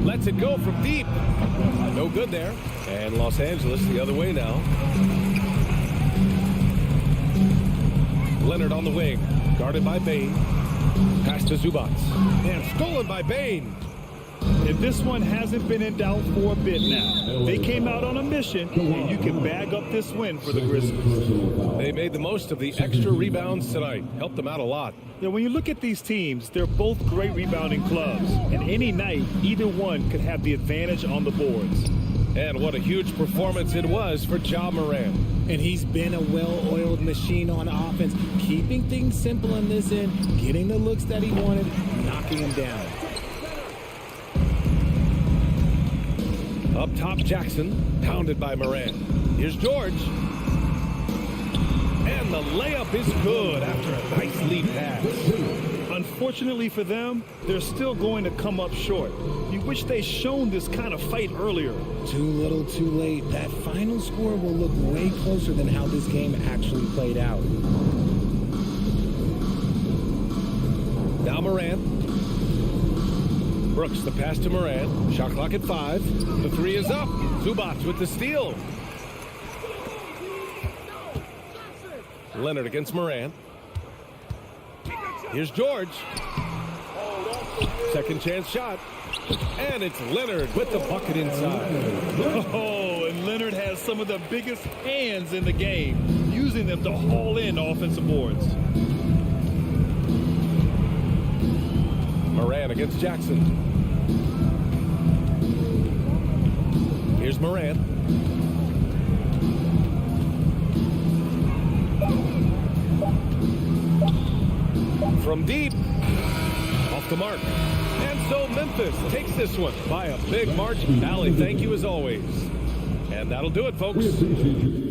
B: Lets it go from deep. No good there. And Los Angeles the other way now. Leonard on the wing. Guarded by Bane. Pass to Zubac. And stolen by Bane.
C: And this one hasn't been in doubt for a bit now. They came out on a mission, and you can bag up this win for the Grizzlies.
B: They made the most of the extra rebounds tonight. Helped them out a lot.
C: Yeah, when you look at these teams, they're both great rebounding clubs. And any night, either one could have the advantage on the boards.
B: And what a huge performance it was for Ja Morant.
D: And he's been a well-oiled machine on offense, keeping things simple in this end, getting the looks that he wanted, knocking them down.
B: Up top, Jackson, pounded by Moran. Here's George. And the layup is good after a nice lead pass.
C: Unfortunately for them, they're still going to come up short. You wish they'd shown this kind of fight earlier.
D: Too little, too late. That final score will look way closer than how this game actually played out.
B: Now Moran. Brooks, the pass to Moran. Shot clock at 5. The 3 is up. Zubac with the steal. Leonard against Moran. Here's George. Second chance shot. And it's Leonard with the bucket inside.
C: Oh, and Leonard has some of the biggest hands in the game, using them to haul in offensive boards.
B: Moran against Jackson. Here's Moran. From deep. Off the mark. And so Memphis takes this one by a big margin. Allie, thank you as always. And that'll do it, folks.
A: We appreciate you.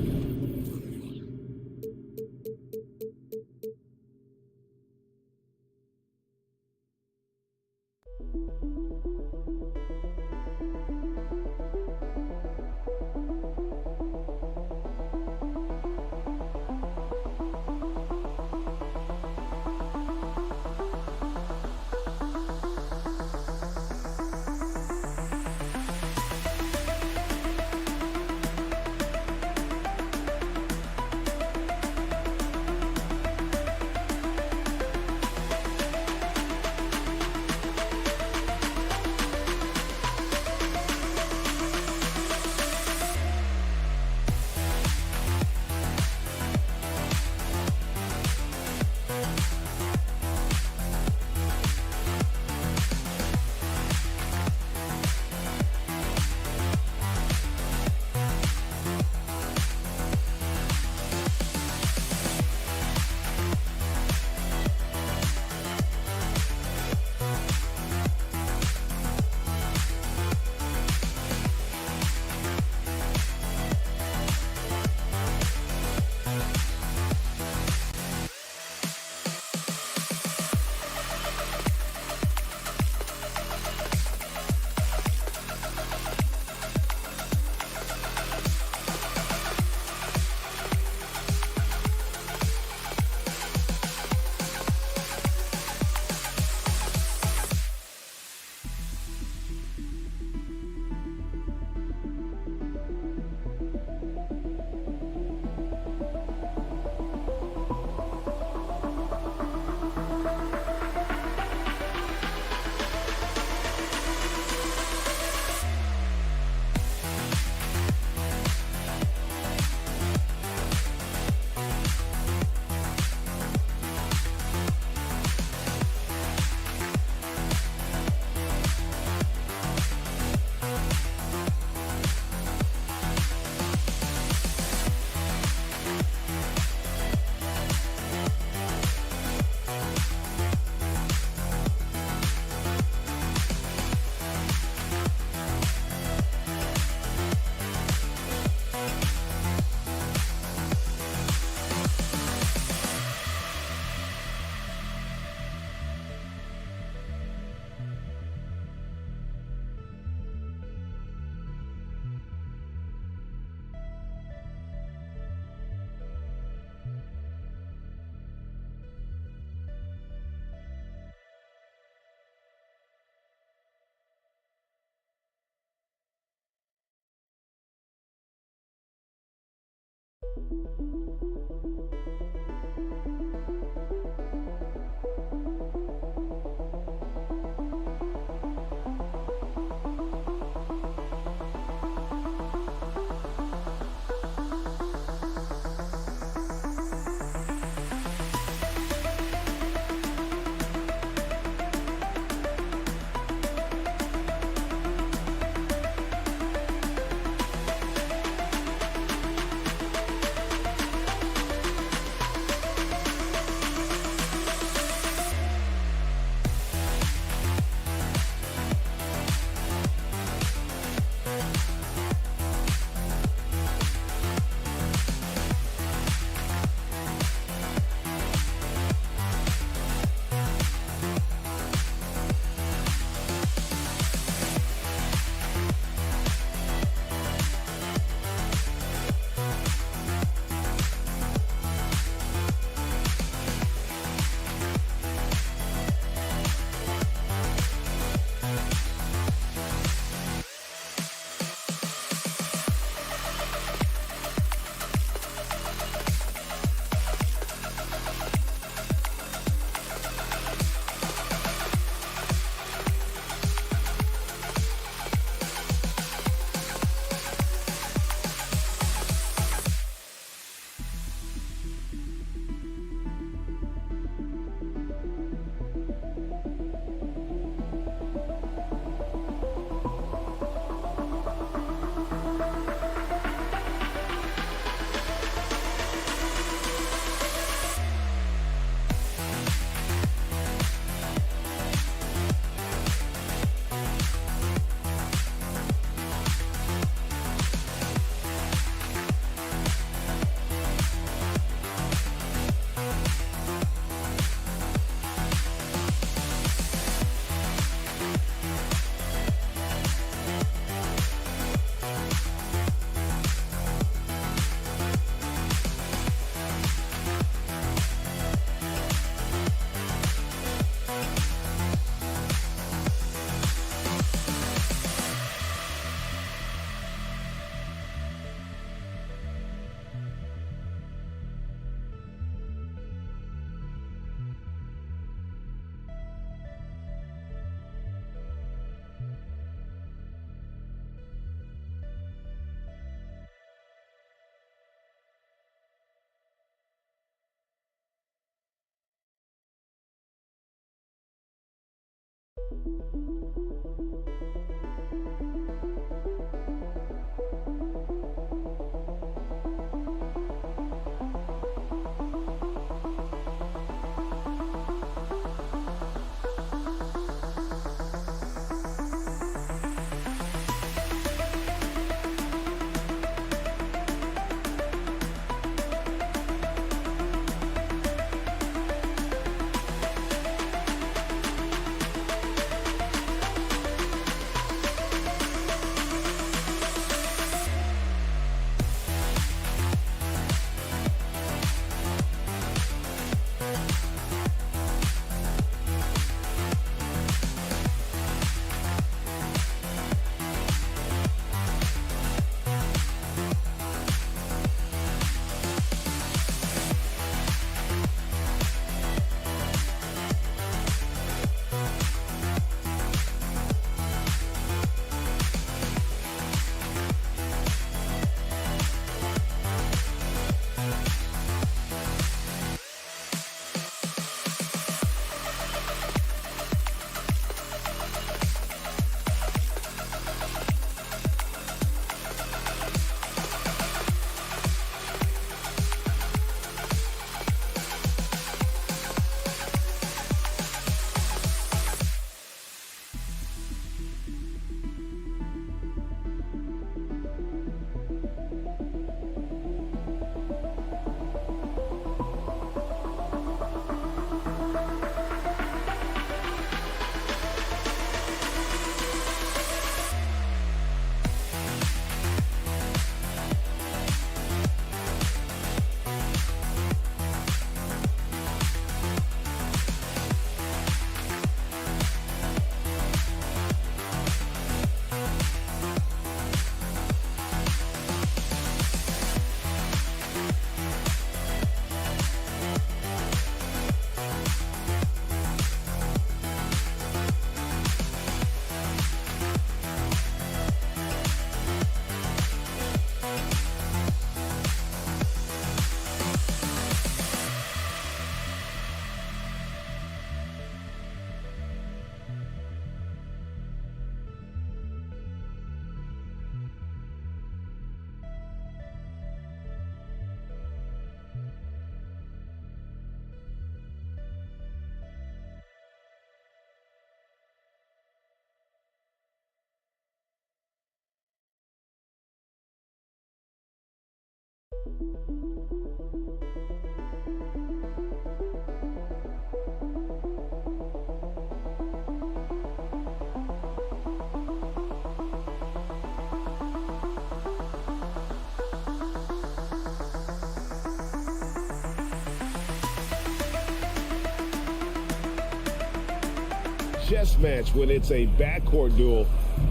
F: Chess match when it's a backcourt duel.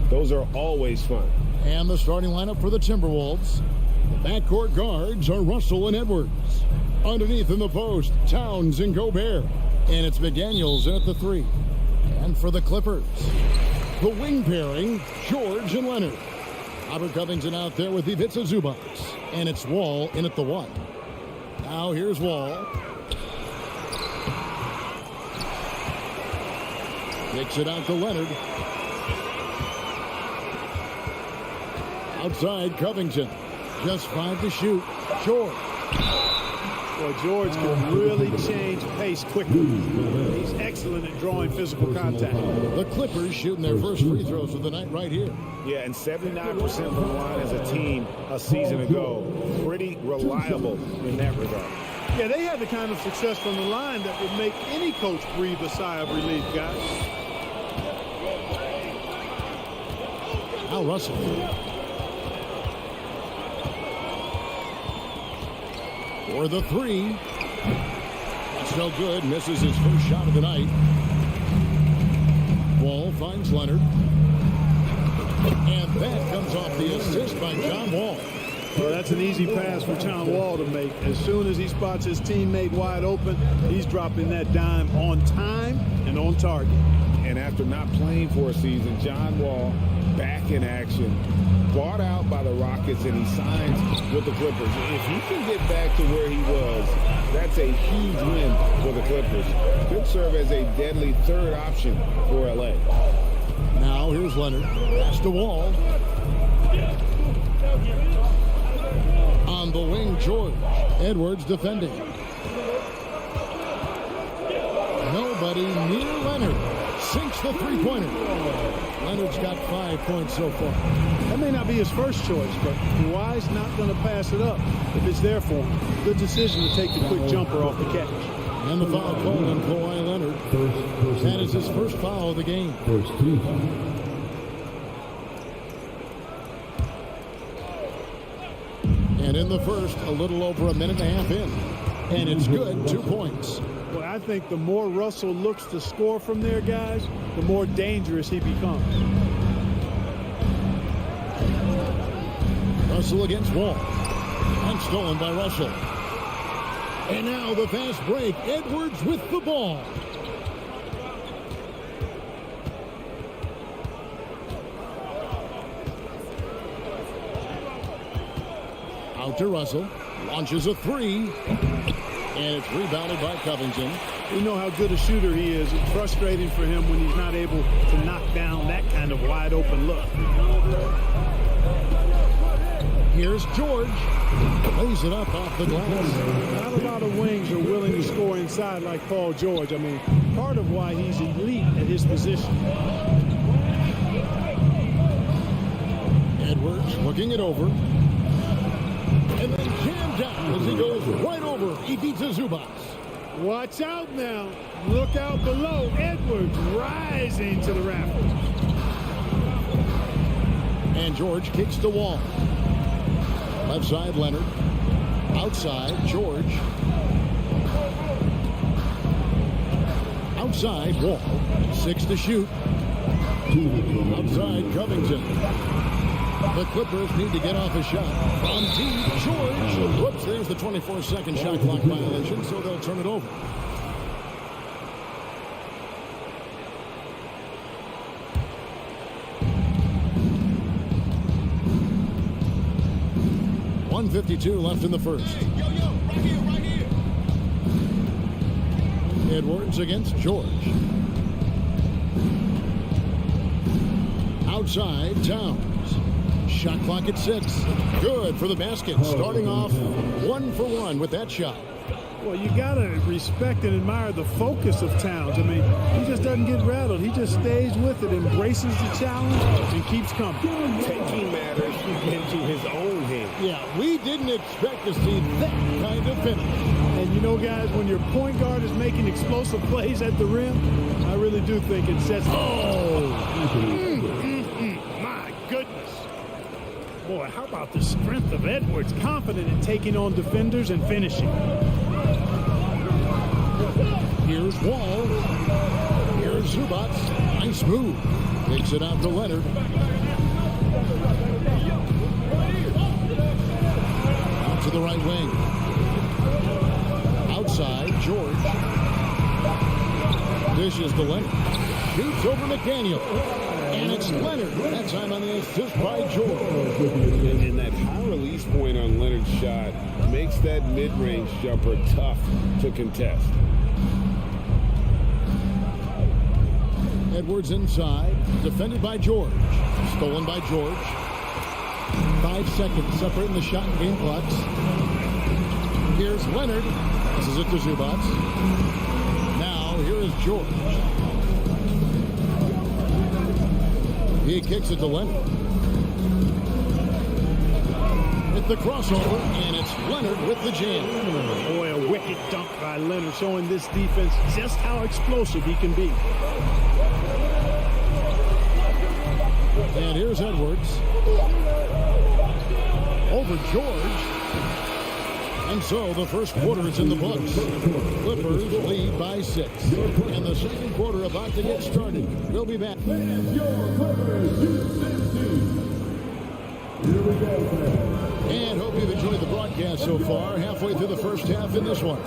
F: Those are always fun.
E: And the starting lineup for the Timberwolves. The backcourt guards are Russell and Edwards. Underneath in the post, Towns and Gobert. And it's McDaniels in at the 3. And for the Clippers, the wing pairing, George and Leonard. Robert Covington out there with Ivica Zubac. And it's Wall in at the 1. Now here's Wall. Kicks it out to Leonard. Outside Covington. Just 5 to shoot. George.
C: Well, George can really change pace quickly. He's excellent at drawing physical contact.
E: The Clippers shooting their first free throws of the night right here.
F: Yeah, and 79% from the line as a team a season ago. Pretty reliable in that regard.
C: Yeah, they had the kind of success from the line that would make any coach breathe a sigh of relief, guys.
E: Now Russell. For the 3. That's no good. Misses his first shot of the night. Wall finds Leonard. And that comes off the assist by John Wall.
C: Well, that's an easy pass for John Wall to make. As soon as he spots his teammate wide open, he's dropping that dime on time and on target.
F: And after not playing for a season, John Wall back in action. Bought out by the Rockets, and he signs with the Clippers. If he can get back to where he was That's a huge win for the Clippers. Could serve as a deadly third option for LA.
E: Now here's Leonard. Pass to Wall. On the wing, George. Edwards defending. Nobody near Leonard. Sinks the three-pointer. Leonard's got 5 points so far.
C: That may not be his first choice, but Kawhi's not going to pass it up if it's there for him. Good decision to take the quick jumper off the catch.
E: And the foul called on Kawhi Leonard. That is his first foul of the game.
A: First team.
E: And in the first, a little over a minute and a half in. And it's good, 2 points.
C: Well, I think the more Russell looks to score from there, guys, the more dangerous he becomes.
E: Russell against Wall. And stolen by Russell. And now the fast break. Edwards with the ball. Out to Russell. Launches a three. And it's rebounded by Covington.
C: We know how good a shooter he is. It's frustrating for him when he's not able to knock down that kind of wide open look.
E: Here's George. Lays it up off the glass.
C: Not a lot of wings are willing to score inside like Paul George. I mean, part of why he's elite at his position.
E: Edwards looking it over. And then jammed down as he goes right over. He beats Zubac.
C: Watch out now. Look out below. Edwards rising to the rafters.
E: And George kicks the Wall. Left side, Leonard. Outside, George. Outside, Wall. 6 to shoot. Outside, Covington. The Clippers need to get off a shot. From deep, George. Whoops, there's the 24-second shot clock violation, so they'll turn it over. .152 left in the first. Edwards against George. Outside, Towns. Shot clock at 6. Good for the basket. Starting off 1 for 1 with that shot.
C: Well, you got to respect and admire the focus of Towns. I mean, he just doesn't get rattled. He just stays with it, embraces the challenge, and keeps coming.
F: Taking matters into his own hands.
E: Yeah, we didn't expect to see that kind of finish.
C: And you know, guys, when your point guard is making explosive plays at the rim, I really do think it sets... My goodness. Boy, how about the strength of Edwards? Confident in taking on defenders and finishing.
E: Here's Wall. Here's Zubac. Nice move. Takes it out to Leonard. Out to the right wing. Outside, George. Dishes to Leonard. Shoots over McDaniel. And it's Leonard. That time on the assist by George.
F: And that high release point on Leonard's shot makes that mid-range jumper tough to contest.
E: Edwards inside. Defended by George. Stolen by George. 5 seconds separating the shot and game clocks. Here's Leonard. This is it to Zubac. Now here is George. He kicks it to Leonard. With the crossover, and it's Leonard with the jam.
C: Boy, a wicked dunk by Leonard, showing this defense just how explosive he can be.
E: And here's Edwards. Over George. And so the first quarter is in the books. Clippers lead by 6. And the second quarter about to get started. We'll be back. And hope you've enjoyed the broadcast so far. Halfway through the first half in this one.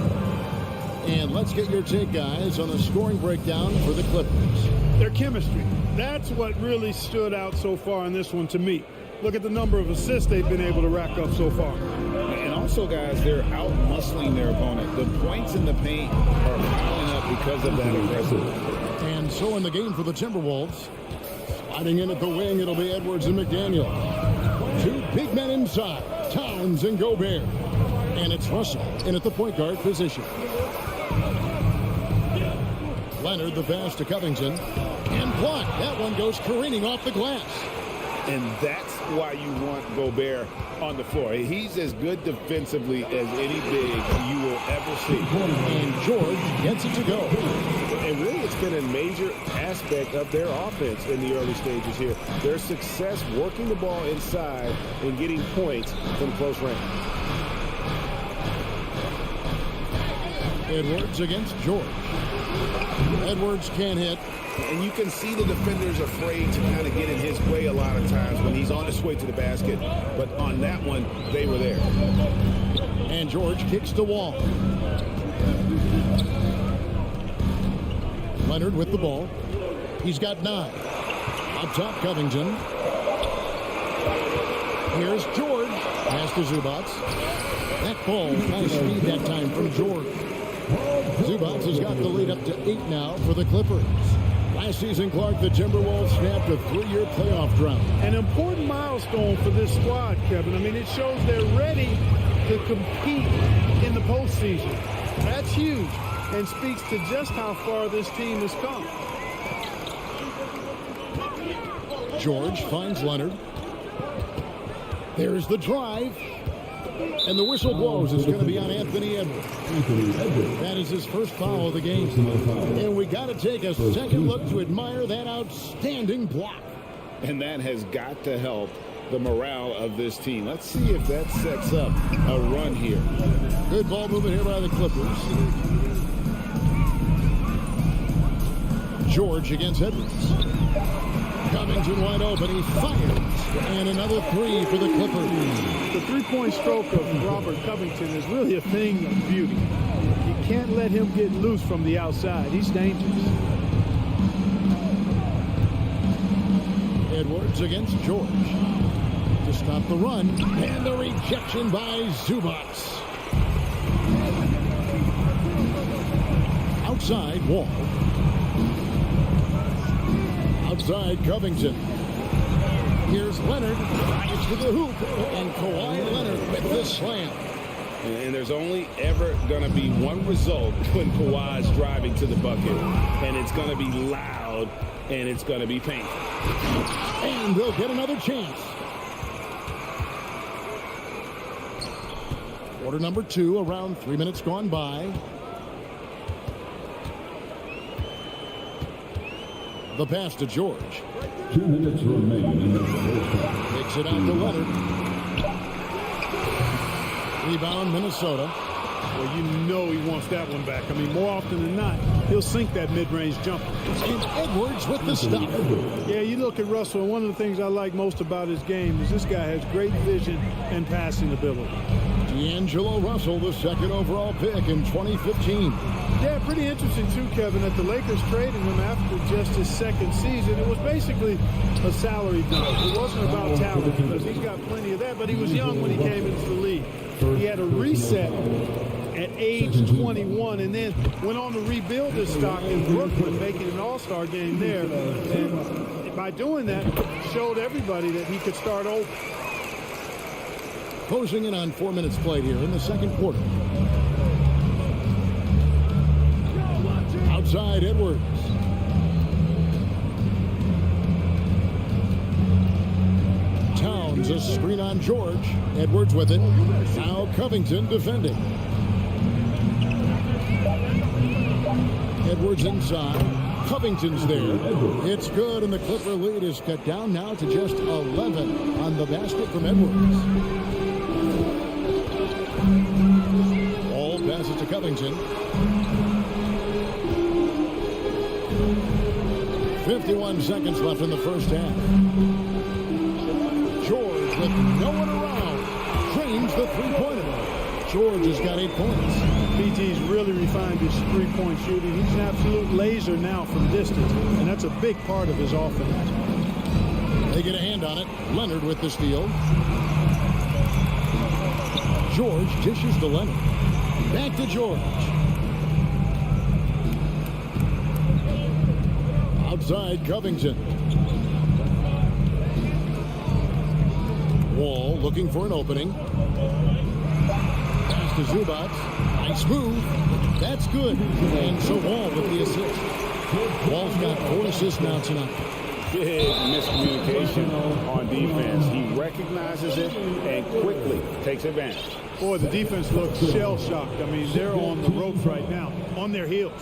E: And let's get your take, guys, on the scoring breakdown for the Clippers.
C: Their chemistry. That's what really stood out so far in this one to me. Look at the number of assists they've been able to rack up so far.
F: And also, guys, they're out-muscling their opponent. The points in the paint are piling up because of that aggressiveness.
E: And so in the game for the Timberwolves, sliding in at the wing, it'll be Edwards and McDaniel. Two big men inside, Towns and Gobert. And it's Russell in at the point guard position. Leonard, the pass to Covington. And blocked. That one goes careening off the glass.
F: And that's why you want Gobert on the floor. He's as good defensively as any big you will ever see.
E: And George gets it to go.
F: And really, it's been a major aspect of their offense in the early stages here. Their success working the ball inside and getting points from close range.
E: Edwards against George. Edwards can't hit.
F: And you can see the defenders afraid to kind of get in his way a lot of times when he's on his way to the basket. But on that one, they were there.
E: And George kicks the wall. Leonard with the ball. He's got 9. Up top, Covington. Here's George. Pass to Zubats. That ball, nice speed that time from George. Zubats has got the lead up to 8 now for the Clippers. Last season, Clark, the Timberwolves snapped a 3-year playoff drought.
C: An important milestone for this squad, Kevin. I mean, it shows they're ready to compete in the postseason. That's huge and speaks to just how far this team has come.
E: George finds Leonard. There's the drive. And the whistle blows. It's going to be on Anthony Edwards. That is his first foul of the game. And we got to take a second look to admire that outstanding block.
F: And that has got to help the morale of this team. Let's see if that sets up a run here.
E: Good ball movement here by the Clippers. George against Edwards. Covington wide open. He fires. And another 3 for the Clippers.
C: The three-point stroke of Robert Covington is really a thing of beauty. You can't let him get loose from the outside. He's dangerous.
E: Edwards against George. To stop the run. And the rejection by Zubats. Outside, Wall. Outside, Covington. Here's Leonard. It's to the hoop. And Kawhi Leonard with the slam.
F: And there's only ever going to be one result when Kawhi's driving to the bucket. And it's going to be loud, and it's going to be painful.
E: And they'll get another chance. Quarter number 2, around 3 minutes gone by. The pass to George.
A: 2 minutes remain in the first half.
E: Takes it out to Leonard. Rebound, Minnesota.
C: Well, you know he wants that one back. I mean, more often than not, he'll sink that mid-range jumper.
E: And Edwards with the stop.
C: Yeah, you look at Russell, and one of the things I like most about his game is this guy has great vision and passing ability.
E: D'Angelo Russell, the 2nd overall pick in 2015.
C: Yeah, pretty interesting, too, Kevin, that the Lakers traded him after just his 2nd season. It was basically a salary dump. It wasn't about talent because he's got plenty of that, but he was young when he came into the league. He had a reset at age 21 and then went on to rebuild his stock in Brooklyn, making an all-star game there. And by doing that, showed everybody that he could start over.
E: Closing in on 4 minutes played here in the second quarter. Outside, Edwards. Towns, a screen on George. Edwards with it. Now Covington defending. Edwards inside. Covington's there. It's good, and the Clipper lead is cut down now to just 11 on the basket from Edwards. Ball passes to Covington. 51 seconds left in the first half. George with no one around. Drains the three-pointer. George has got 8 points.
C: BG's really refined his three-point shooting. He's an absolute laser now from distance, and that's a big part of his offense. They
E: get a hand on it. Leonard with the steal. George dishes to Leonard. Back to George. Outside Covington. Wall looking for an opening. Pass to Zubac. Nice move. That's good. And so Wall with the assist. Wall's got 4 assists now tonight.
F: Big miscommunication on defense. He recognizes it and quickly takes advantage.
C: Boy, the defense looks shell-shocked. I mean, they're on the ropes right now, on their heels.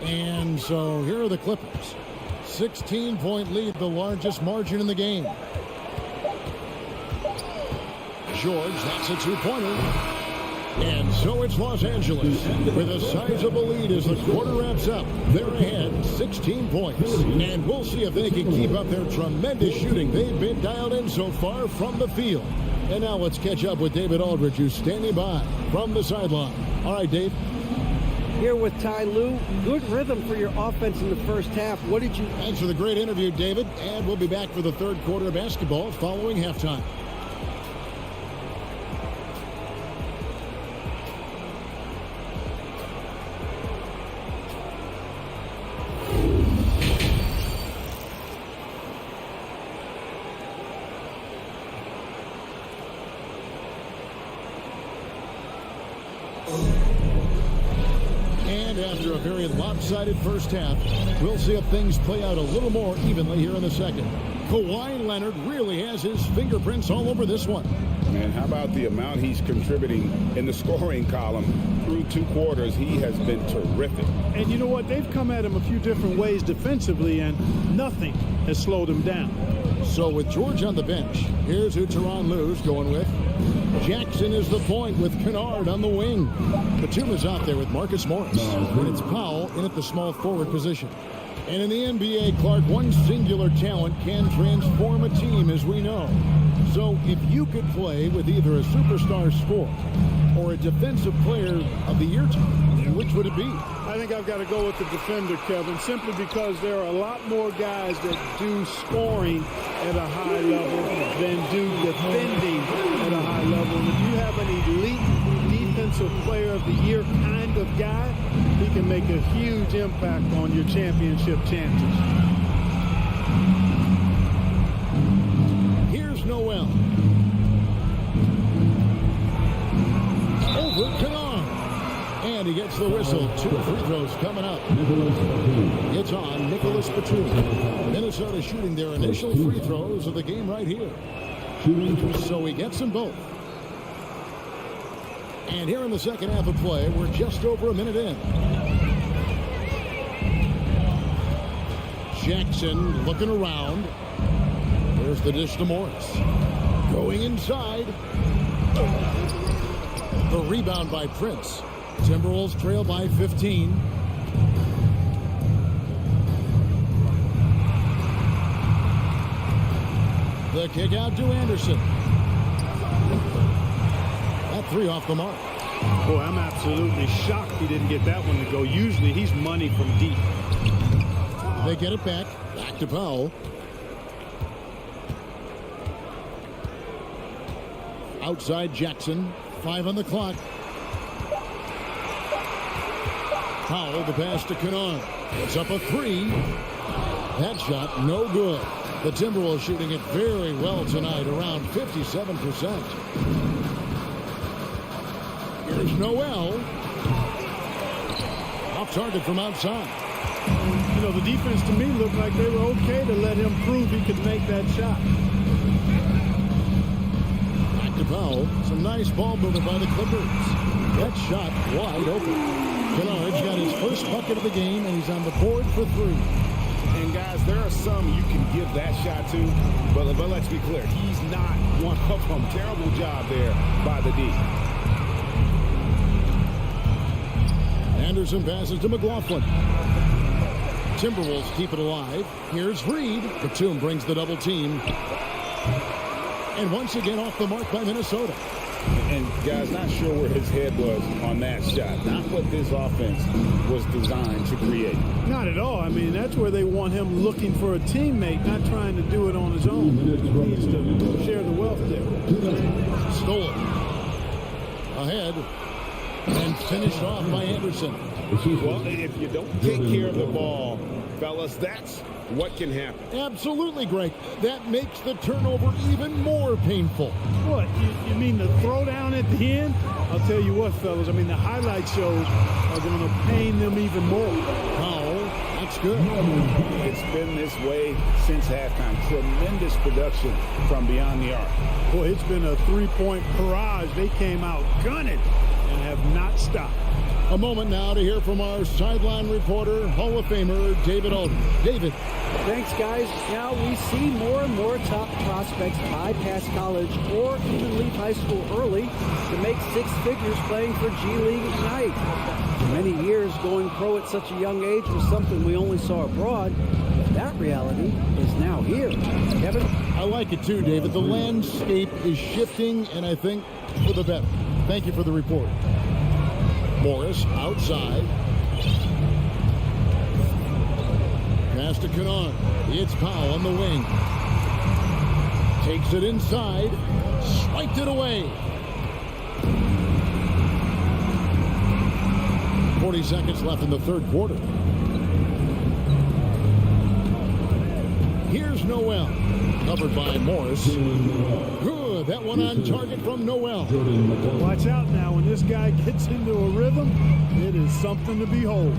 E: And so here are the Clippers. 16-point lead, the largest margin in the game. George, that's a 2-pointer. And so it's Los Angeles with a sizable lead as the quarter wraps up. They're ahead 16 points. And we'll see if they can keep up their tremendous shooting. They've been dialed in so far from the field. And now let's catch up with David Aldridge, who's standing by from the sideline. All right, Dave.
H: Here with Ty Lue. Good rhythm for your offense in the first half. What did you...
E: Thanks for the great interview, David. And we'll be back for the third quarter of basketball following halftime. After a very lopsided first half, we'll see if things play out a little more evenly here in the second. Kawhi Leonard really has his fingerprints all over this one.
F: And how about the amount he's contributing in the scoring column through 2 quarters? He has been terrific.
C: And you know what? They've come at him a few different ways defensively, and nothing has slowed him down.
E: So with George on the bench, here's who Tyronn Lue's going with. Jackson is the point with Kennard on the wing. Batum is out there with Marcus Morris. And it's Powell in at the small forward position. And in the NBA, Clark, one singular talent can transform a team, as we know. So if you could play with either a superstar scorer or a defensive player of the year team, which would it be?
C: I think I've got to go with the defender, Kevin, simply because there are a lot more guys that do scoring at a high level than do defending at a high level. And if you have an elite defensive player of the year kind of guy, he can make a huge impact on your championship chances.
E: Here's Noel. Over Kennard. And he gets the whistle. 2 free throws coming up. It's on Nicholas Batum. Minnesota shooting their initial free throws of the game right here. So he gets them both. And here in the second half of play, we're just over a minute in. Jackson looking around. There's the dish to Morris. Going inside. The rebound by Prince. Timberwolves trail by 15. The kick out to Anderson. That 3 off the mark.
C: Boy, I'm absolutely shocked he didn't get that one to go. Usually he's money from deep.
E: They get it back. Back to Powell. Outside Jackson. 5 on the clock. Powell, the pass to Kennard. It's up a 3. That shot, no good. The Timberwolves shooting it very well tonight, around 57%. Here's Noel. Off target from outside.
C: You know, the defense to me looked like they were okay to let him prove he could make that shot.
E: Back to Powell. Some nice ball movement by the Clippers. That shot wide open. Kennard's got his first bucket of the game, and he's on the board for 3.
F: And guys, there are some you can give that shot to, but let's be clear, he's not one of them. Terrible job there by the D.
E: Anderson passes to McLaughlin. Timberwolves keep it alive. Here's Reed. Batum brings the double team. And once again off the mark by Minnesota.
F: And guys, not sure where his head was on that shot. Not what this offense was designed to create.
L: Not at all. I mean, that's where they want him looking for a teammate, not trying to do it on his own. He needs to share the wealth there.
E: Stolen. Ahead. And finished off by Anderson.
F: Well, if you don't take care of the ball, fellas, that's what can happen.
E: Absolutely, Greg. That makes the turnover even more painful.
L: What? You mean the throwdown at the end? I'll tell you what, fellas. I mean, the highlight shows are going to pain them even more.
E: Oh, that's good.
F: It's been this way since halftime. Tremendous production from beyond the arc.
L: Boy, it's been a three-point barrage. They came out gunning and have not stopped.
E: A moment now to hear from our sideline reporter, Hall of Famer David Alden. David.
H: Thanks, guys. Now we see more and more top prospects bypass college or even leave high school early to make six figures playing for G League Ignite. For many years, going pro at such a young age was something we only saw abroad. But that reality is now here. Kevin?
E: I like it too, David. The landscape is shifting, and I think for the better. Thank you for the report. Morris outside. Pass to Kennard. It's Powell on the wing. Takes it inside. Swiped it away. 40 seconds left in the third quarter. Here's Noel. Covered by Morris. Good. That one on target from Noel.
L: Watch out now. When this guy gets into a rhythm, it is something to behold.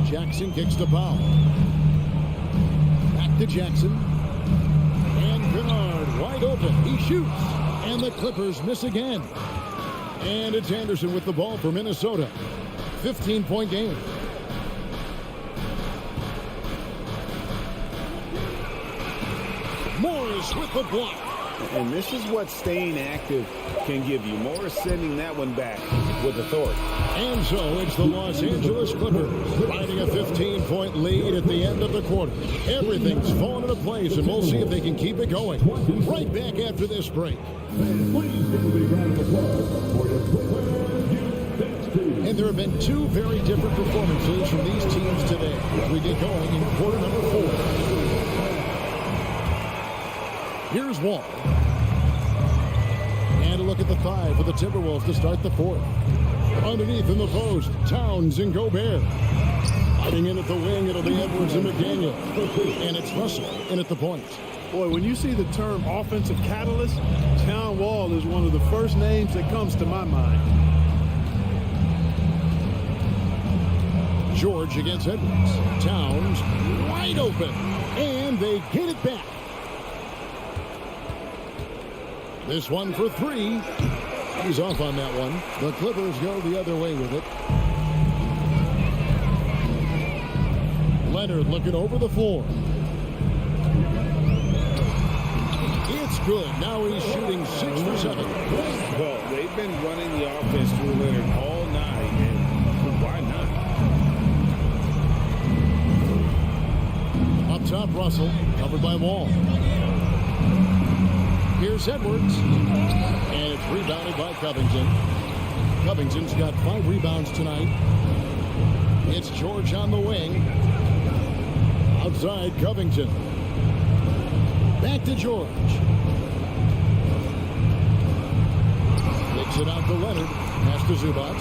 E: Jackson kicks to Powell. Back to Jackson. And Bernard wide open. He shoots. And the Clippers miss again. And it's Anderson with the ball for Minnesota. 15-point game. Morris with the block.
F: And this is what staying active can give you. Morris sending that one back with authority.
E: And so it's the Los Angeles Clippers riding a 15-point lead at the end of the quarter. Everything's fallen into place, and we'll see if they can keep it going. Right back after this break. And there have been two very different performances from these teams today as we get going in quarter number 4. Here's Wall. And a look at the 5 for the Timberwolves to start the 4th. Underneath in the post, Towns and Gobert. Fighting in at the wing, it'll be Edwards and McDaniel. And it's Russell in at the point.
L: Boy, when you see the term offensive catalyst, John Wall is one of the first names that comes to my mind.
E: George against Edwards. Towns wide open. And they get it back. This one for 3. He's off on that one. The Clippers go the other way with it. Leonard looking over the floor. It's good. Now he's shooting 6 for 7.
F: Well, they've been running the offense through Leonard all night, and why not?
E: Up top, Russell. Covered by Wall. Here's Edwards. And it's rebounded by Covington. Covington's got 5 rebounds tonight. It's George on the wing. Outside, Covington. Back to George. Kicks it out to Leonard. Pass to Zubac.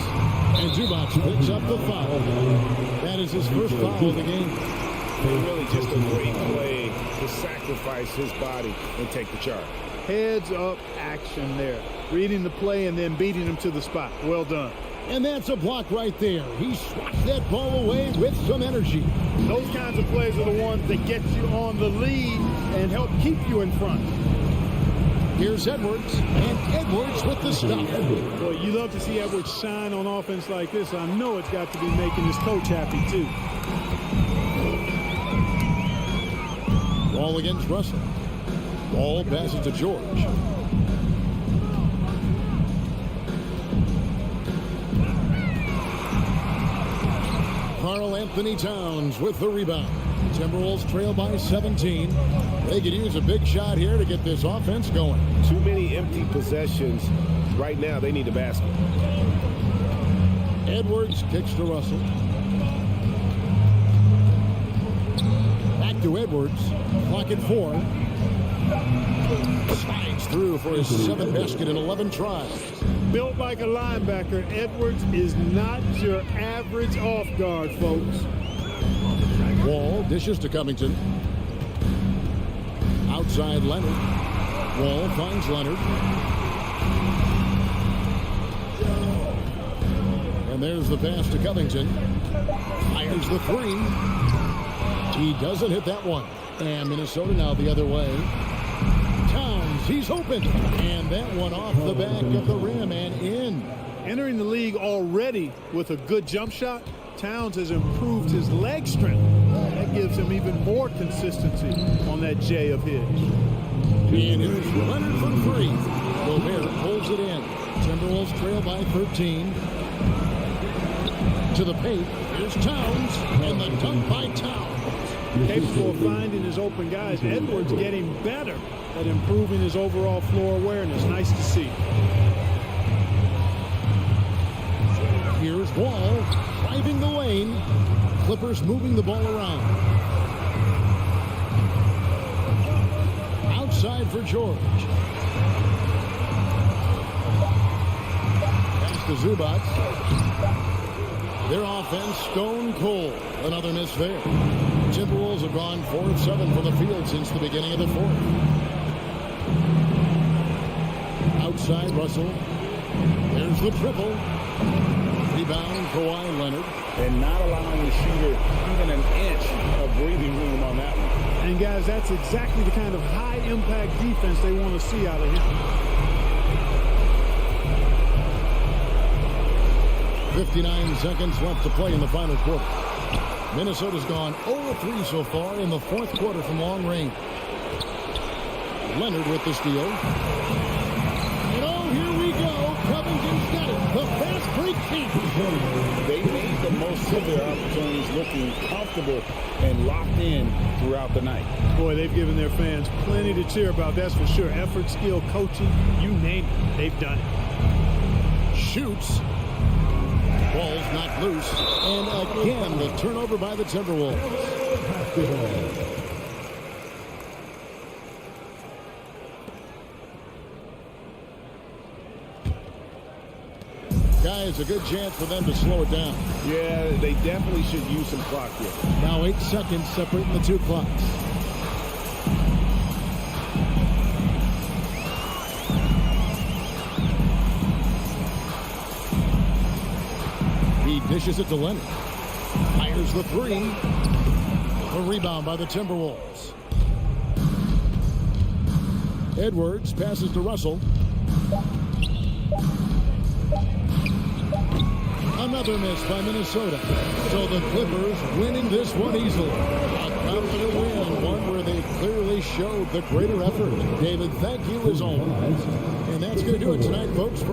E: And Zubac picks up the foul. That is his first foul of the game.
F: Really just a great play to sacrifice his body and take the charge.
L: Heads up action there. Reading the play and then beating him to the spot. Well done.
E: And that's a block right there. He swats that ball away with some energy.
L: Those kinds of plays are the ones that get you on the lead and help keep you in front.
E: Here's Edwards, and Edwards with the stop.
L: Boy, you love to see Edwards shine on offense like this. I know it's got to be making his coach happy, too.
E: Ball against Russell. Ball passes to George. Karl Anthony Towns with the rebound. Timberwolves trail by 17. They could use a big shot here to get this offense going.
F: Too many empty possessions
B: Right now, they need a basket.
E: Edwards kicks to Russell. Back to Edwards. Clock at 4. Slides through for his 7th basket in 11 tries.
L: Built like a linebacker, Edwards is not your average off guard, folks.
E: Wall dishes to Covington. Outside Leonard. Wall finds Leonard. And there's the pass to Covington. Fires the 3. He doesn't hit that one. And Minnesota now the other way. Towns, he's open. And that one off the back of the rim and in.
L: Entering the league already with a good jump shot, Towns has improved his leg strength. That gives him even more consistency on that J of his.
E: And here's Leonard for 3. Gobert pulls it in. Timberwolves trail by 13. To the paint. Here's Towns. And the dunk by Towns.
L: Capable of finding his open guys. Edwards getting better at improving his overall floor awareness. Nice to see.
E: Here's Wall driving the lane. Clippers moving the ball around. Outside for George. Pass to Zubac. Their offense stone cold. Another miss there. Timberwolves have gone 4 of 7 from the field since the beginning of the 4th. Outside Russell. There's the triple. Rebound Kawhi Leonard.
F: And not allowing the shooter even an inch of breathing room on that one.
L: And guys, that's exactly the kind of high impact defense they want to see out of him.
E: 59 seconds left to play in the final quarter. Minnesota's gone 0-3 so far in the 4th quarter from long range. Leonard with the steal. And oh, here we go. Covington's got it. The fast break feet.
F: They made the most of their opportunities, looking comfortable and locked in throughout the night.
L: Boy, they've given their fans plenty to cheer about, that's for sure. Effort, skill, coaching, you name it, they've done it.
E: Shoots. Ball's knocked loose. And again, the turnover by the Timberwolves. Guys, a good chance for them to slow it down.
F: Yeah, they definitely should use some clock here.
E: Now 8 seconds separating the 2 clocks. He dishes it to Leonard. Fires the 3. A rebound by the Timberwolves. Edwards passes to Russell. Another miss by Minnesota. So the Clippers winning this one easily. A confident win, one where they clearly showed the greater effort. David, thank you as always. And that's going to do it tonight, folks.